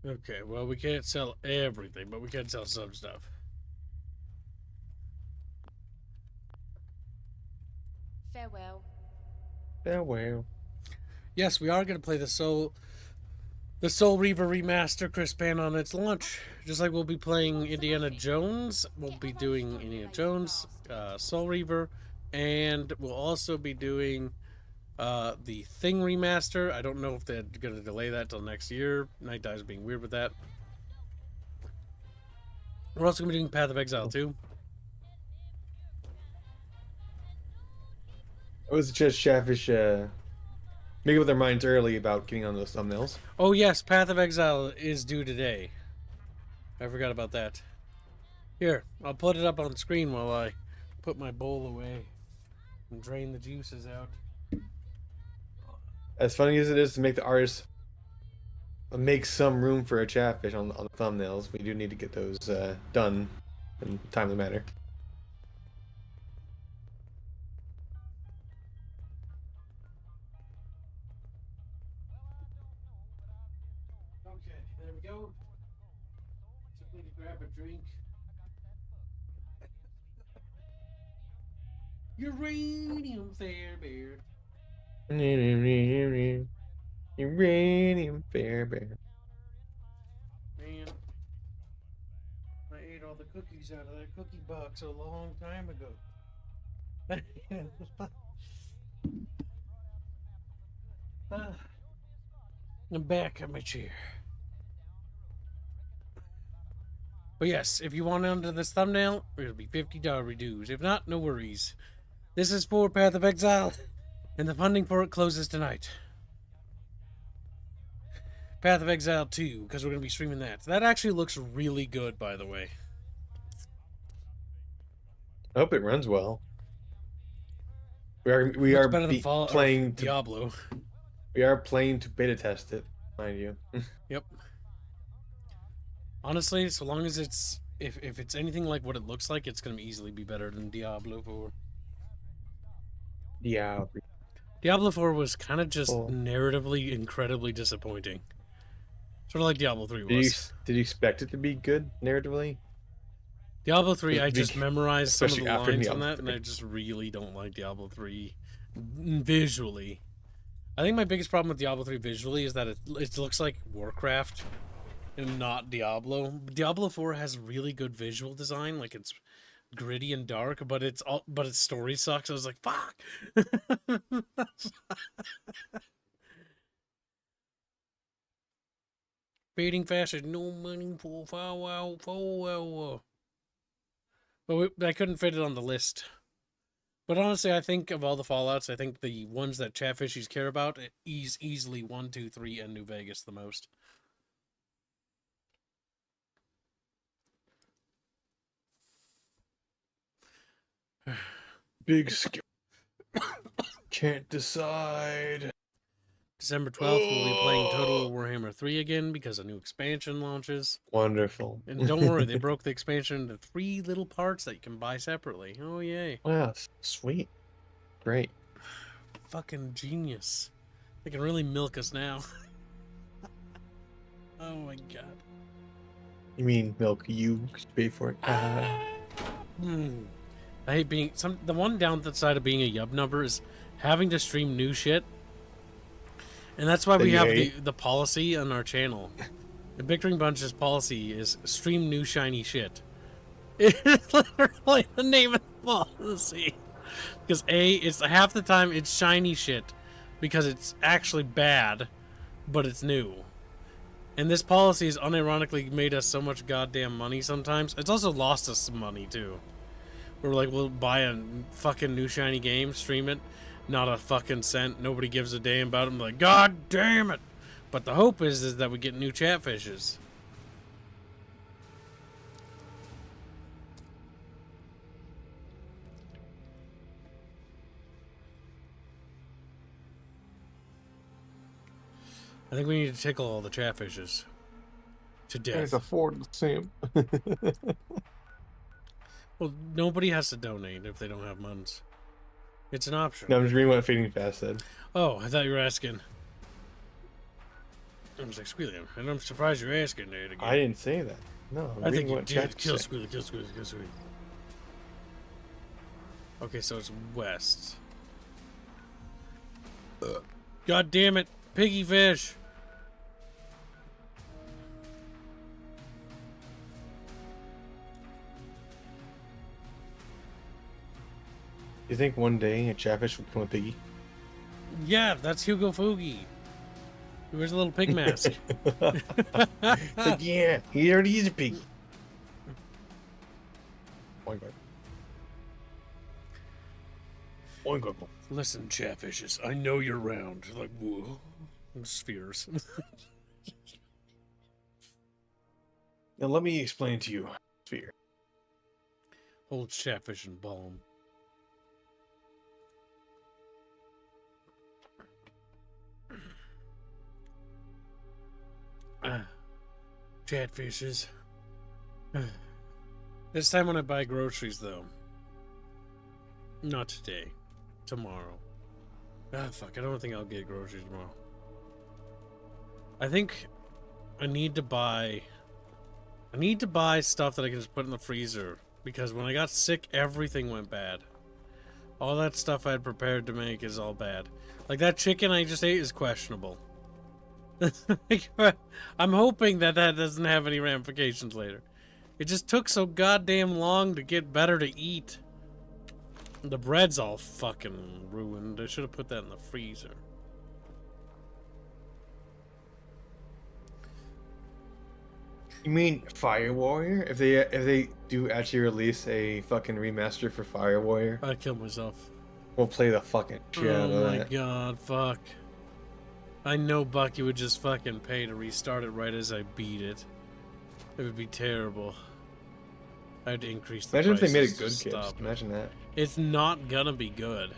[SPEAKER 1] Okay, well, we can't sell everything, but we can sell some stuff.
[SPEAKER 14] Farewell.
[SPEAKER 2] Farewell.
[SPEAKER 1] Yes, we are going to play the Soul Reaver remaster Crispan on its launch. Just like we'll be playing Indiana Jones, we'll be doing Indiana Jones, Soul Reaver, and we'll also be doing the Thing remaster. I don't know if they're going to delay that till next year. Night Dive's being weird with that. We're also going to be doing Path of Exile too.
[SPEAKER 2] It was just Chatfish Make up their minds early about getting on those thumbnails.
[SPEAKER 1] Oh yes, Path of Exile is due today. I forgot about that. Here, I'll put it up on screen while I put my bowl away and drain the juices out.
[SPEAKER 2] As funny as it is to make the artist make some room for a chatfish on the thumbnails, we do need to get those done in a timely manner.
[SPEAKER 1] Okay, there we go. Just need to grab a drink. Uranium Fairbeard.
[SPEAKER 2] Uranium Fairbeard.
[SPEAKER 1] Man, I ate all the cookies out of that cookie box a long time ago. I'm back on my chair. But yes, if you want under this thumbnail, it'll be $50 dues. If not, no worries. This is for Path of Exile, and the funding for it closes tonight. Path of Exile 2, because we're going to be streaming that. That actually looks really good, by the way.
[SPEAKER 2] I hope it runs well. We are
[SPEAKER 1] better than Fallout
[SPEAKER 2] playing
[SPEAKER 1] Diablo.
[SPEAKER 2] We are playing to beta test it, mind you.
[SPEAKER 1] Yep. Honestly, so long as it's if it's anything like what it looks like, it's gonna easily be better than Diablo 4. Diablo 4 was kind of just narratively incredibly disappointing. Sort of like Diablo 3 was.
[SPEAKER 2] Did you expect it to be good narratively?
[SPEAKER 1] Diablo 3, I just memorized some of the
[SPEAKER 2] Especially after
[SPEAKER 1] lines on
[SPEAKER 2] Diablo
[SPEAKER 1] that, and I just really don't like Diablo 3 visually. I think my biggest problem with Diablo 3 visually is that it looks like Warcraft and not Diablo. Diablo 4 has really good visual design, like it's gritty and dark, but its story sucks. I was like, fuck. Fading fast is no money for Fallout4. But I couldn't fit it on the list. But honestly, I think of all the Fallouts, I think the ones that Chatfishies care about is easily 1, 2, 3, and New Vegas the most.
[SPEAKER 2] Big skill. Can't decide.
[SPEAKER 1] December 12th, we'll be playing Total Warhammer 3 again because a new expansion launches.
[SPEAKER 2] Wonderful.
[SPEAKER 1] And don't worry, they broke the expansion into 3 little parts that you can buy separately. Oh, yay.
[SPEAKER 2] Wow, sweet. Great.
[SPEAKER 1] Fucking genius. They can really milk us now. Oh my god.
[SPEAKER 2] You mean milk you pay for it?
[SPEAKER 1] I hate being... the one downside of being a yub number is having to stream new shit. And that's why we have the policy on our channel. The Bickering Bunch's policy is stream new shiny shit. It's literally the name of the policy. Because it's half the time it's shiny shit because it's actually bad, but it's new. And this policy has unironically made us so much goddamn money sometimes. It's also lost us some money too. We're like, we'll buy a fucking new shiny game, stream it. Not a fucking cent. Nobody gives a damn about it. I'm like, god damn it. But the hope is that we get new chatfishes. I think we need to tickle all the chatfishes to death.
[SPEAKER 2] Can't afford the same.
[SPEAKER 1] Well, nobody has to donate if they don't have muns. It's an option.
[SPEAKER 2] No, I'm just reading what Fading Fast said.
[SPEAKER 1] Oh, I thought you were asking. I was like, Squealy, and I'm surprised you're asking it again.
[SPEAKER 2] I didn't say that. No,
[SPEAKER 1] I think you did. Kill Squealy, kill Squealy, kill Squealy. Okay, so it's west. God damn it, piggy fish.
[SPEAKER 2] You think one day a chatfish will become a piggy?
[SPEAKER 1] Yeah, that's Hugo Foogie. He wears a little pig mask.
[SPEAKER 2] It's like, yeah, he already is a piggy. Oh my god. Oink, oink, oink.
[SPEAKER 1] Listen, Chatfishes, I know you're round. Like, whoa. Spheres.
[SPEAKER 2] Now let me explain to you, Sphere.
[SPEAKER 1] Hold Chatfish and ball 'em. Chatfishes. This time when I buy groceries, though. Not today. Tomorrow. Fuck. I don't think I'll get groceries tomorrow. I think I need to buy stuff that I can just put in the freezer. Because when I got sick, everything went bad. All that stuff I had prepared to make is all bad. Like that chicken I just ate is questionable. I'm hoping that doesn't have any ramifications later. It just took so goddamn long to get better to eat. The bread's all fucking ruined. I should have put that in the freezer.
[SPEAKER 2] You mean Fire Warrior? If they do actually release a fucking remaster for Fire Warrior,
[SPEAKER 1] I'd kill myself.
[SPEAKER 2] We'll play the fucking shit out of that.
[SPEAKER 1] Oh my god, fuck. I know Bucky would just fucking pay to restart it right as I beat it. It would be terrible. I'd increase the
[SPEAKER 2] Imagine if they made it
[SPEAKER 1] prices
[SPEAKER 2] good,
[SPEAKER 1] to
[SPEAKER 2] kids.
[SPEAKER 1] stop it.
[SPEAKER 2] Imagine that.
[SPEAKER 1] It's not gonna be good.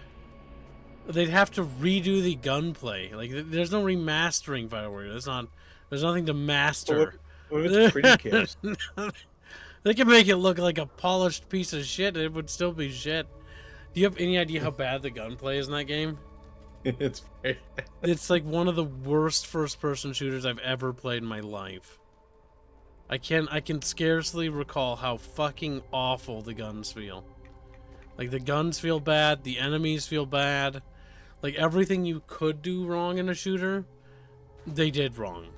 [SPEAKER 1] They'd have to redo the gunplay. Like, there's no remastering Fire Warrior. There's nothing to master.
[SPEAKER 2] What if it's pretty, kids?
[SPEAKER 1] They can make it look like a polished piece of shit, and it would still be shit. Do you have any idea how bad the gunplay is in that game?
[SPEAKER 2] It's very bad.
[SPEAKER 1] It's like one of the worst first-person shooters I've ever played in my life. I can scarcely recall how fucking awful the guns feel. Like, the guns feel bad, the enemies feel bad. Like, everything you could do wrong in a shooter, they did wrong.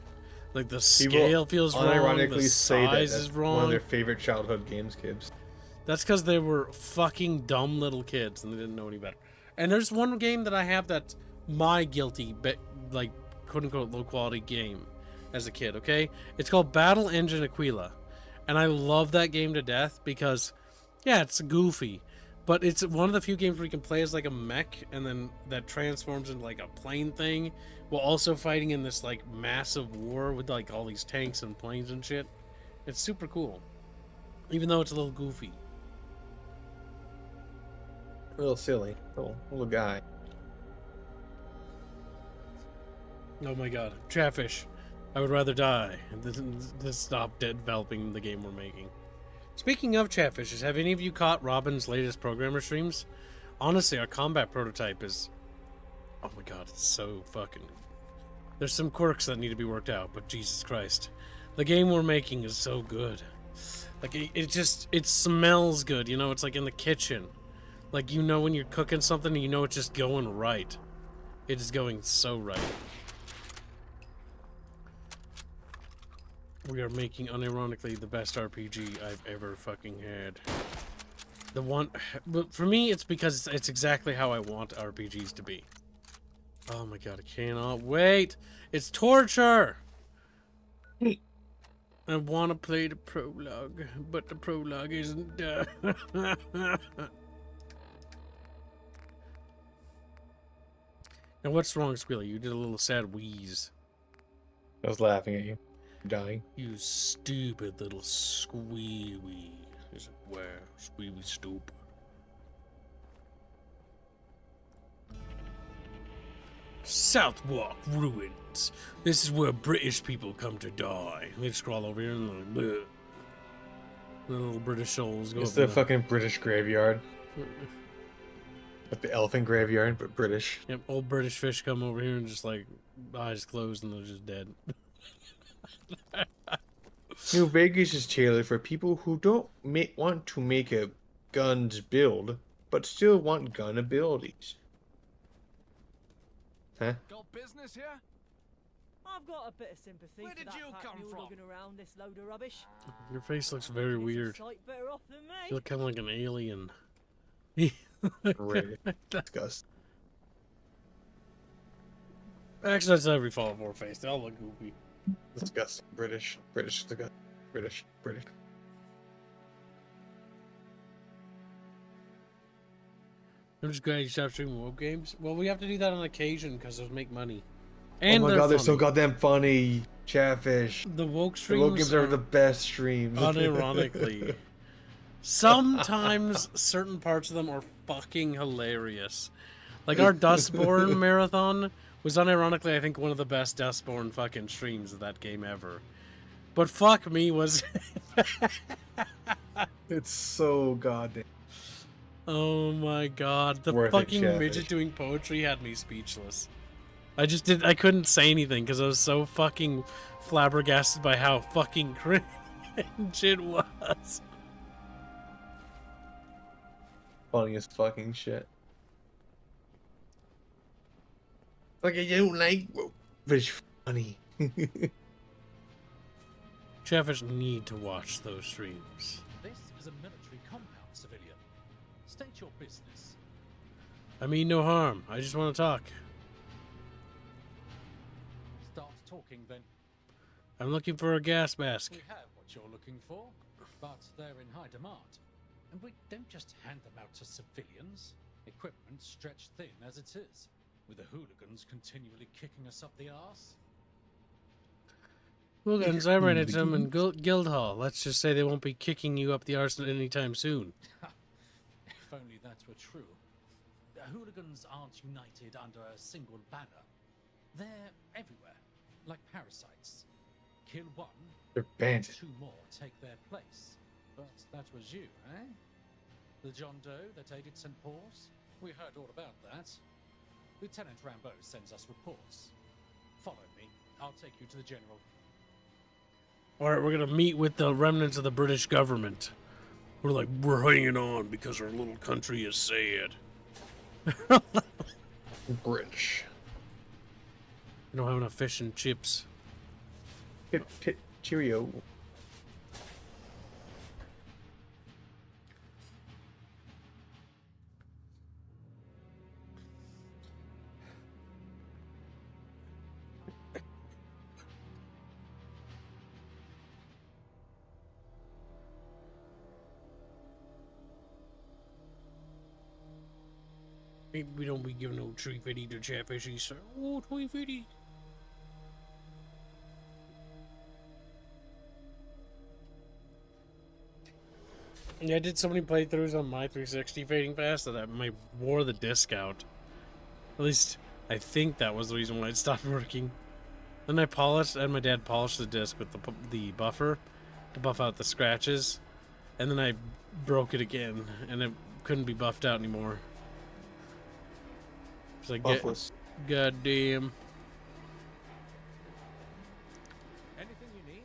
[SPEAKER 1] Like, the scale feels wrong, the size is wrong.
[SPEAKER 2] One of their favorite childhood games, kids.
[SPEAKER 1] That's because they were fucking dumb little kids and they didn't know any better. And there's one game that I have that's my guilty, like, quote-unquote, low-quality game as a kid, okay? It's called Battle Engine Aquila. And I love that game to death because, yeah, it's goofy. But it's one of the few games where you can play as, like, a mech and then that transforms into, like, a plane thing while also fighting in this, like, massive war with, like, all these tanks and planes and shit. It's super cool. Even though it's a little goofy.
[SPEAKER 2] A little silly. Little guy.
[SPEAKER 1] Oh my god. Chatfish. I would rather die than stop developing the game we're making. Speaking of Chatfishes, have any of you caught Robin's latest programmer streams? Honestly, our combat prototype is... Oh my god, it's so fucking... There's some quirks that need to be worked out, but Jesus Christ. The game we're making is so good. Like, it smells good, you know? It's like in the kitchen. Like, you know when you're cooking something and you know it's just going right. It is going so right. We are making, unironically, the best RPG I've ever fucking had. The one... But for me, it's because it's exactly how I want RPGs to be. Oh my god, I cannot wait! It's torture! I want to play the prologue, but the prologue isn't done. Now what's wrong, Squealy? You did a little sad wheeze.
[SPEAKER 2] I was laughing at you. Dying.
[SPEAKER 1] You stupid little squeewee. Is it where? Squeewee stupid. Southwark Ruins. This is where British people come to die. They scroll over here and like, bleh. The little British souls go
[SPEAKER 2] It's
[SPEAKER 1] over
[SPEAKER 2] the
[SPEAKER 1] there.
[SPEAKER 2] fucking British graveyard. Like the elephant graveyard, but British.
[SPEAKER 1] Yep, old British fish come over here and just like eyes closed and they're just dead.
[SPEAKER 2] New Vegas is tailored for people who don't want to make a guns build, but still want gun abilities. Huh?
[SPEAKER 16] Got business here?
[SPEAKER 6] I've got a bit of sympathy
[SPEAKER 16] Where
[SPEAKER 6] for
[SPEAKER 16] did
[SPEAKER 6] that
[SPEAKER 16] you
[SPEAKER 6] pack
[SPEAKER 16] come
[SPEAKER 6] mule
[SPEAKER 16] from?
[SPEAKER 6] lugging around this load of rubbish.
[SPEAKER 1] Your face looks very
[SPEAKER 6] It's a
[SPEAKER 1] weird.
[SPEAKER 6] sight better off than me.
[SPEAKER 1] You look kind of like an alien.
[SPEAKER 2] Really disgusting.
[SPEAKER 1] Actually, that's every Fallout 4 face. They all look goofy.
[SPEAKER 2] Disgusting. British. Disgusting. British.
[SPEAKER 1] I'm just glad you stopped streaming woke games. Well, we have to do that on occasion because those make money. And
[SPEAKER 2] oh my god, they're so
[SPEAKER 1] funny.
[SPEAKER 2] goddamn funny. Chatfish.
[SPEAKER 1] The woke
[SPEAKER 2] The
[SPEAKER 1] streams
[SPEAKER 2] woke games are the best streams.
[SPEAKER 1] Unironically. Sometimes certain parts of them are fucking hilarious. Like our Dustborn marathon was unironically, I think, one of the best Dustborn fucking streams of that game ever. But fuck me, was
[SPEAKER 2] it's so goddamn.
[SPEAKER 1] Oh my god, the
[SPEAKER 2] Worth it,
[SPEAKER 1] fucking
[SPEAKER 2] Chatfish.
[SPEAKER 1] midget doing poetry had me speechless. I couldn't say anything because I was so fucking flabbergasted by how fucking cringe it was.
[SPEAKER 2] Funny as fucking shit. Fucking you like, but it's funny.
[SPEAKER 1] Chatfish need to watch those streams.
[SPEAKER 16] This is a military compound, civilian. State your business.
[SPEAKER 1] I mean no harm. I just want to talk.
[SPEAKER 16] Start talking then.
[SPEAKER 1] I'm looking for a gas mask.
[SPEAKER 16] We have what you're looking for, but they're in high demand. And we don't just hand them out to civilians. Equipment stretched thin as it is, with the hooligans continually kicking us up the arse.
[SPEAKER 1] Hooligans, I ran into them in Guildhall. Let's just say they won't be kicking you up the arse anytime soon.
[SPEAKER 16] If only that were true. The hooligans aren't united under a single banner. They're everywhere, like parasites. Kill one,
[SPEAKER 2] They're banned.
[SPEAKER 16] two more take their place. But that was you, eh? The John Doe that aided St. Paul's? We heard all about that. Lieutenant Rambo sends us reports. Follow me. I'll take you to the General.
[SPEAKER 1] Alright, we're gonna meet with the remnants of the British government. We're hanging on because our little country is sad.
[SPEAKER 2] British.
[SPEAKER 1] We don't have enough fish and chips.
[SPEAKER 2] Pit, cheerio.
[SPEAKER 1] We don't be giving no tree fitty to Chatfishy, sir. Oh, tree fitty. Yeah, I did so many playthroughs on my 360 Fading Fast that I wore the disc out. At least, I think that was the reason why it stopped working. Then I had my dad polish the disc with the buffer to buff out the scratches. And then I broke it again, and it couldn't be buffed out anymore. It's like,
[SPEAKER 2] Buffless.
[SPEAKER 1] goddamn.
[SPEAKER 16] Anything you need?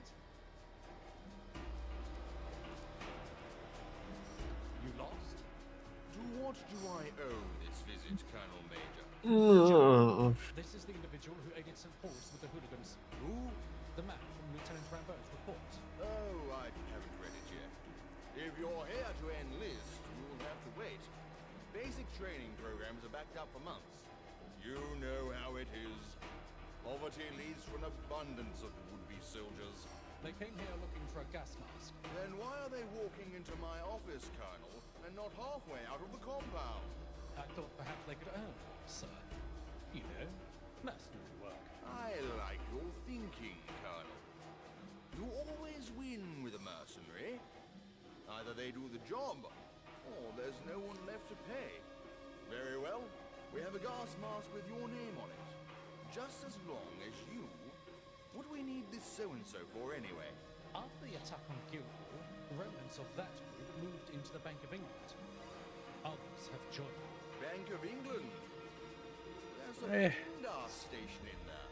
[SPEAKER 16] You lost?
[SPEAKER 9] To what do I owe this visit, Colonel Major?
[SPEAKER 16] This is the individual who aided St. Paul's with the hooligans.
[SPEAKER 9] Who?
[SPEAKER 16] The man from Lieutenant Rambo's report.
[SPEAKER 9] Oh, I haven't read it yet. If you're here to enlist, you'll have to wait. Basic training programs are backed up for months. You know how it is. Poverty leads to an abundance of would-be soldiers.
[SPEAKER 16] They came here looking for a gas mask.
[SPEAKER 9] Then why are they walking into my office, Colonel, and not halfway out of the compound?
[SPEAKER 16] I thought perhaps they could earn one, sir. You know, mercenary work.
[SPEAKER 9] I like your thinking, Colonel. You always win with a mercenary. Either they do the job, or there's no one left to pay. Very well. We have a gas mask with your name on it. Just as long as you... What do we need this so-and-so for anyway?
[SPEAKER 16] After the attack on Guildhall, remnants of that group moved into the Bank of England. Others have joined.
[SPEAKER 9] Bank of England? There's a Pindar station in there.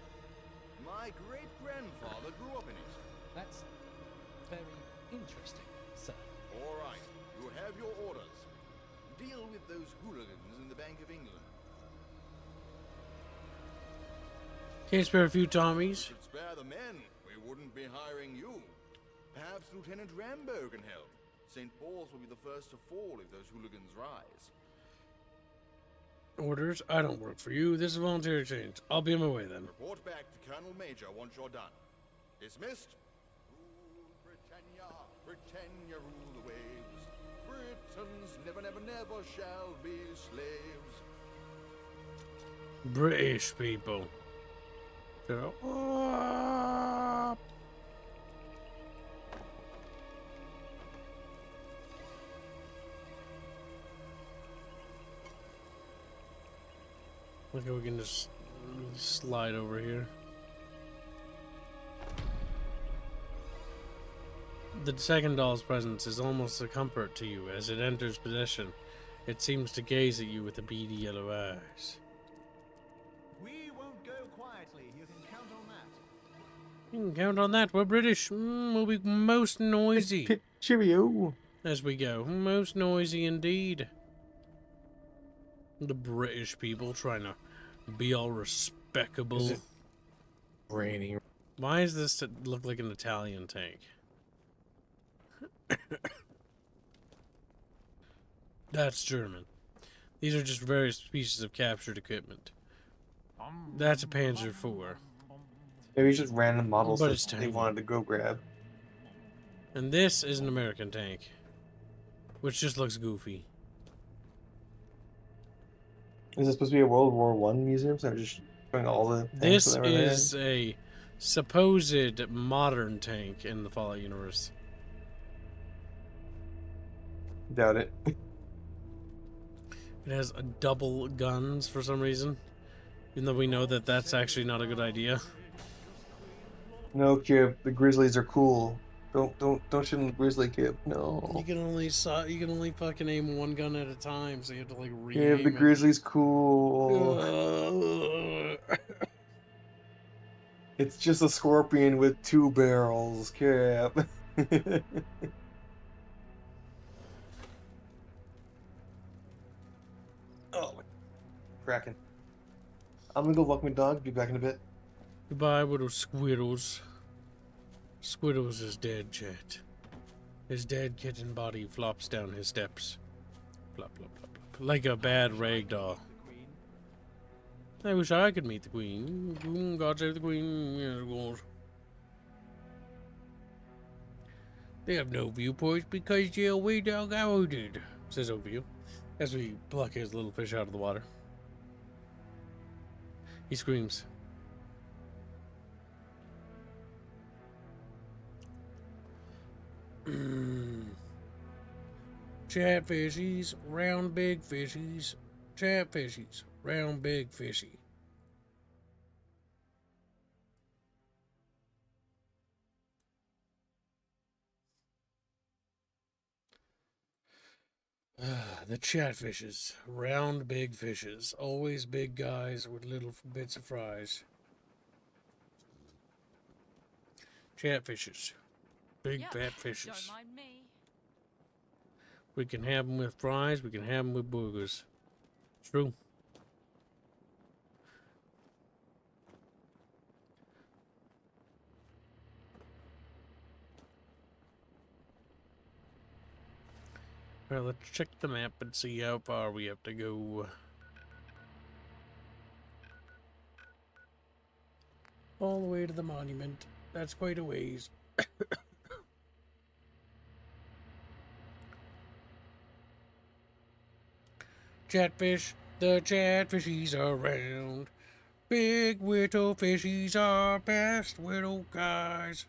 [SPEAKER 9] My great-grandfather grew up in it.
[SPEAKER 16] That's very interesting, sir.
[SPEAKER 9] All right, you have your orders. Deal with those hooligans in the Bank of England.
[SPEAKER 1] Can't spare a few Tommies.
[SPEAKER 9] Should spare the men. We wouldn't be hiring you. Perhaps Lieutenant Rambo can help. St. Paul's will be the first to fall if those hooligans rise.
[SPEAKER 1] Orders? I don't work for you. This is voluntary change. I'll be on my way then.
[SPEAKER 9] Report back to Colonel Major once you're done. Dismissed. Rule Britannia, Britannia rule the waves.
[SPEAKER 17] Britons never, never, never shall be slaves.
[SPEAKER 1] British people. So, look, we can just slide over here. The second doll's presence is almost a comfort to you. As it enters possession, it seems to gaze at you with the beady yellow eyes.
[SPEAKER 3] We won't go quietly. You can count on that.
[SPEAKER 1] You can count on that. We're British. We'll be most noisy.
[SPEAKER 2] Cheerio.
[SPEAKER 1] As we go. Most noisy indeed. The British people trying to be all respectable.
[SPEAKER 2] Is it raining?
[SPEAKER 1] Why does this look like an Italian tank? That's German. These are just various pieces of captured equipment. That's a Panzer IV.
[SPEAKER 2] Maybe just random models
[SPEAKER 1] But
[SPEAKER 2] that
[SPEAKER 1] it's
[SPEAKER 2] they
[SPEAKER 1] tiny.
[SPEAKER 2] wanted to go grab.
[SPEAKER 1] And this is an American tank, which just looks goofy.
[SPEAKER 2] Is this supposed to be a World War One museum? So they're just showing all the tanks
[SPEAKER 1] This
[SPEAKER 2] that they had?
[SPEAKER 1] is a supposed modern tank in the Fallout universe.
[SPEAKER 2] Doubt it.
[SPEAKER 1] It has a double guns for some reason, even though we know that that's actually not a good idea.
[SPEAKER 2] No, Kib, the Grizzlies are cool. Don't shoot the Grizzly, Kib. No.
[SPEAKER 1] You can only fucking aim one gun at a time, so you have to like re-aim
[SPEAKER 2] Kib, the
[SPEAKER 1] it.
[SPEAKER 2] Grizzly's cool. It's just a Scorpion with 2 barrels, Kib. Oh, cracking. I'm gonna go walk my dog. Be back in a bit.
[SPEAKER 1] Goodbye, little Squiddles. Squiddles is dead, chat. His dead kitten body flops down his steps. Flop, flop, flop, flop. Like a bad rag doll. I wish I could meet the queen. God save the queen. Yes, God. They have no viewpoints because they're way dog outed, says Oview, as we pluck his little fish out of the water. He screams. Chatfishies, round big fishies. Chatfishies, round big fishy. The chatfishes, round big fishes, always big guys with little bits of fries. Chatfishes, big fat fishes.
[SPEAKER 14] Don't mind me.
[SPEAKER 1] We can have them with fries, we can have them with burgers. True. Well, let's check the map and see how far we have to go. All the way to the monument. That's quite a ways. Chatfish, the chatfishies are round. Big little fishies are best little guys.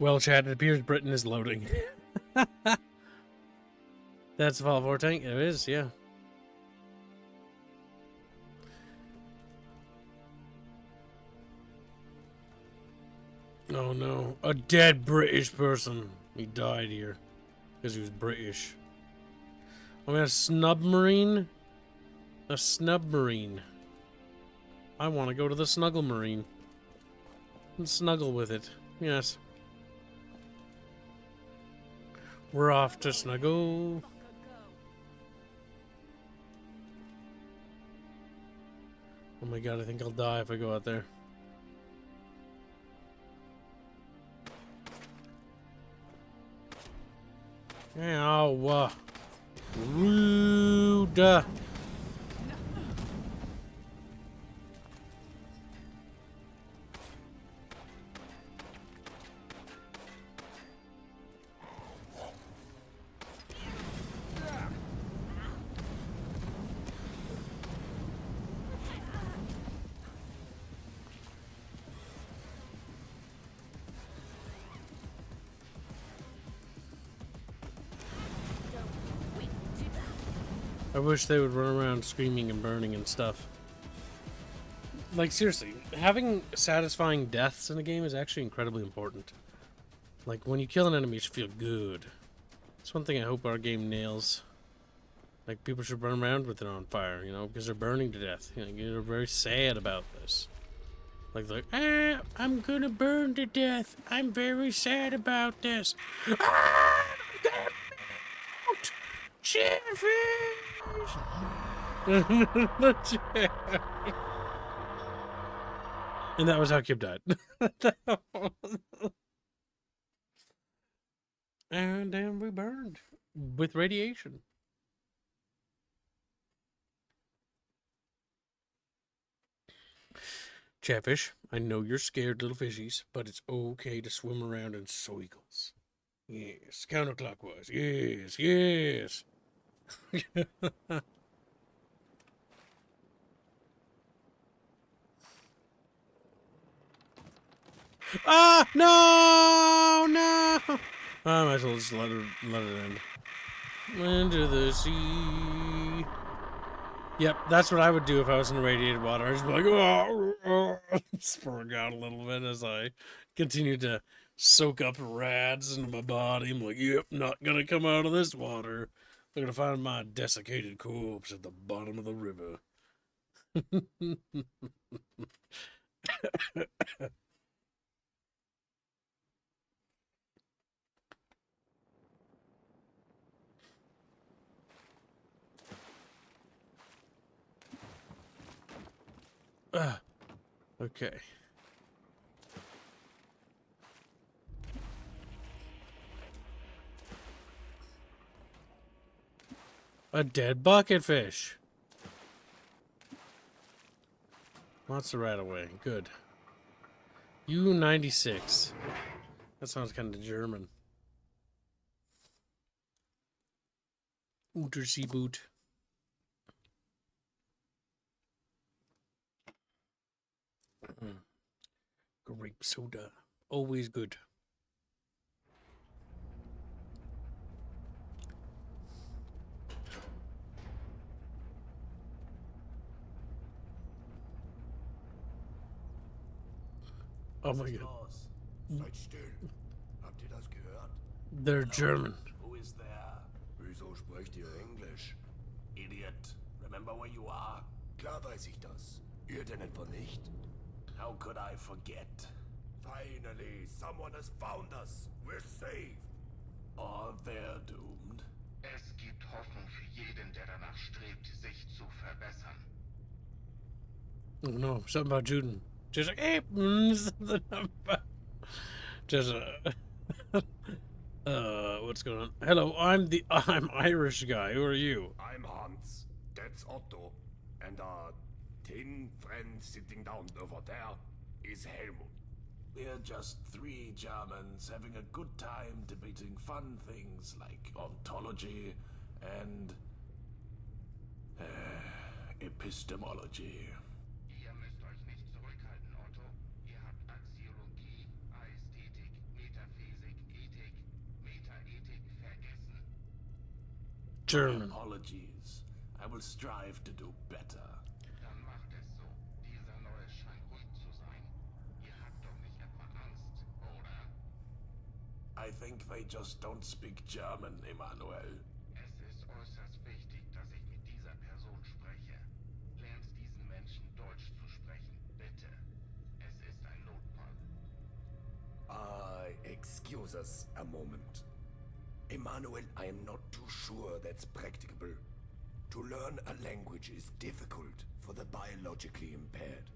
[SPEAKER 1] Well, Chad, it appears Britain is loading. That's the Fallout 4 tank? It is, yeah. Oh no, a dead British person. He died here because he was British. I mean, a snubmarine? A snubmarine. I want to go to the Snuggle Marine and snuggle with it. Yes. We're off to snuggle. Oh my god, I think I'll die if I go out there. Ow. Rude. I wish they would run around screaming and burning and stuff. Like, seriously, having satisfying deaths in a game is actually incredibly important. Like, when you kill an enemy, you should feel good. It's one thing I hope our game nails. Like, people should run around with it on fire, you know, because they're burning to death. You know, you're very sad about this. Like, I'm gonna burn to death. I'm very sad about this. Chatfish! And that was how Kip died. And then we burned with radiation. Chatfish, I know you're scared, little fishies, but it's okay to swim around in circles. Yes, counterclockwise. Yes, yes. Ah, no, no. I might as well just let it end. Into the sea. Yep, that's what I would do if I was in irradiated water. I'd just be like, oh, spurring out a little bit as I continue to soak up rads into my body. I'm like, yep, not gonna come out of this water. I'm gonna find my desiccated corpse at the bottom of the river. Okay. A dead bucket fish. Lots of rat away. Good. U-96. That sounds kind of German. Unterseeboot. Grape soda. Always good. Oh my god.
[SPEAKER 5] Seid still. Habt ihr das gehört?
[SPEAKER 1] They're German.
[SPEAKER 5] Who is there? Wieso sprecht ihr Englisch? Idiot. Remember where you are? Klar weiß ich das. Ihr denn etwa nicht? How could I forget? Finally, someone has found us. We're safe. Or they're doomed.
[SPEAKER 18] Es gibt Hoffnung für jeden, der danach strebt, sich zu verbessern.
[SPEAKER 1] Oh no, something about Juden. Just like, hey, something about... Just what's going on? Hello, I'm Irish guy. Who are you?
[SPEAKER 5] I'm Hans. That's Otto. And our tin friend sitting down over there is Helmut. We're just three Germans having a good time debating fun things like ontology and epistemology.
[SPEAKER 18] Ihr müsst euch nicht zurückhalten, Otto. Ihr habt Axiologie, Ästhetik, Metaphysik, Ethik, Metaethik vergessen.
[SPEAKER 1] German.
[SPEAKER 5] Apologies. I will strive to do better.
[SPEAKER 18] Dann macht es so. Dieser neue scheint ruhig zu sein. Ihr habt doch nicht etwa Angst, oder?
[SPEAKER 5] I think they just don't speak German, Emanuel.
[SPEAKER 18] Es ist äußerst wichtig, dass ich mit dieser Person spreche. Lernt diesen Menschen Deutsch zu sprechen, bitte. Es ist ein Notfall.
[SPEAKER 5] Excuse us a moment. Emanuel, I am not too sure that's practicable. To learn a language is difficult for the biologically impaired.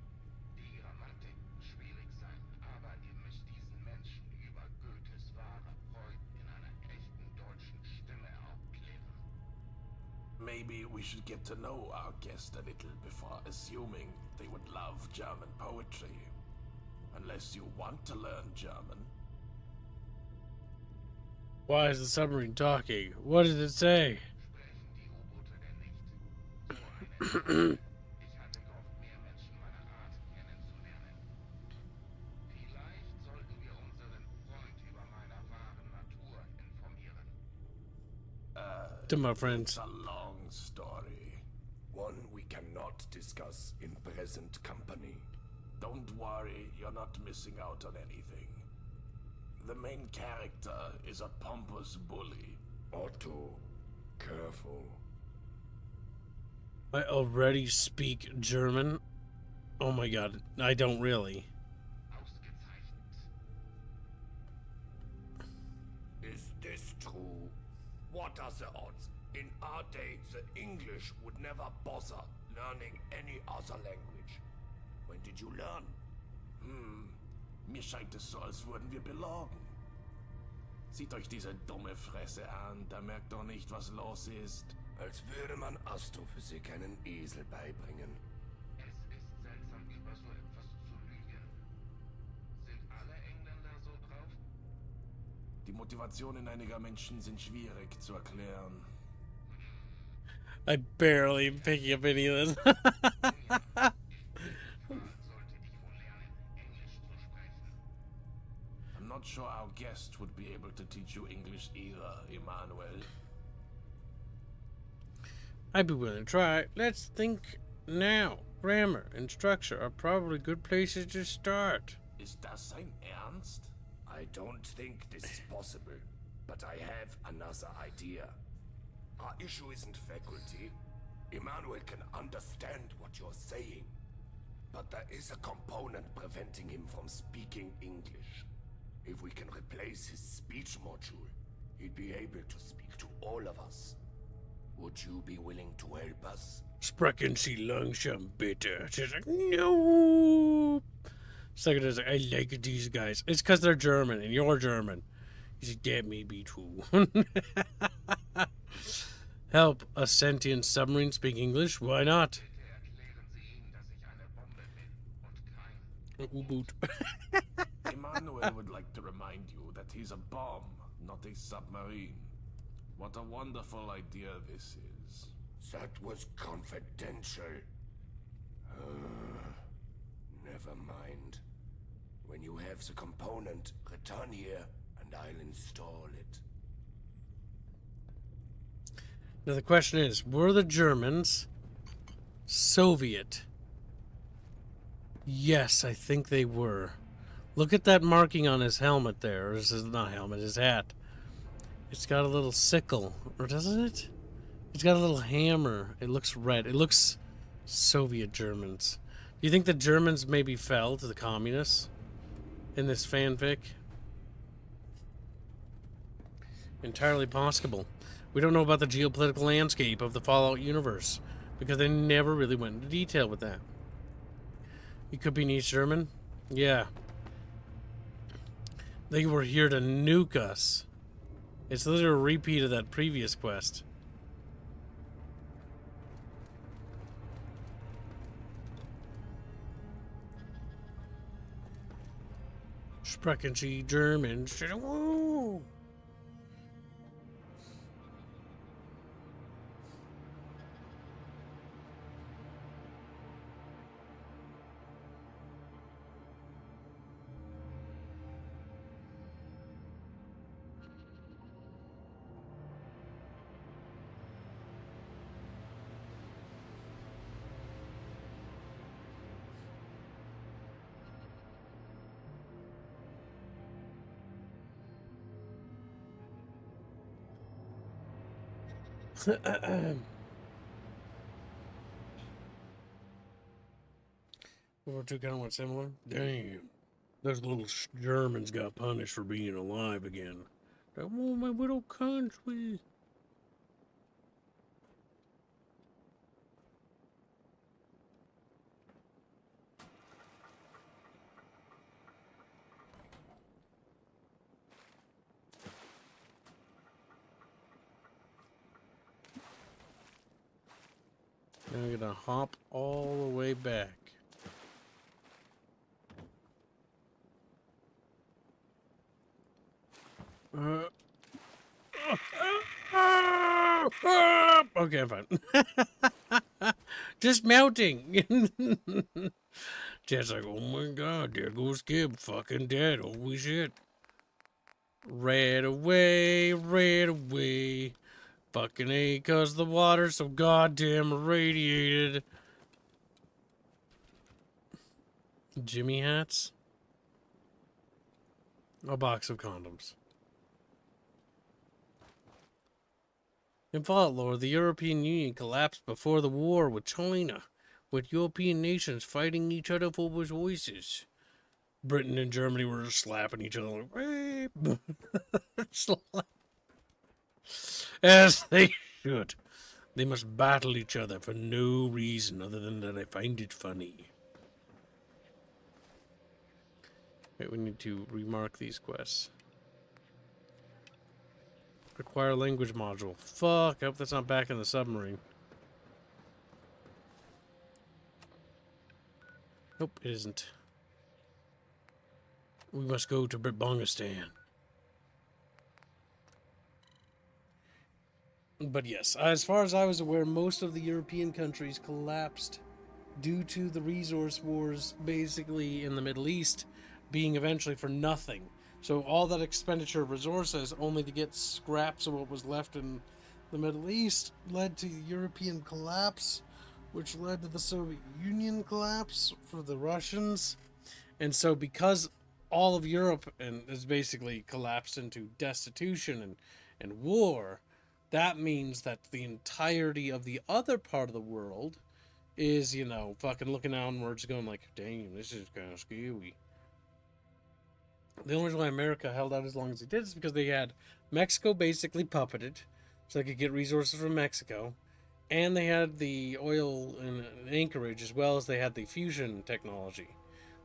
[SPEAKER 18] Die Grammatik schwierig sein, aber ihr müsst diesen Menschen über Goethes wahre Freud in einer echten deutschen Stimme aufklären.
[SPEAKER 5] Maybe we should get to know our guest a little before assuming they would love German poetry. Unless you want to learn German.
[SPEAKER 1] Why is the submarine talking? What does it say? To my friends.
[SPEAKER 5] It's a long story. One we cannot discuss in present company. Don't worry, you're not missing out on anything. The main character is a pompous bully. Otto, careful.
[SPEAKER 1] I already speak German. Oh my god, I don't really.
[SPEAKER 5] Is this true? What are the odds? In our day, the English would never bother learning any other language. When did you learn? Mir scheint es so, als würden wir belogen. Sieht euch diese dumme Fresse an, da merkt doch nicht, was los ist. Als würde man Astrophysik einen Esel beibringen.
[SPEAKER 18] Es ist seltsam, über so etwas zu lügen. Sind alle Engländer so drauf?
[SPEAKER 5] Die Motivationen einiger Menschen sind schwierig zu erklären.
[SPEAKER 1] I barely am picking up any of this.
[SPEAKER 5] I'm not sure our guest would be able to teach you English either, Emmanuel.
[SPEAKER 1] I'd be willing to try. Let's think now. Grammar and structure are probably good places to start.
[SPEAKER 5] Ist das sein Ernst? I don't think this is possible, but I have another idea. Our issue isn't faculty. Emmanuel can understand what you're saying, but there is a component preventing him from speaking English. If we can replace his speech module, he'd be able to speak to all of us. Would you be willing to help us?
[SPEAKER 1] Sprechen Sie langsam bitte. She's like, no. Second is like, I like these guys. It's because they're German and you're German. He's like, that may be true. Help a sentient submarine speak English? Why not? U-boot.
[SPEAKER 5] Emmanuel would like to remind you that he's a bomb, not a submarine. What a wonderful idea this is. That was confidential. Never mind. When you have the component, return here and I'll install it.
[SPEAKER 1] Now the question is, were the Germans Soviet? Yes, I think they were. Look at that marking on his helmet there. Or this is not helmet, his hat. It's got a little sickle, or doesn't it? It's got a little hammer. It looks red. It looks Soviet Germans. Do you think the Germans maybe fell to the communists in this fanfic? Entirely possible. We don't know about the geopolitical landscape of the Fallout universe because they never really went into detail with that. It could be in East German. Yeah. They were here to nuke us. It's literally a repeat of that previous quest. Sprechen Sie German? Woo! World War II kind of went similar. Damn, those little Germans got punished for being alive again. I want my little country. I'm gonna hop all the way back. Okay, I'm fine. Just melting. Jet's like, oh my god, there goes Gib, fucking dead. Holy shit. Red away, red away. Fucking A, cause the water's so goddamn irradiated. Jimmy hats? A box of condoms. In Fallout4, the European Union collapsed before the war with China, with European nations fighting each other for voices. Britain and Germany were just slapping each other like, as they should. They must battle each other for no reason other than that I find it funny. Wait, we need to remark these quests. Acquire language module. Fuck, I hope that's not back in the submarine. Nope, it isn't. We must go to Britannistan. But yes, as far as I was aware, most of the European countries collapsed due to the resource wars basically in the Middle East being eventually for nothing. So all that expenditure of resources only to get scraps of what was left in the Middle East led to European collapse, which led to the Soviet Union collapse for the Russians. And so because all of Europe is basically collapsed into destitution and war, that means that the entirety of the other part of the world is, you know, fucking looking outwards going like, damn, this is kind of scary. The only reason why America held out as long as it did is because they had Mexico basically puppeted, so they could get resources from Mexico, and they had the oil in Anchorage as well as they had the fusion technology.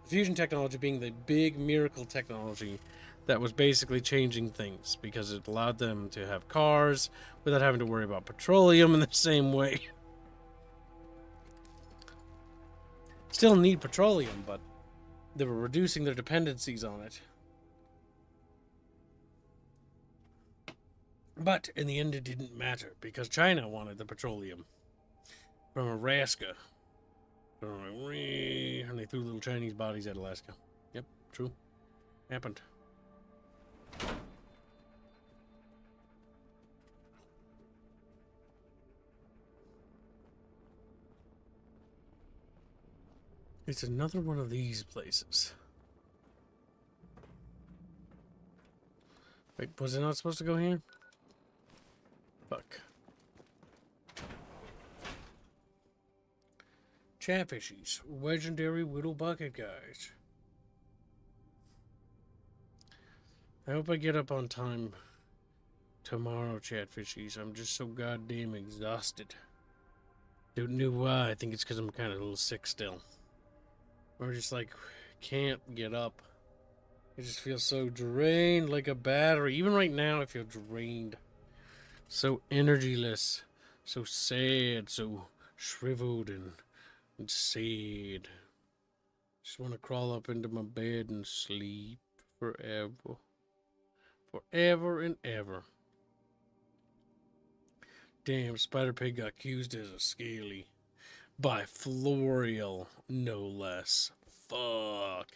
[SPEAKER 1] The fusion technology being the big miracle technology that was basically changing things because it allowed them to have cars without having to worry about petroleum in the same way. Still need petroleum, but they were reducing their dependencies on it. But in the end, it didn't matter because China wanted the petroleum from Alaska. And they threw little Chinese bodies at Alaska. Yep, true. Happened. It's another one of these places. Wait, was it not supposed to go here? Fuck. Chatfishies, legendary little bucket guys. I hope I get up on time tomorrow, Chatfishies. I'm just so goddamn exhausted. Don't know why. I think it's because I'm kind of a little sick still. Or just like, can't get up. I just feel so drained like a battery. Even right now, I feel drained. So energyless. So sad. So shriveled and sad. Just want to crawl up into my bed and sleep forever. Forever and ever. Damn, Spider Pig got accused as a scaly. By Florial, no less. Fuck.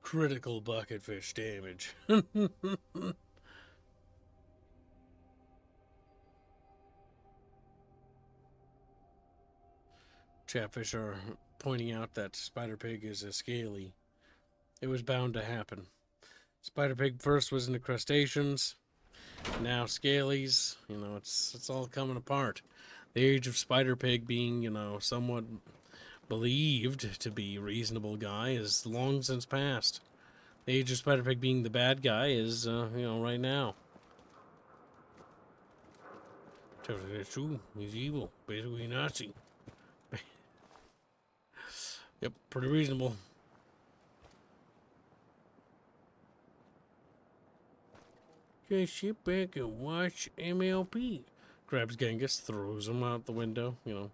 [SPEAKER 1] Critical bucketfish damage. Chatfish are pointing out that Spider Pig is a scaly. It was bound to happen. Spider Pig first was into crustaceans. Now scalies. You know, it's all coming apart. The age of Spider Pig being, you know, somewhat believed to be a reasonable guy is long since passed. The age of Spider Pig being the bad guy is, you know, right now. It's true. He's evil. Basically a Nazi. Yep, pretty reasonable. Just sit back and watch MLP. Grabs Genghis, throws him out the window, you know.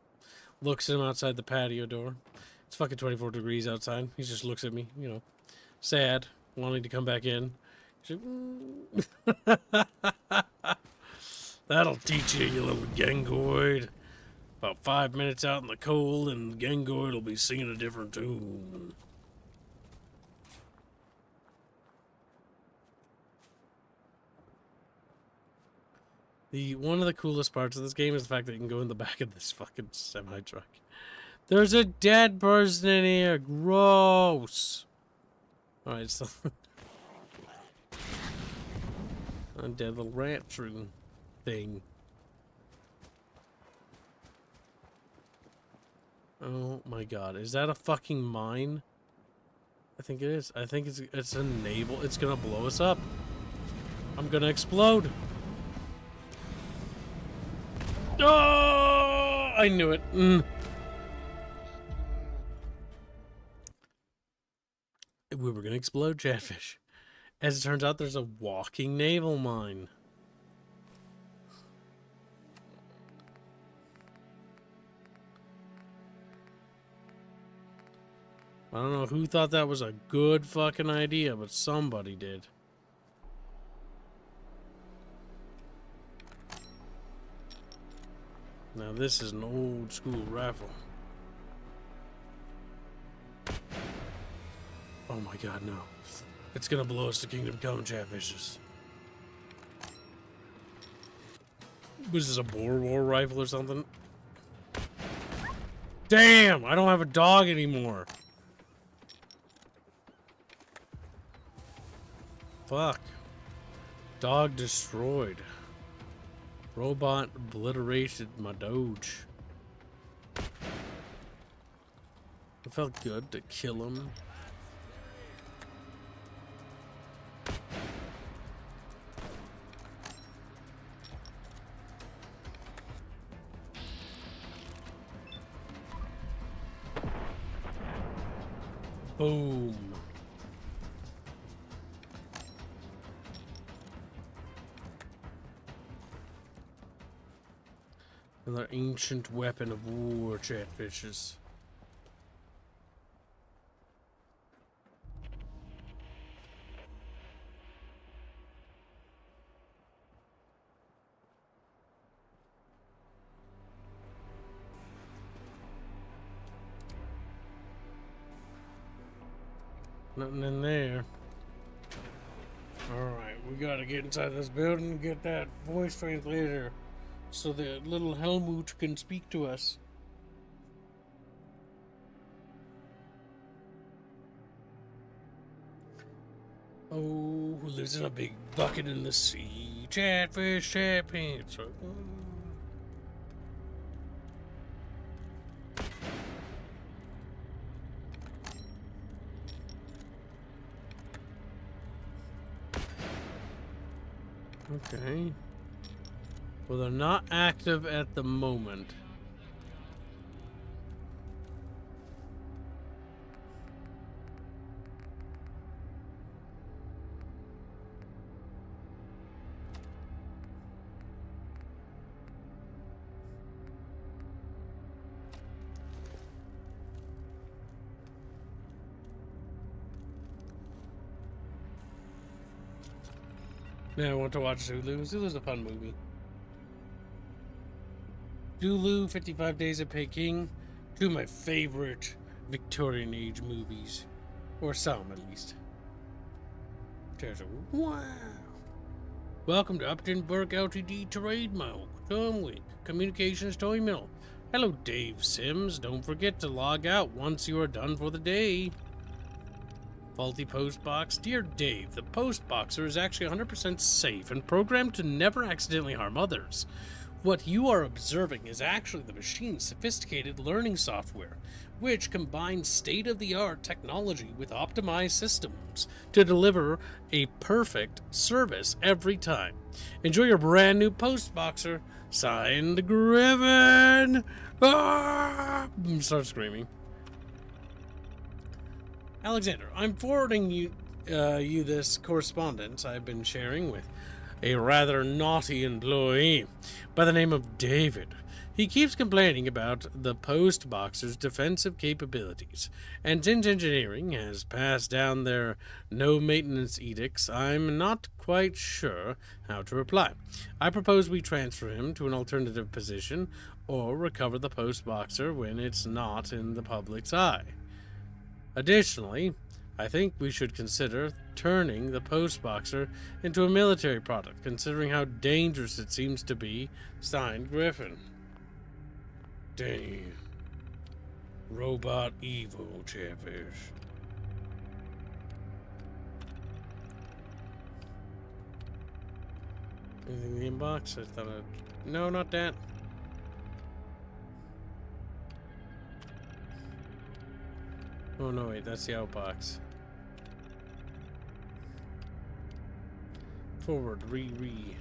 [SPEAKER 1] Looks at him outside the patio door. It's fucking 24 degrees outside. He just looks at me, you know, sad, wanting to come back in. He's like, That'll teach you, you little gangoid. About 5 minutes out in the cold, and the gangoid will be singing a different tune. One of the coolest parts of this game is the fact that you can go in the back of this fucking semi-truck. There's a dead person in here. Gross. Alright, so... a dead little rat shroom thing. Oh my god. Is that a fucking mine? I think it is. I think it's a naval. It's gonna blow us up. I'm gonna explode. Oh! I knew it. We were gonna explode, Chatfish. As it turns out, there's a walking naval mine. I don't know who thought that was a good fucking idea, but somebody did. Now this is an old school rifle. Oh my god, no. It's gonna blow us to Kingdom Come, Chatfishes. Was this a Boer War rifle or something? Damn! I don't have a dog anymore. Fuck. Dog destroyed. Robot obliterated my Doge. It felt good to kill him. Boom. Another ancient weapon of war, Chatfishes. Nothing in there. Alright, we gotta get inside this building and get that voice translator so that little Helmut can speak to us. Oh, who lives in a big bucket in the sea? Chatfish, chat pants. Okay. Well, they're not active at the moment. Yeah, I want to watch Zulu. Zulu's a fun movie. Zulu, 55 Days of Peking, two of my favorite Victorian age movies. Or some, at least. Wow. Welcome to Upton Burke Ltd. Trade Milk, Tom Wick, Communications Toy Mill. Hello, Dave Sims. Don't forget to log out once you are done for the day. Faulty postbox. Dear Dave, the postboxer is actually 100% safe and programmed to never accidentally harm others. What you are observing is actually the machine's sophisticated learning software, which combines state-of-the-art technology with optimized systems to deliver a perfect service every time. Enjoy your brand new postboxer. Signed, Griffin! Ah! Start screaming. Alexander, I'm forwarding you this correspondence I've been sharing with a rather naughty employee by the name of David. He keeps complaining about the post boxer's defensive capabilities, and since engineering has passed down their no maintenance edicts, I'm not quite sure how to reply. I propose we transfer him to an alternative position or recover the post boxer when it's not in the public's eye. Additionally, I think we should consider turning the post boxer into a military product, considering how dangerous it seems to be. Signed, Griffin. Damn. Robot evil, Chatfish. Anything in the inbox? I thought I'd... No, not that. Oh no, wait, that's the outbox. Forward, re.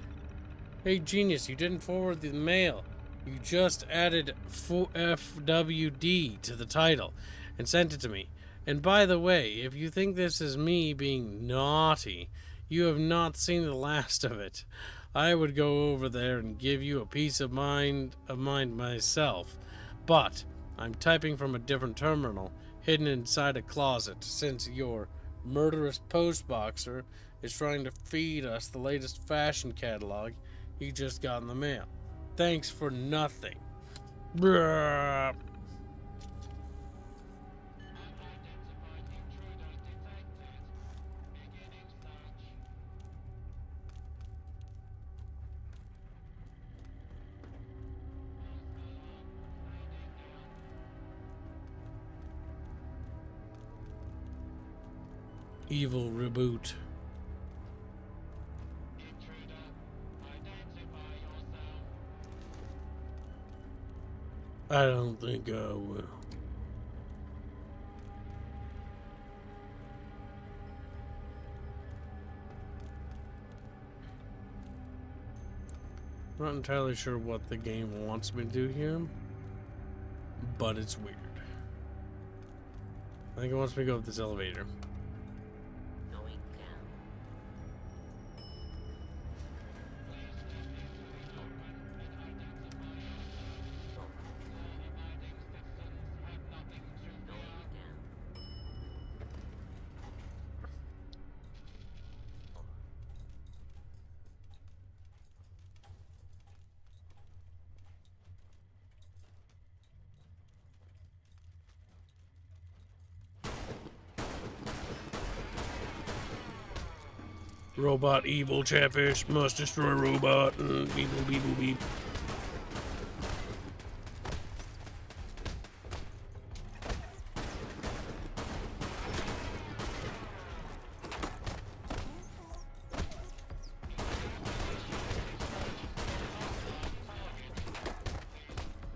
[SPEAKER 1] Hey, genius, you didn't forward the mail. You just added FWD to the title and sent it to me. And by the way, if you think this is me being naughty, you have not seen the last of it. I would go over there and give you a piece of mind myself. But I'm typing from a different terminal, hidden inside a closet, since your murderous postboxer is trying to feed us the latest fashion catalog he just got in the mail. Thanks for nothing. Bruh. Evil reboot. I don't think I will. I'm not entirely sure what the game wants me to do here, but it's weird. I think it wants me to go up this elevator. Robot evil Chatfish must destroy robot. Beep boop beep boop beep.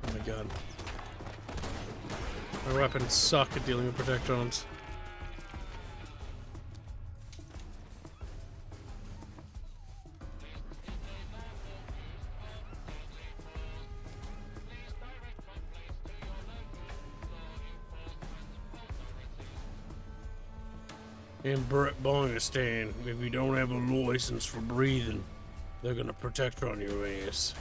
[SPEAKER 1] Oh my god. My weapons suck at dealing with protectrons. In Bri'ish, if you don't have a license for breathing, they're gonna protect on your ass.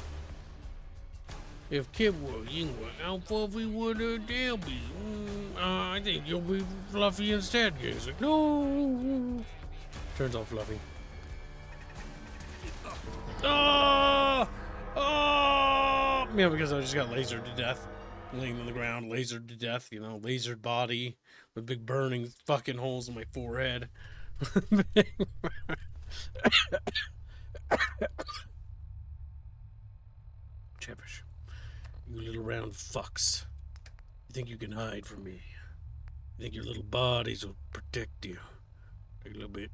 [SPEAKER 1] If Kid were Yingwa, how fluffy would Dale be? I think you'll be fluffy instead. He's like, no. Turns out fluffy. Oh! Oh! Yeah, because I just got lasered to death. Laying on the ground, lasered to death, you know, lasered body with big burning fucking holes in my forehead. Chatfish, you little round fucks. You think you can hide from me? You think your little bodies will protect you? Take a little bit.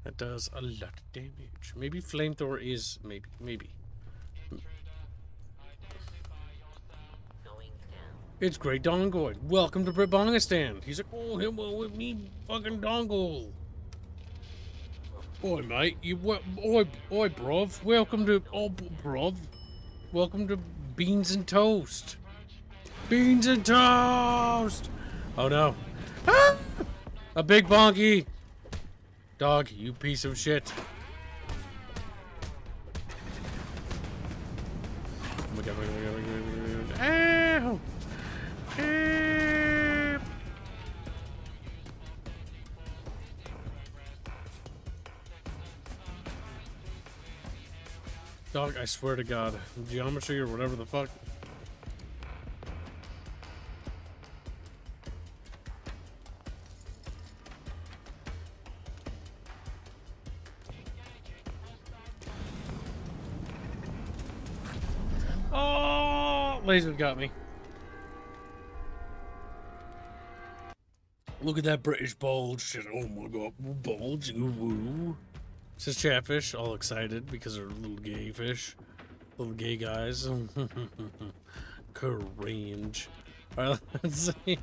[SPEAKER 1] That does a lot of damage. Maybe Flamethrower is... Maybe. It's Great Dongoid. Welcome to Bri'ish. He's like, oh, him with me, fucking dongle. Oi, mate. Oi, bruv. Welcome to... Oh, bruv. Welcome to Beans and Toast. Beans and Toast! Oh, no. Ah! A big bonky! Dog, you piece of shit. Ow! Dog, I swear to God, geometry or whatever the fuck. Oh, laser got me. Look at that British bulge shit. Oh my God, bulge. Ooh, ooh. Says Chatfish, all excited because they're little gay fish. Little gay guys. Cringe. Alright, let's see.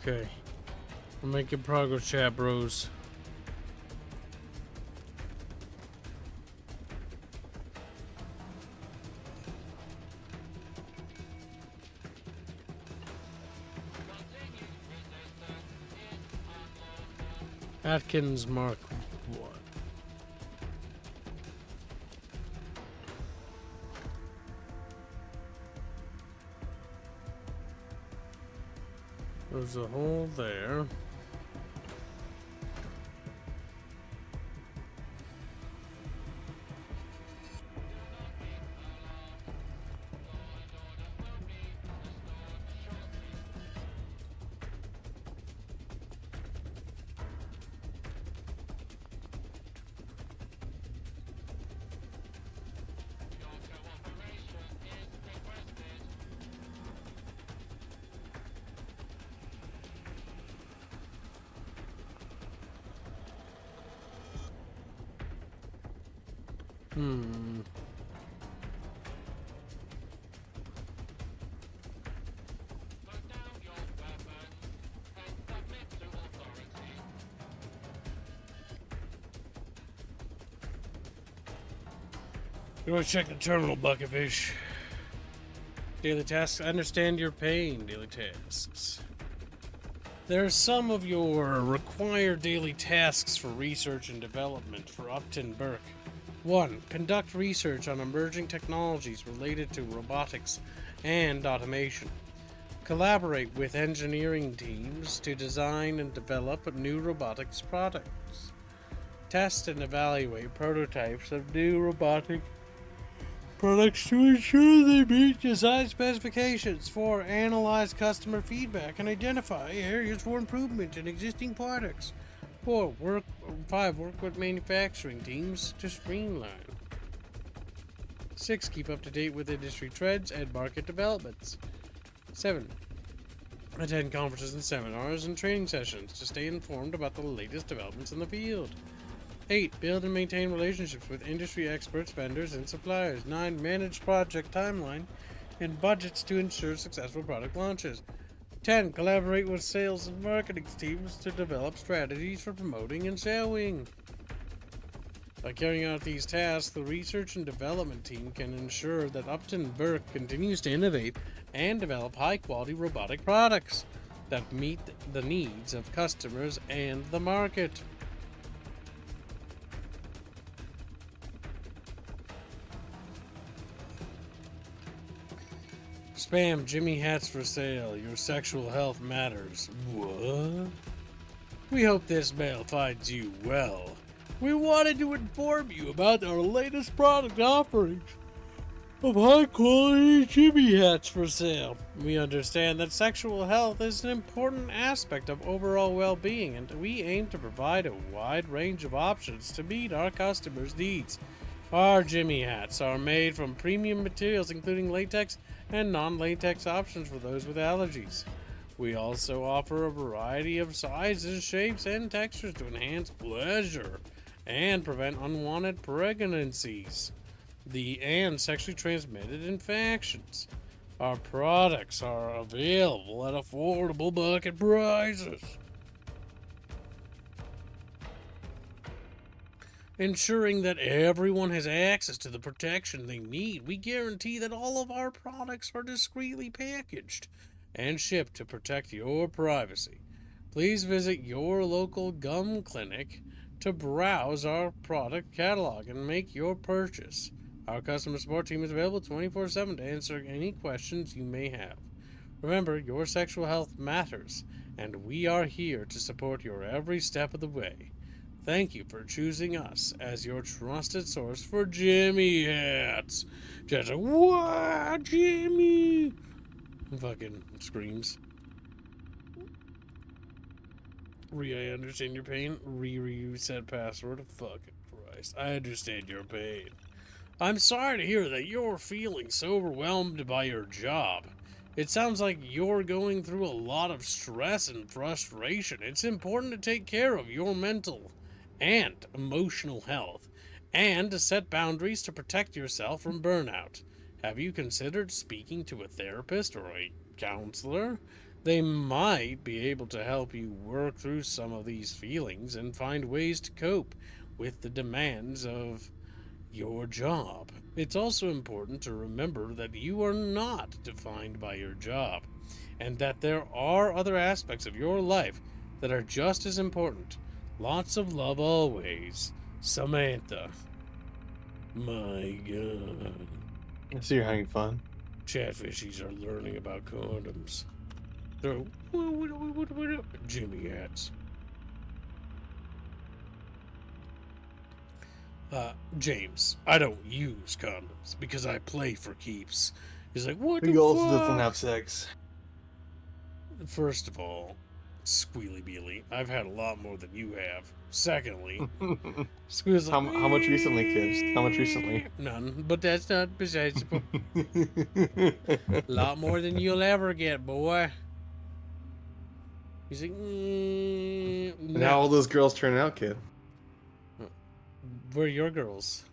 [SPEAKER 1] Okay. We're making progress, chat bros. Atkins Mark 1. There's a hole there. Go check the terminal, Bucketfish. Daily tasks. I understand your pain. Daily tasks. There are some of your required daily tasks for research and development for Upton Burke. 1. Conduct research on emerging technologies related to robotics and automation. Collaborate with engineering teams to design and develop new robotics products. Test and evaluate prototypes of new robotic products to ensure they meet design specifications. 4. Analyze customer feedback and identify areas for improvement in existing products. 5. Work with manufacturing teams to streamline. 6. Keep up to date with industry trends and market developments. 7. Attend conferences and seminars and training sessions to stay informed about the latest developments in the field. 8. Build and maintain relationships with industry experts, vendors, and suppliers. 9. Manage project timeline and budgets to ensure successful product launches. 10. Collaborate with sales and marketing teams to develop strategies for promoting and selling. By carrying out these tasks, the research and development team can ensure that Upton Burke continues to innovate and develop high-quality robotic products that meet the needs of customers and the market. Spam Jimmy hats for sale. Your sexual health matters. What? We hope this mail finds you well. We wanted to inform you about our latest product offerings of high quality Jimmy hats for sale. We understand that sexual health is an important aspect of overall well-being, and we aim to provide a wide range of options to meet our customers' needs. Our Jimmy hats are made from premium materials including latex and non-latex options for those with allergies. We also offer a variety of sizes, shapes, and textures to enhance pleasure and prevent unwanted pregnancies and sexually transmitted infections. Our products are available at affordable bucket prices, ensuring that everyone has access to the protection they need. We guarantee that all of our products are discreetly packaged and shipped to protect your privacy. Please visit your local gum clinic to browse our product catalog and make your purchase. Our customer support team is available 24/7 to answer any questions you may have. Remember, your sexual health matters, and we are here to support your every step of the way. Thank you for choosing us as your trusted source for Jimmy hats. Just like, what, Jimmy? Fucking screams. I understand your pain. Reset password. Fucking Christ. I understand your pain. I'm sorry to hear that you're feeling so overwhelmed by your job. It sounds like you're going through a lot of stress and frustration. It's important to take care of your mental and emotional health and to set boundaries to protect yourself from burnout. Have you considered speaking to a therapist or a counselor? They might be able to help you work through some of these feelings and find ways to cope with the demands of your job. It's also important to remember that you are not defined by your job and that there are other aspects of your life that are just as important. Lots of love always, Samantha. My God.
[SPEAKER 2] I see you're having fun.
[SPEAKER 1] Chatfishies are learning about condoms. So, Jimmy hats. James, I don't use condoms because I play for keeps. He's like, what the
[SPEAKER 2] He also
[SPEAKER 1] fuck?
[SPEAKER 2] doesn't have sex.
[SPEAKER 1] First of all, Squealy Beely, I've had a lot more than you have. Secondly, Squeal's like,
[SPEAKER 2] How much recently, Kibbs? How much recently?
[SPEAKER 1] None, but that's not besides the point. A lot more than you'll ever get, boy. He's like,
[SPEAKER 2] And how all those girls turn out, kid?
[SPEAKER 1] Where are your girls?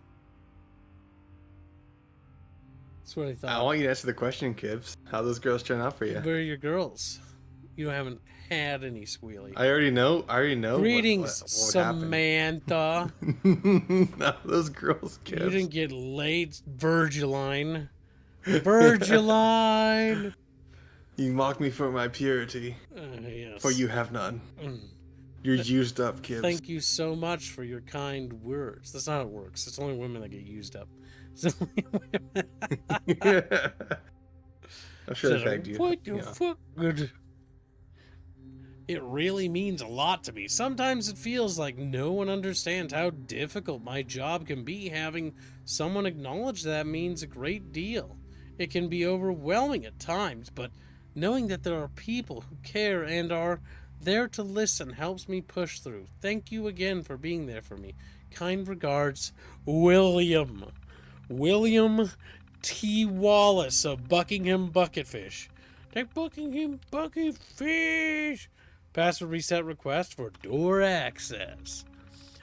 [SPEAKER 1] That's what I thought.
[SPEAKER 2] I want you to answer the question, Kibbs. How those girls turn out for you?
[SPEAKER 1] Where are your girls? You haven't had any Squealy.
[SPEAKER 2] I already know.
[SPEAKER 1] Greetings,
[SPEAKER 2] what
[SPEAKER 1] Samantha.
[SPEAKER 2] No, those girls, Kibbs.
[SPEAKER 1] You didn't get laid, Virgiline. Virgiline.
[SPEAKER 2] You mock me for my purity.
[SPEAKER 1] Yes.
[SPEAKER 2] For you have none. You're used up, Kibbs.
[SPEAKER 1] Thank you so much for your kind words. That's not how it works. It's only women that get used up. It's only women.
[SPEAKER 2] I'm sure they tagged you.
[SPEAKER 1] What the fuck? Good. It really means a lot to me. Sometimes it feels like no one understands how difficult my job can be. Having someone acknowledge that means a great deal. It can be overwhelming at times, but knowing that there are people who care and are there to listen helps me push through. Thank you again for being there for me. Kind regards, William. William T. Wallace of Buckingham Bucketfish. Take Buckingham Bucketfish. Password reset request for door access.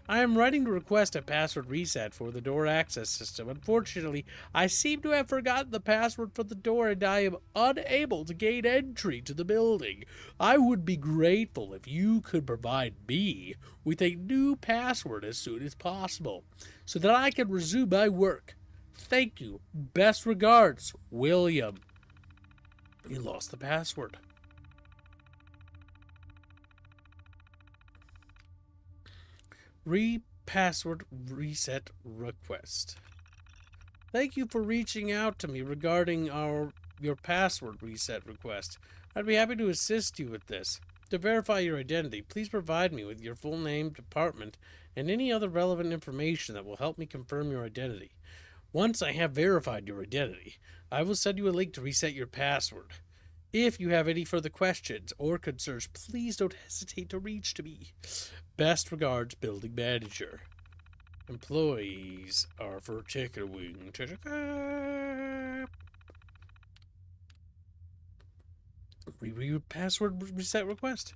[SPEAKER 1] I am writing to request a password reset for the door access system. Unfortunately, I seem to have forgotten the password for the door and I am unable to gain entry to the building. I would be grateful if you could provide me with a new password as soon as possible so that I can resume my work. Thank you. Best regards, William. You lost the password. Password reset request. Thank you for reaching out to me regarding your password reset request. I'd be happy to assist you with this. To verify your identity, please provide me with your full name, department, and any other relevant information that will help me confirm your identity. Once I have verified your identity, I will send you a link to reset your password. If you have any further questions or concerns, please don't hesitate to reach to me. Best regards, Building Manager. Employees are for chicken wing. Password reset request.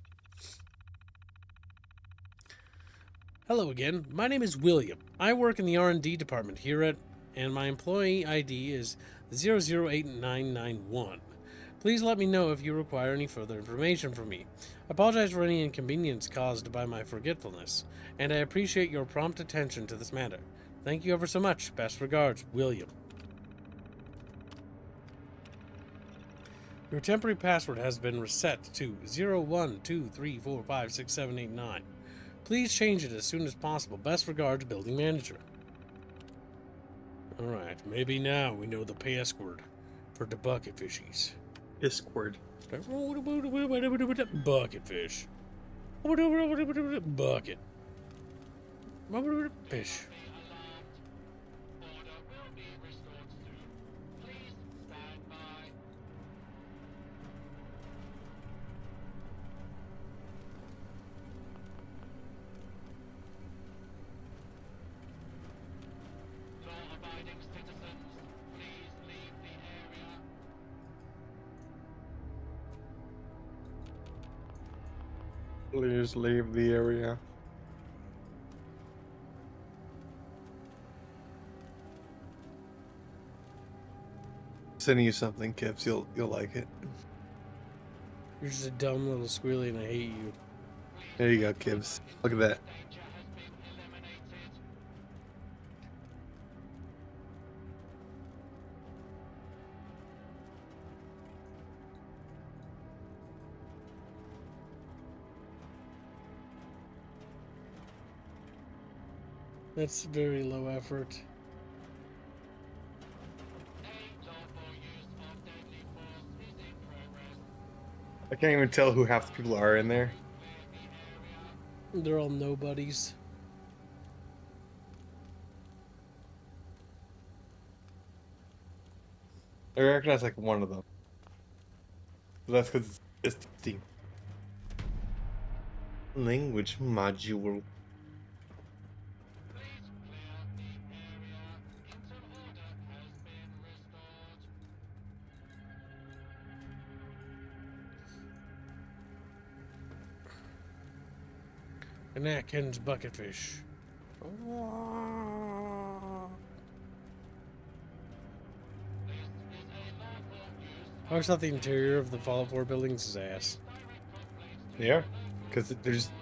[SPEAKER 1] Hello again. My name is William. I work in the R&D department here at, and my employee ID is 008991. Please let me know if you require any further information from me. I apologize for any inconvenience caused by my forgetfulness, and I appreciate your prompt attention to this matter. Thank you ever so much. Best regards, William. Your temporary password has been reset to 0123456789. Please change it as soon as possible. Best regards, Building Manager. Alright, maybe now we know the password for the bucket fishies.
[SPEAKER 2] Discord.
[SPEAKER 1] Bucket fish. Bucket. Fish.
[SPEAKER 2] Please leave the area. Sending you something, Kips. You'll like it.
[SPEAKER 1] You're just a dumb little squealy and I hate you.
[SPEAKER 2] There you go, Kips. Look at that.
[SPEAKER 1] That's very low effort.
[SPEAKER 2] I can't even tell who half the people are in there.
[SPEAKER 1] They're all nobodies.
[SPEAKER 2] I recognize like one of them. But that's because it's Steam. Language module.
[SPEAKER 1] An Atkins bucketfish. I always thought the interior of the Fallout 4 buildings is ass.
[SPEAKER 2] Yeah, because there's the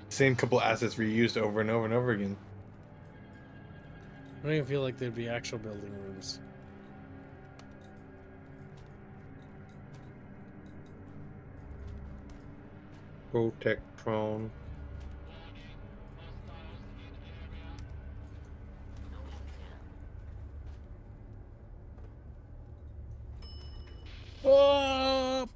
[SPEAKER 2] same couple assets reused over and over and over again.
[SPEAKER 1] I don't even feel like there'd be actual building rooms.
[SPEAKER 2] Protect prone.
[SPEAKER 1] Oh!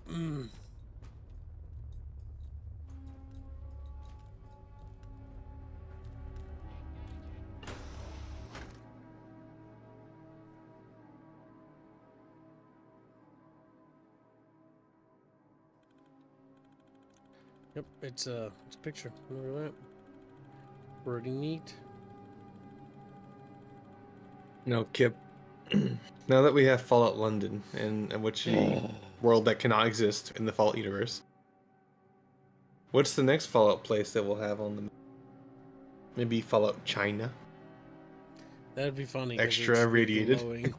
[SPEAKER 1] Yep, it's a picture. Look at that. Pretty neat.
[SPEAKER 2] No, Kip. Now that we have Fallout London, and which a world that cannot exist in the Fallout universe, what's the next Fallout place that we'll have on the? Maybe Fallout China.
[SPEAKER 1] That'd be funny.
[SPEAKER 2] Extra radiated.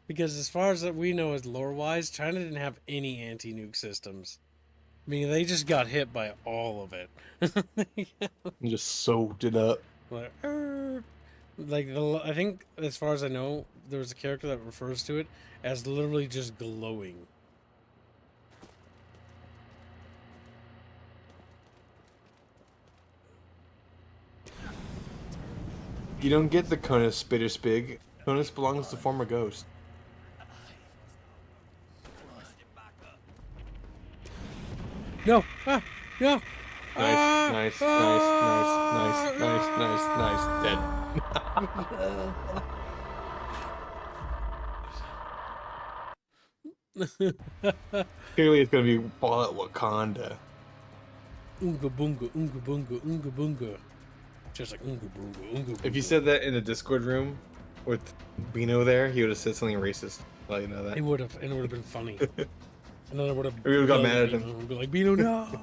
[SPEAKER 1] Because as far as we know, as lore-wise, China didn't have any anti-nuke systems. I mean, they just got hit by all of it.
[SPEAKER 2] And just soaked it up.
[SPEAKER 1] Like I think, as far as I know, there was a character that refers to it as literally just glowing.
[SPEAKER 2] You don't get the Conus Spitter Spig. Conus belongs to former Ghost.
[SPEAKER 1] No! Ah! No!
[SPEAKER 2] Nice, nice. Dead. Clearly it's gonna be Fallout Wakanda.
[SPEAKER 1] Unga bunga, unga bunga, unga bunga. Just like ungu bungu, ungu
[SPEAKER 2] If you
[SPEAKER 1] bungu.
[SPEAKER 2] said that in a Discord room with Bino there, he would have said something racist. I'll let you know that.
[SPEAKER 1] He would have, and it would have been funny. And then I would have.
[SPEAKER 2] We would've got mad at
[SPEAKER 1] Bino
[SPEAKER 2] him.
[SPEAKER 1] and be like, Bino, no,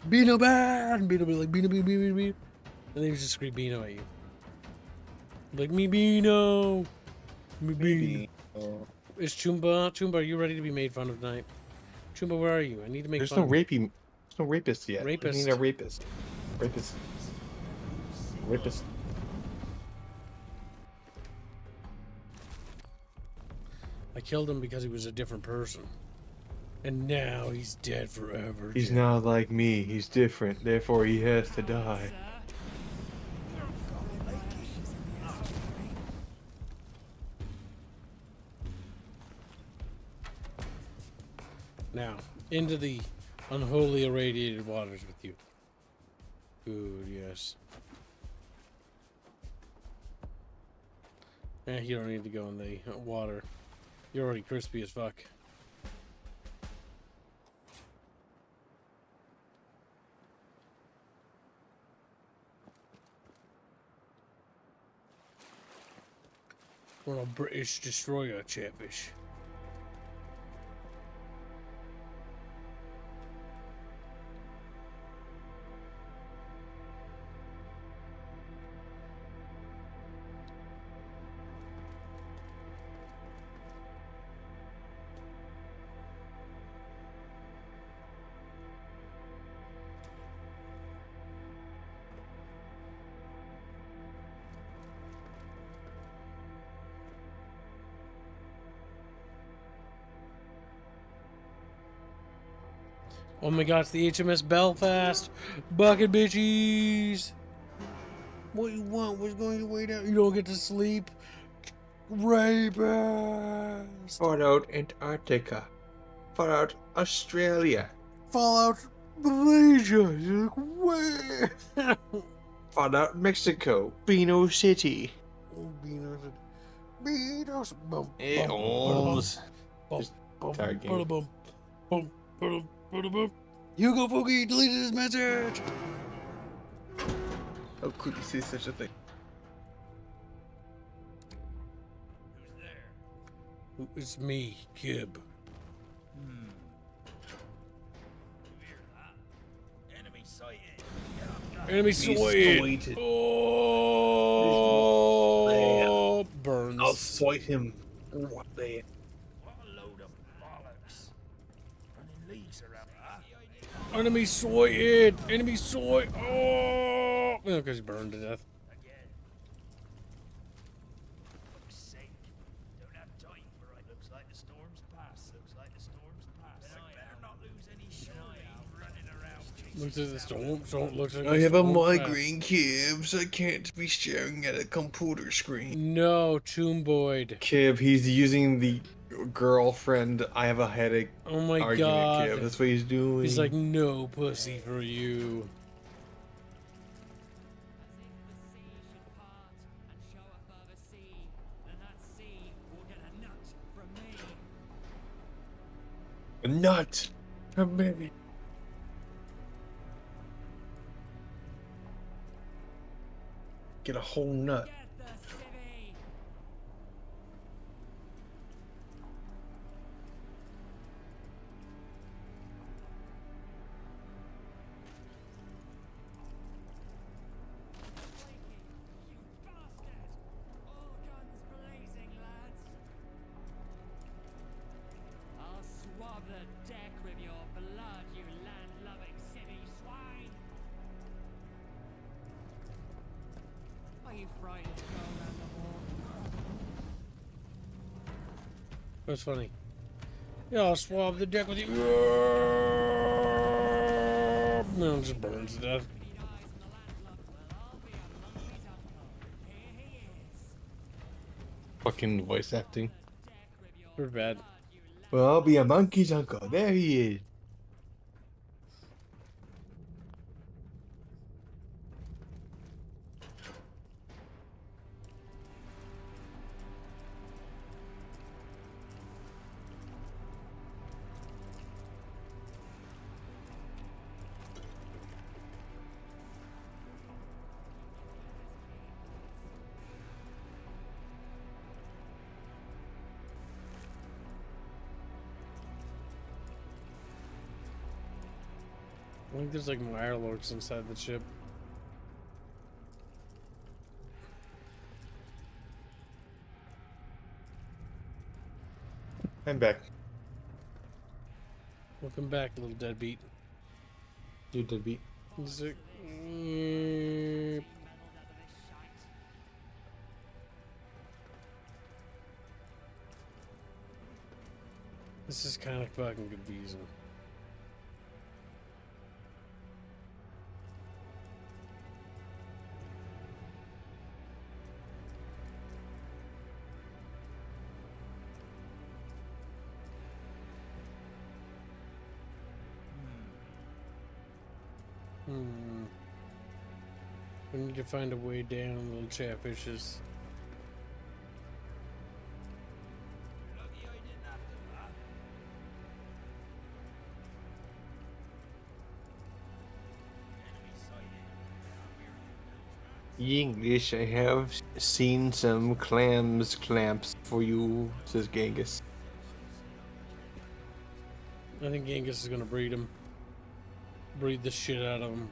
[SPEAKER 1] Bino bad, and Bino be like, Bino, Bino, Bino, Bino, and then he would just scream Bino at you. Like me, Bino, me, Bino. Is Chumba? Chumba, are you ready to be made fun of tonight? Chumba, where are you? I need to make
[SPEAKER 2] There's
[SPEAKER 1] fun
[SPEAKER 2] no
[SPEAKER 1] of
[SPEAKER 2] rapey. There's no rapist yet.
[SPEAKER 1] Rapist.
[SPEAKER 2] We need a rapist. Rapist. Rapist.
[SPEAKER 1] I killed him because he was a different person. And now he's dead forever.
[SPEAKER 2] He's not like me. He's different. Therefore, he has to die.
[SPEAKER 1] Now, into the unholy irradiated waters with you. Good, yes. You don't need to go in the water. You're already crispy as fuck. We're a British destroyer, Chatfish. Oh my god, it's the HMS Belfast! Bucket bitches! What you want? What's going to wait out? You don't get to sleep? Rapist!
[SPEAKER 2] Fallout Antarctica. Fallout Australia.
[SPEAKER 1] Fallout Malaysia! You're like, where?
[SPEAKER 2] Fallout Mexico. Bino City.
[SPEAKER 1] Beanos. Beanos. Bum.
[SPEAKER 2] Eels. Just tired game.
[SPEAKER 1] Bum. Bum. Bum. Hugo Fuki deleted his message!
[SPEAKER 2] How could you say such a thing?
[SPEAKER 1] It's me, Kib.
[SPEAKER 9] Enemy sighted.
[SPEAKER 1] Enemy sighted. Oh, burns.
[SPEAKER 2] I'll swipe him. What there?
[SPEAKER 9] What a load of bollocks. Running leagues around that.
[SPEAKER 1] Enemy sighted. Enemy sighted. Oh, because he burned to death.
[SPEAKER 9] Fuck's sake. Don't have time for it. Looks like the storm's past. Looks like the storm's past. I better not lose any shoreline running around.
[SPEAKER 1] Looks like the storm. Looks like
[SPEAKER 2] I
[SPEAKER 1] the
[SPEAKER 2] have a
[SPEAKER 1] storm
[SPEAKER 2] migraine, Kibs. I can't be staring at a computer screen.
[SPEAKER 1] No, Tomb Boyd.
[SPEAKER 2] Kib, he's using the girlfriend. I have a headache.
[SPEAKER 1] Oh my
[SPEAKER 2] argument,
[SPEAKER 1] god.
[SPEAKER 2] Kib. That's what he's doing.
[SPEAKER 1] He's like, no pussy for you.
[SPEAKER 2] a nut from me. Get a whole nut.
[SPEAKER 1] That's funny. Yeah, I'll swab the deck with you. No, it just burns to death.
[SPEAKER 2] Fucking voice acting.
[SPEAKER 1] We're bad.
[SPEAKER 2] Well, I'll be a monkey's uncle. There he is.
[SPEAKER 1] I think there's like mirelords inside the ship.
[SPEAKER 2] I'm back.
[SPEAKER 1] Welcome back, little deadbeat.
[SPEAKER 2] You deadbeat.
[SPEAKER 1] Is it... This is kind of fucking confusing. We need to find a way down, little chatfishes.
[SPEAKER 2] English, I have seen some clamps for you, says Genghis.
[SPEAKER 1] I think Genghis is gonna breed him. Breed the shit out of him.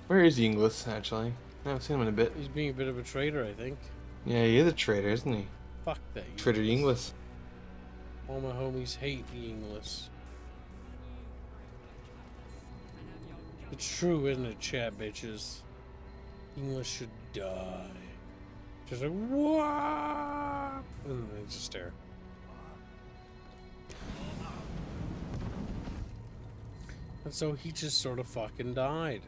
[SPEAKER 2] Where is English, actually? I haven't seen him in a bit.
[SPEAKER 1] He's being a bit of a traitor, I think.
[SPEAKER 2] Yeah, he is a traitor, isn't he?
[SPEAKER 1] Fuck that.
[SPEAKER 2] Traitor English.
[SPEAKER 1] All my homies hate the English. It's true, isn't it, chat bitches? English should die. Just like, what? And they just stare. And so he just sort of fucking died.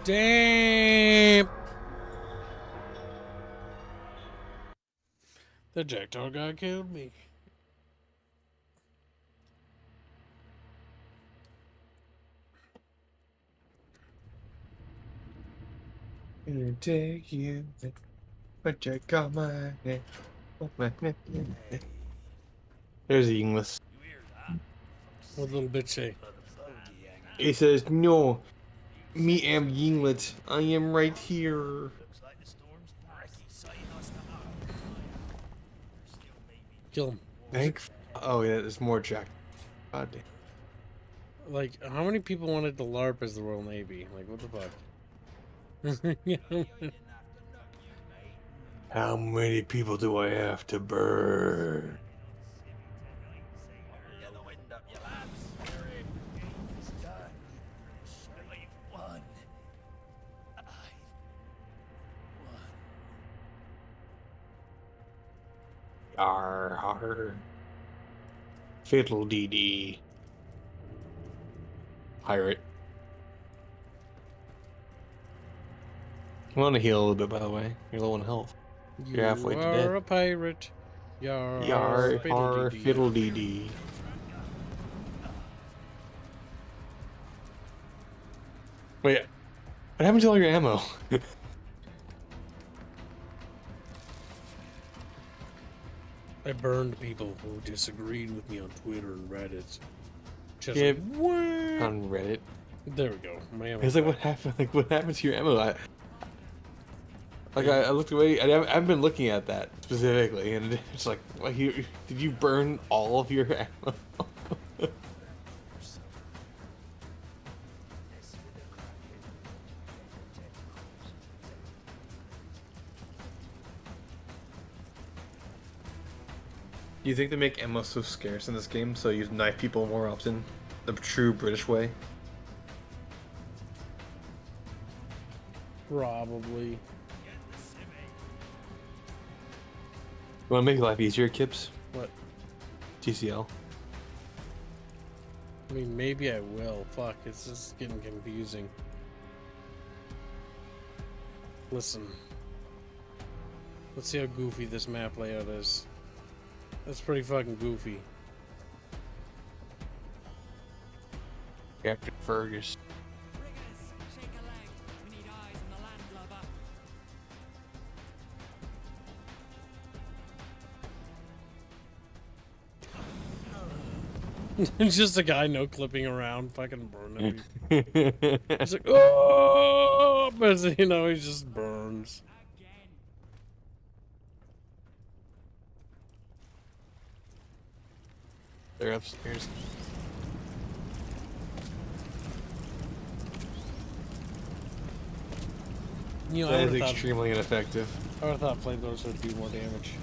[SPEAKER 1] Damn! The Jackdaw guy killed me.
[SPEAKER 2] Gonna take you, but you got my name. There's the English.
[SPEAKER 1] What little bitch say?
[SPEAKER 2] He says, no, me am Yinglet. I am right here.
[SPEAKER 1] Kill him.
[SPEAKER 2] Thanks. Oh, yeah, there's more Jack. God damn.
[SPEAKER 1] Like, how many people wanted to LARP as the Royal Navy? Like, what the fuck?
[SPEAKER 2] How many people do I have to burn? Har. Fiddle dee dee. Pirate. I'm gonna heal a little bit, by the way. You're low on health. You're halfway to death.
[SPEAKER 1] You're a pirate.
[SPEAKER 2] Yar, har, fiddle dee dee. Wait, what happened to all your ammo?
[SPEAKER 1] I burned people who disagreed with me on Twitter and Reddit. Just
[SPEAKER 2] Yeah,
[SPEAKER 1] like, what?
[SPEAKER 2] on Reddit.
[SPEAKER 1] There we go. My ammo
[SPEAKER 2] It's like, what happened? Like, what happened to your ammo? I looked away. I haven't been looking at that specifically, and it's like, did you burn all of your ammo? Do you think they make ammo so scarce in this game, so you knife people more often? The true British way?
[SPEAKER 1] Probably.
[SPEAKER 2] You want to make life easier, Kips?
[SPEAKER 1] What?
[SPEAKER 2] TCL.
[SPEAKER 1] I mean, maybe I will. Fuck, it's just getting confusing. Listen. Let's see how goofy this map layout is. That's pretty fucking goofy.
[SPEAKER 2] Captain Fergus.
[SPEAKER 1] It's just a guy no clipping around, fucking burning. It's like, oh, but you know, he just burns.
[SPEAKER 2] They're upstairs.
[SPEAKER 1] You know,
[SPEAKER 2] That
[SPEAKER 1] I
[SPEAKER 2] is
[SPEAKER 1] would have
[SPEAKER 2] extremely ineffective.
[SPEAKER 1] thought flamethrowers would do more damage.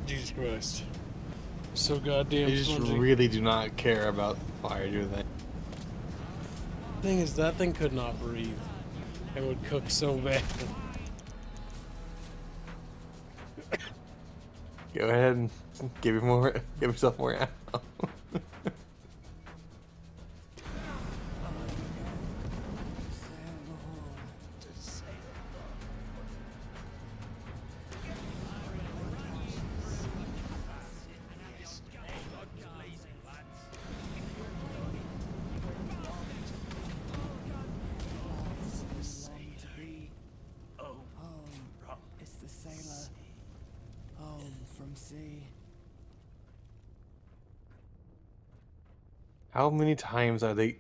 [SPEAKER 1] Jesus Christ. So goddamn
[SPEAKER 2] They just
[SPEAKER 1] spongy.
[SPEAKER 2] really do not care about fire, do they?
[SPEAKER 1] Thing is, that thing could not breathe. It would cook so bad.
[SPEAKER 2] Go ahead and give yourself more ammo.
[SPEAKER 19] It's the sailor home from sea.
[SPEAKER 2] How many times are they?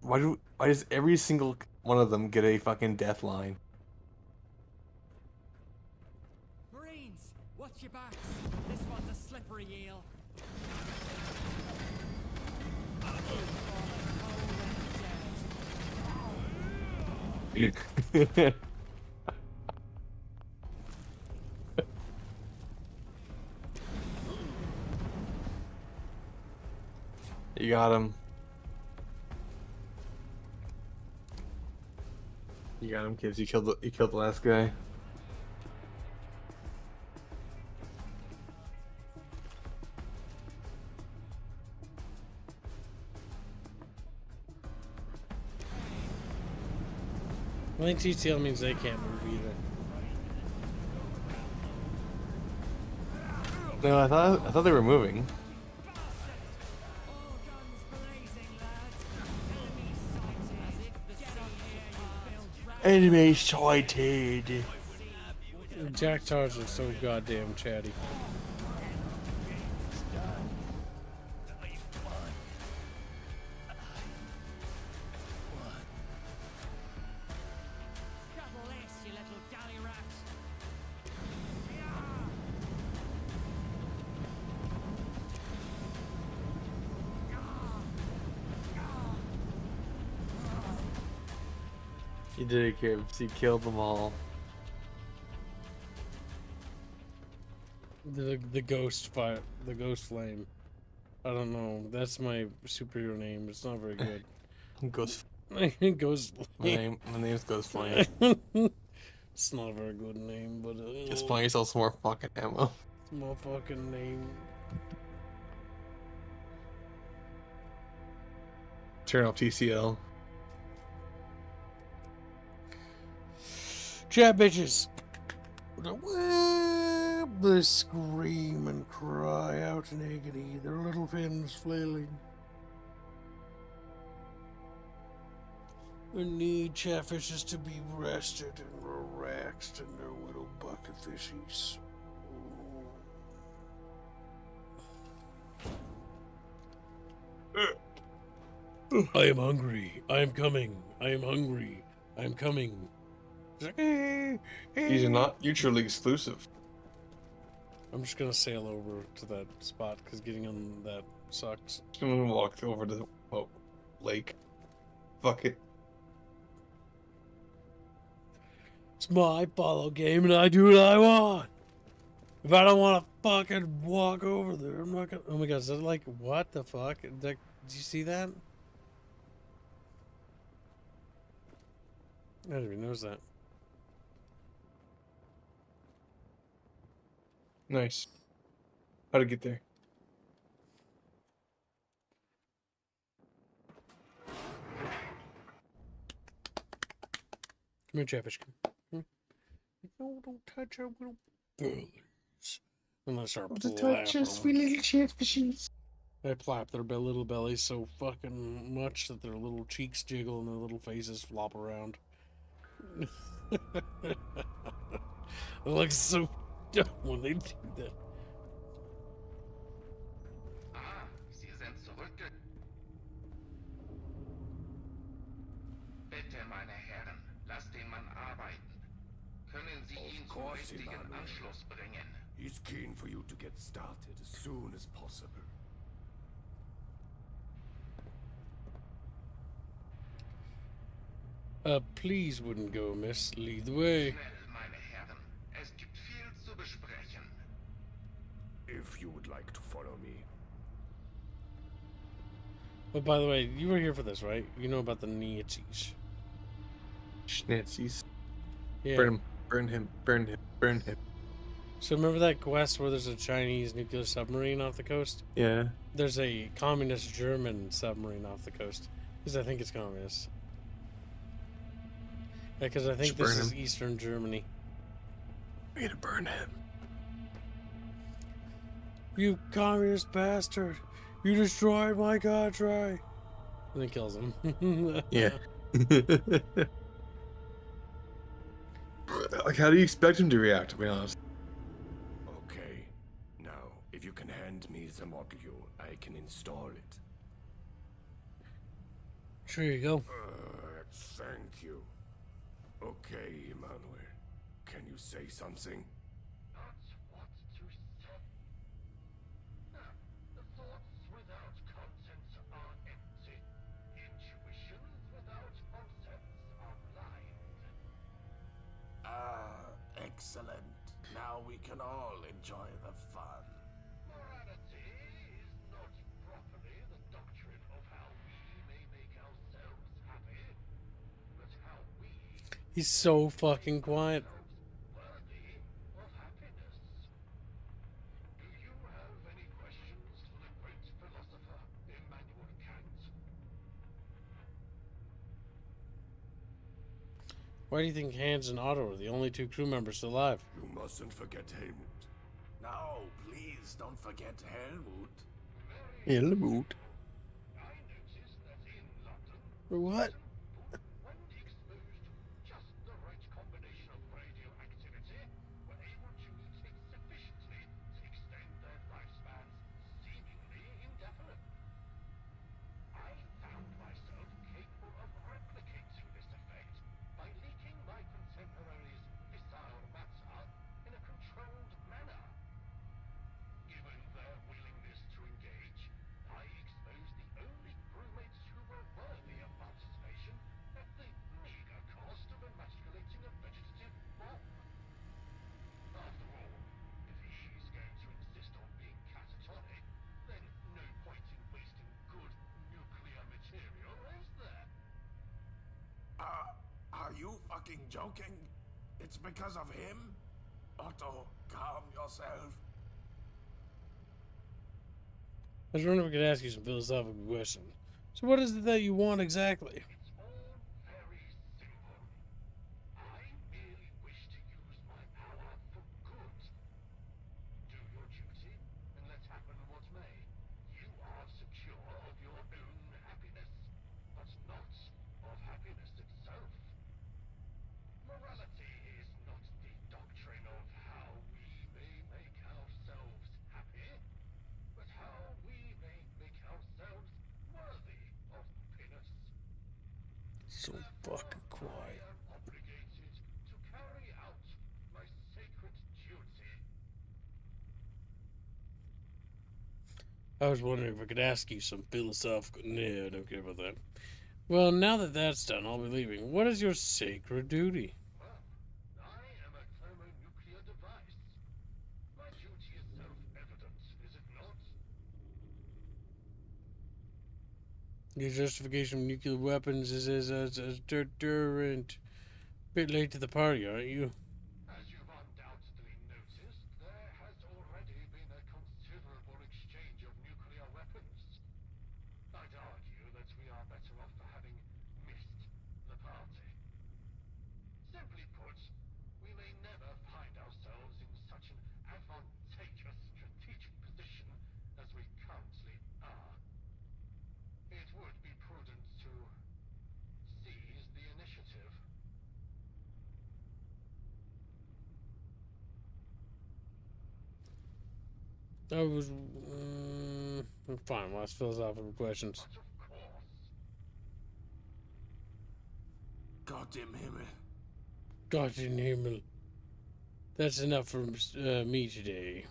[SPEAKER 2] Why does every single one of them get a fucking death line?
[SPEAKER 19] Marines, watch your backs. This one's a slippery eel.
[SPEAKER 2] You got him. You got him, kids. You killed the last guy.
[SPEAKER 1] I think TTL means they can't move either.
[SPEAKER 2] No, I thought they were moving. Enemy sighted.
[SPEAKER 1] Jack Tars are so goddamn chatty.
[SPEAKER 2] You did it, kids. You killed them all.
[SPEAKER 1] The ghost fire, the ghost flame. I don't know. That's my superhero name. It's not very good.
[SPEAKER 2] Ghost.
[SPEAKER 1] Ghost.
[SPEAKER 2] My name's Ghost Flame.
[SPEAKER 1] It's not a very good name, but
[SPEAKER 2] Just find yourself some more fucking ammo.
[SPEAKER 1] Small fucking name.
[SPEAKER 2] Turn off TCL.
[SPEAKER 1] Chat bitches. They scream and cry out in agony, their little fins flailing. We need chatfishes to be rested and relaxed in their little bucket fishies. I am hungry. I am coming. I am hungry. I am coming.
[SPEAKER 2] These are not mutually exclusive.
[SPEAKER 1] I'm just gonna sail over to that spot because getting on that sucks.
[SPEAKER 2] I'm gonna walk over to the lake. Fuck it.
[SPEAKER 1] It's my follow game and I do what I want. If I don't want to fucking walk over there, I'm not gonna. Oh my god, is that like, what the fuck? Did you see that? I didn't even notice that.
[SPEAKER 2] Nice. How'd it get there?
[SPEAKER 1] Come here, Chatfish. Come here. No, don't touch our little bellies. Unless our
[SPEAKER 2] Don't touch us, we little chatfishes.
[SPEAKER 1] They plap their little bellies so fucking much that their little cheeks jiggle and their little faces flop around. It looks so dumb when they do that.
[SPEAKER 18] Ah, Sie sind zurückge... Bitte, meine Herren, lasst den Mann arbeiten. Können Sie ihn zum richtigen Anschluss bringen?
[SPEAKER 5] He's keen for you to get started as soon as possible.
[SPEAKER 1] Please wouldn't go, miss. Lead the way.
[SPEAKER 18] Schnell, meine Herren. Es gibt viel zu besprechen.
[SPEAKER 5] If you would like to follow me.
[SPEAKER 1] Oh, by the way, you were here for this, right? You know about the Nazis.
[SPEAKER 2] Schnazies.
[SPEAKER 1] Yeah.
[SPEAKER 2] Burn him, burn him, burn him, burn him.
[SPEAKER 1] So remember that quest where there's a Chinese nuclear submarine off the coast?
[SPEAKER 2] Yeah.
[SPEAKER 1] There's a communist German submarine off the coast. Because I think it's communist. Yeah, because I think this is Eastern Germany.
[SPEAKER 2] We need to burn him.
[SPEAKER 1] You communist bastard! You destroyed my country! And then kills him.
[SPEAKER 2] Yeah. Like, how do you expect him to react, to be honest?
[SPEAKER 5] Okay. Now, if you can hand me the module, I can install it.
[SPEAKER 1] Sure you go.
[SPEAKER 5] Thank you. Okay, Emmanuel. Can you say something?
[SPEAKER 18] Not what to say. The thoughts without content are empty. Intuitions without concepts are blind.
[SPEAKER 5] Ah, excellent. Now we can all enjoy the fun.
[SPEAKER 18] Morality is not properly the doctrine of how we may make ourselves happy, but how we
[SPEAKER 1] He's so fucking quiet.
[SPEAKER 18] worthy of happiness. Do you have any questions for the great philosopher Immanuel Kant?
[SPEAKER 1] Why do you think Hans and Otto are the only two crew members still alive?
[SPEAKER 5] You mustn't forget Helmut. No, please don't forget Helmut.
[SPEAKER 2] Helmut.
[SPEAKER 1] What?
[SPEAKER 18] When exposed to just the right combination of radioactivity, were able to mutate sufficiently to extend their lifespans seemingly indefinitely. I found myself capable of replicating this effect by leaking my contemporaries' fissile matter in a controlled manner. Given their willingness to engage, I exposed the only crewmates who were worthy of participation at the meager cost of emasculating a vegetative bomb. After all, if he's going to insist on being catatonic, then no point in wasting good nuclear material, is there?
[SPEAKER 5] Are you fucking joking? It's because of him? Otto, calm yourself.
[SPEAKER 1] I was wondering if I could ask you some philosophical questions. So what is it that you want exactly?
[SPEAKER 18] It's all very simple. I merely wish to use my power for good. Do your duty, and let happen what may. You are secure of your own happiness, but not of happiness itself. Morality is not the doctrine of how we may make ourselves happy, but how we may make ourselves worthy of happiness.
[SPEAKER 1] So fucking quiet.
[SPEAKER 18] I am obligated to carry out my sacred duty.
[SPEAKER 1] I was wondering if I could ask you some philosophical... No, I don't care about that. Well, now that that's done, I'll be leaving. What is your sacred duty?
[SPEAKER 18] I am a thermonuclear device. My duty is self-evident, is it not?
[SPEAKER 1] Your justification of nuclear weapons is as a deterrent. Bit late to the party, aren't you?
[SPEAKER 18] As you've undoubtedly noticed, there has already been a considerable exchange of nuclear weapons. I'd argue that we are better off for having missed the party. Simply put, we may never find ourselves in such an advantageous strategic position as we currently are.
[SPEAKER 1] I was fine. Last philosophical questions.
[SPEAKER 9] Gott im Himmel.
[SPEAKER 1] God in Himmel. That's enough for me today.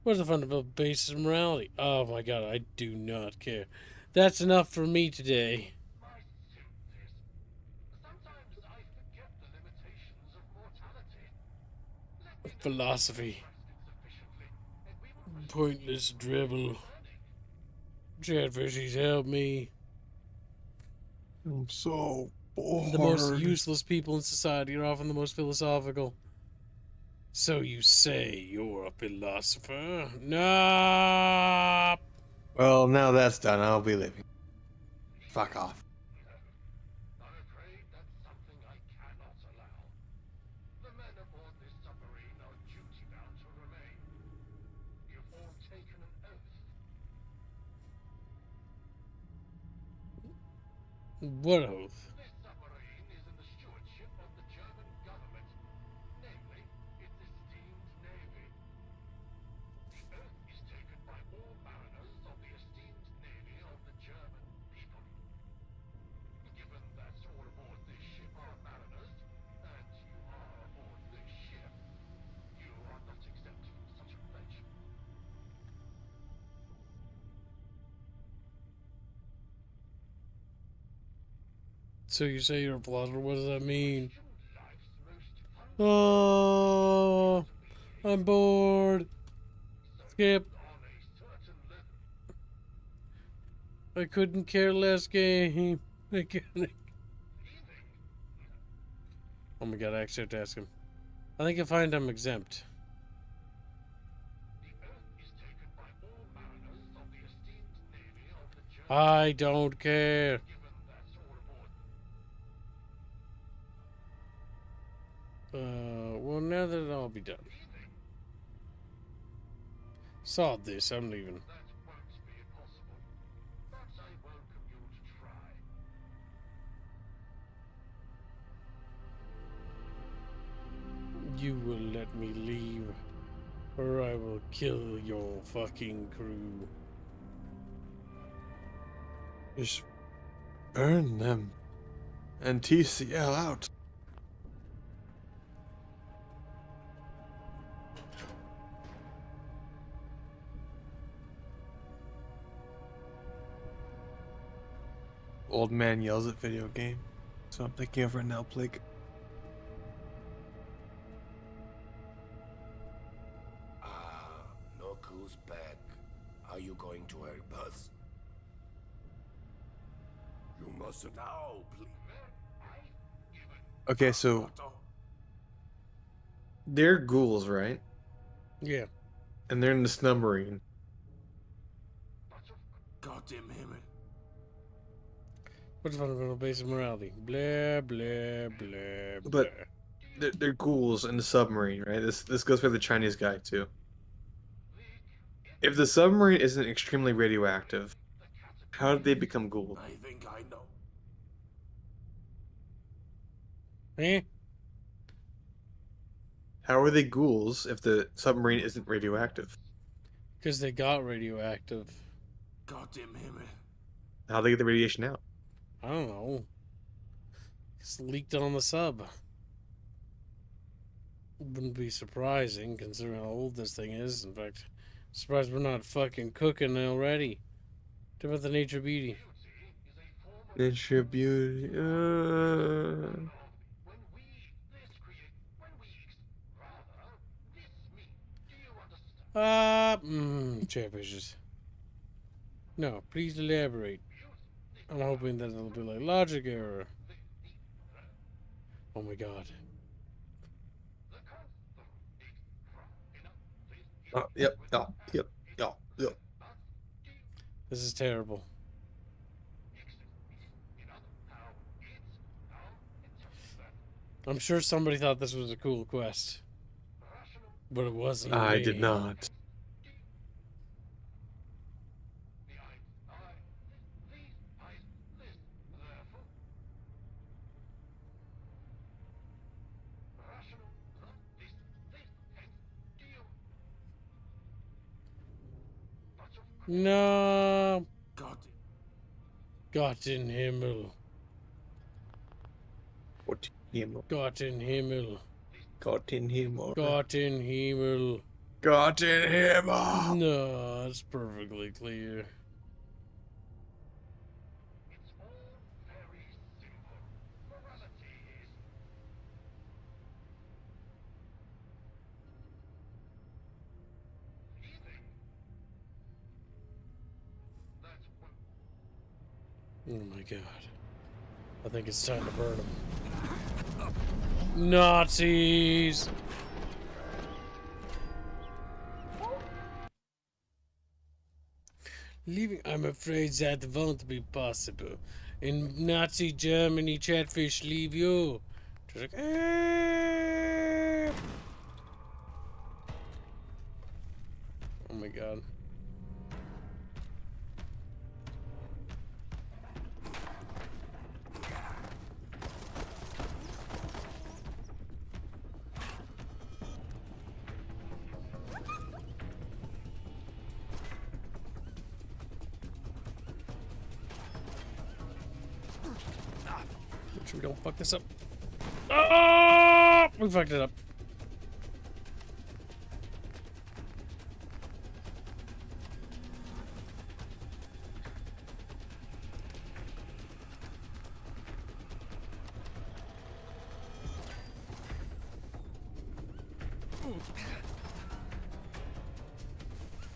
[SPEAKER 1] What's the fundamental basis of morality? Oh my god, I do not care. That's enough for me today. Philosophy. Pointless dribble. Chatfishies, help me.
[SPEAKER 2] I'm so bored.
[SPEAKER 1] The most useless people in society are often the most philosophical. So you say you're a philosopher? No.
[SPEAKER 2] Well, now that's done. I'll be leaving. Fuck off.
[SPEAKER 18] I'm afraid that's something I cannot allow. The men aboard this submarine are duty-bound to remain. You've all taken an oath.
[SPEAKER 1] What oath?
[SPEAKER 18] This submarine is in the stewardship of the German government, namely, its esteemed navy. The oath is taken by all mariners of the esteemed navy of the German people. Given that all aboard this ship are mariners, and you are aboard this ship, you are not exempt from such a pledge.
[SPEAKER 1] So you say you're a philosopher? What does that mean? Oh, I'm bored. Skip. I couldn't care less game. Mechanic. Oh my god, I actually have to ask him. I think you'll find I'm exempt. I don't care. Well, now that it'll be done. Saw this, I'm leaving. You will let me leave, or I will kill your fucking crew.
[SPEAKER 2] Just burn them and TCL out. Old man yells at video game, so I'm thinking of an Plig.
[SPEAKER 5] Noku's back. Are you going to help us? You must now, please.
[SPEAKER 2] Okay, so they're ghouls, right?
[SPEAKER 1] Yeah.
[SPEAKER 2] And they're in the submarine.
[SPEAKER 9] Gott im Himmel.
[SPEAKER 1] What's the fundamental basis of morality? Blah, blah, blah, blah.
[SPEAKER 2] But they're ghouls in the submarine, right? This goes for the Chinese guy too. If the submarine isn't extremely radioactive, how did they become ghouls?
[SPEAKER 5] I think I know.
[SPEAKER 1] Eh?
[SPEAKER 2] How are they ghouls if the submarine isn't radioactive?
[SPEAKER 1] Because they got radioactive.
[SPEAKER 9] Gott im Himmel.
[SPEAKER 2] How they get the radiation out?
[SPEAKER 1] I don't know. It's leaked on the sub. Wouldn't be surprising considering how old this thing is. In fact, surprised we're not fucking cooking already. What about the nature beauty?
[SPEAKER 2] Nature beauty.
[SPEAKER 1] Chatfishes. No, please elaborate. I'm hoping that it'll be like logic error. Oh my god.
[SPEAKER 2] Yep.
[SPEAKER 1] This is terrible. I'm sure somebody thought this was a cool quest. But it wasn't.
[SPEAKER 2] I did not.
[SPEAKER 1] No.
[SPEAKER 9] Gott.
[SPEAKER 1] Gott in Himmel.
[SPEAKER 2] What Himmel?
[SPEAKER 1] Gott in Himmel.
[SPEAKER 2] Gott in Himmel.
[SPEAKER 1] Gott in Himmel.
[SPEAKER 2] Gott in Himmel.
[SPEAKER 1] No, it's perfectly clear. Oh my god. I think it's time to burn them. Nazis! Leaving, I'm afraid that won't be possible. In Nazi Germany, Chatfish, leave you. Just like, oh my god. Make sure we don't fuck this up. Oh! We fucked it up.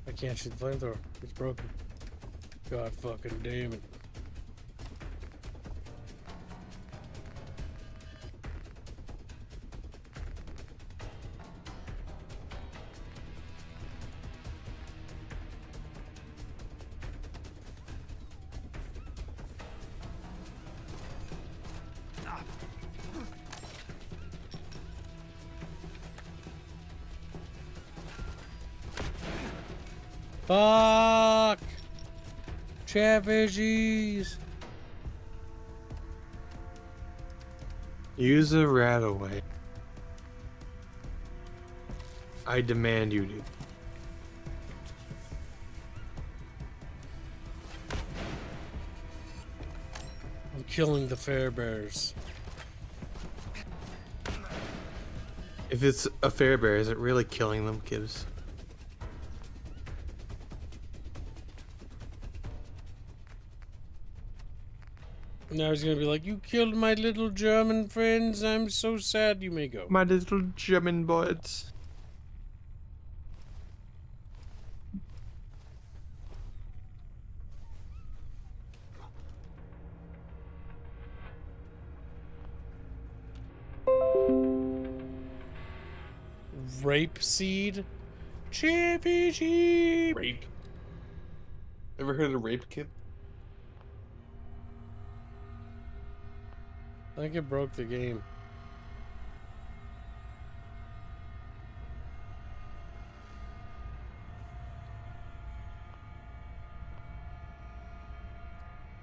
[SPEAKER 1] I can't shoot the flamethrower. It's broken. God fucking damn it. Fuck! Chatfishies!
[SPEAKER 2] Use a rat away. I demand you do.
[SPEAKER 1] I'm killing the fair bears.
[SPEAKER 2] If it's a fair bear, is it really killing them, Gibbs?
[SPEAKER 1] Now he's gonna be like, you killed my little German friends. I'm so sad. You may go.
[SPEAKER 2] My little German boys.
[SPEAKER 1] Rape seed? Championship!
[SPEAKER 2] Rape. Ever heard of Rape Kid?
[SPEAKER 1] I think it broke the game.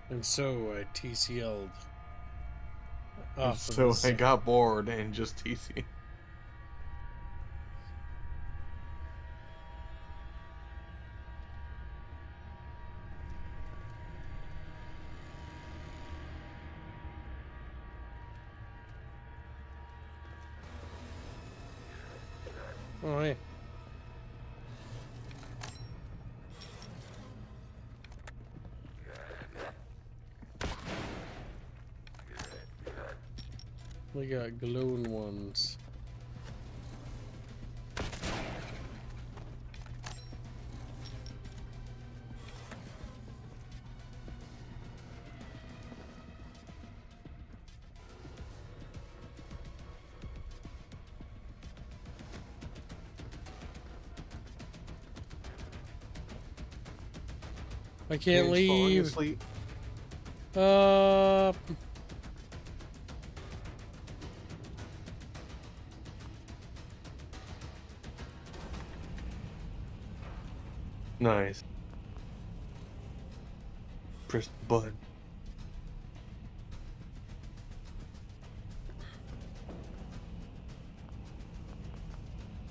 [SPEAKER 1] And so I TCL'd.
[SPEAKER 2] So I got bored and just TC.
[SPEAKER 1] Oh, hey. We got glowing ones. I can't leave.
[SPEAKER 2] Nice. Press the button.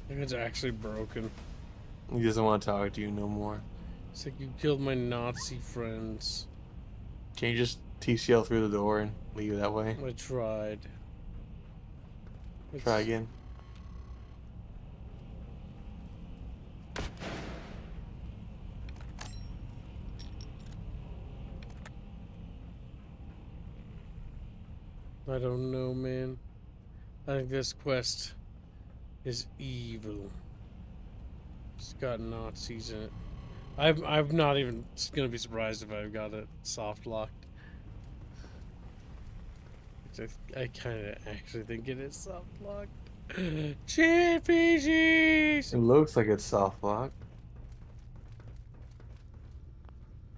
[SPEAKER 1] I think it's actually broken.
[SPEAKER 2] He doesn't want to talk to you no more.
[SPEAKER 1] It's like you killed my Nazi friends.
[SPEAKER 2] Can you just TCL through the door and leave it that way?
[SPEAKER 1] I tried.
[SPEAKER 2] Try again.
[SPEAKER 1] I don't know, man. I think this quest is evil. It's got Nazis in it. I'm not even gonna be surprised if I've got it soft locked. I kind of actually think it is soft locked. Chatfishies!
[SPEAKER 2] It looks like it's soft locked.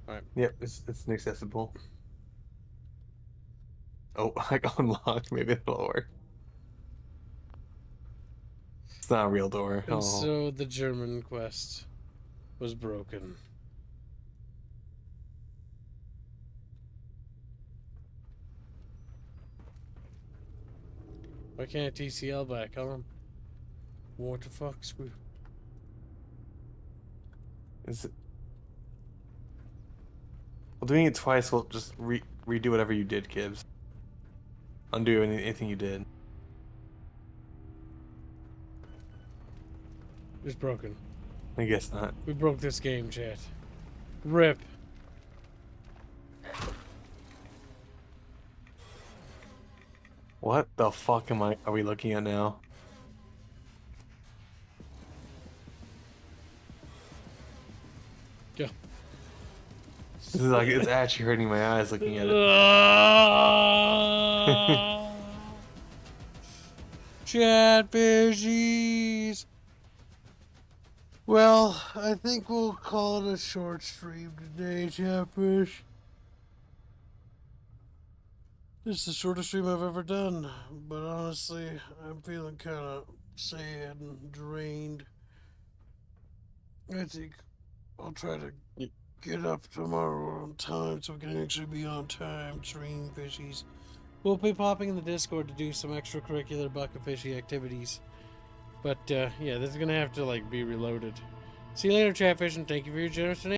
[SPEAKER 1] Alright.
[SPEAKER 2] Yep, it's inaccessible. Oh, I got unlocked. Maybe it'll work. It's not a real door.
[SPEAKER 1] And so the German quest was broken. Why can't I TCL back on? What the fuck, screw?
[SPEAKER 2] Is it? Well, doing it twice will just redo whatever you did, Gibbs. Undo anything you did.
[SPEAKER 1] It's broken.
[SPEAKER 2] I guess not.
[SPEAKER 1] We broke this game, chat. RIP.
[SPEAKER 2] What the fuck are we looking at now?
[SPEAKER 1] Go.
[SPEAKER 2] This is like, it's actually hurting my eyes looking at it.
[SPEAKER 1] Chatfishies. Well, I think we'll call it a short stream today, Chatfish. This is the shortest stream I've ever done, but honestly, I'm feeling kind of sad and drained. I think I'll try to get up tomorrow on time so we can actually be on time, stream fishies. We'll be popping in the Discord to do some extracurricular bucket fishy activities. But yeah, this is gonna have to like be reloaded. See you later, Chatfish, and thank you for your generous donation.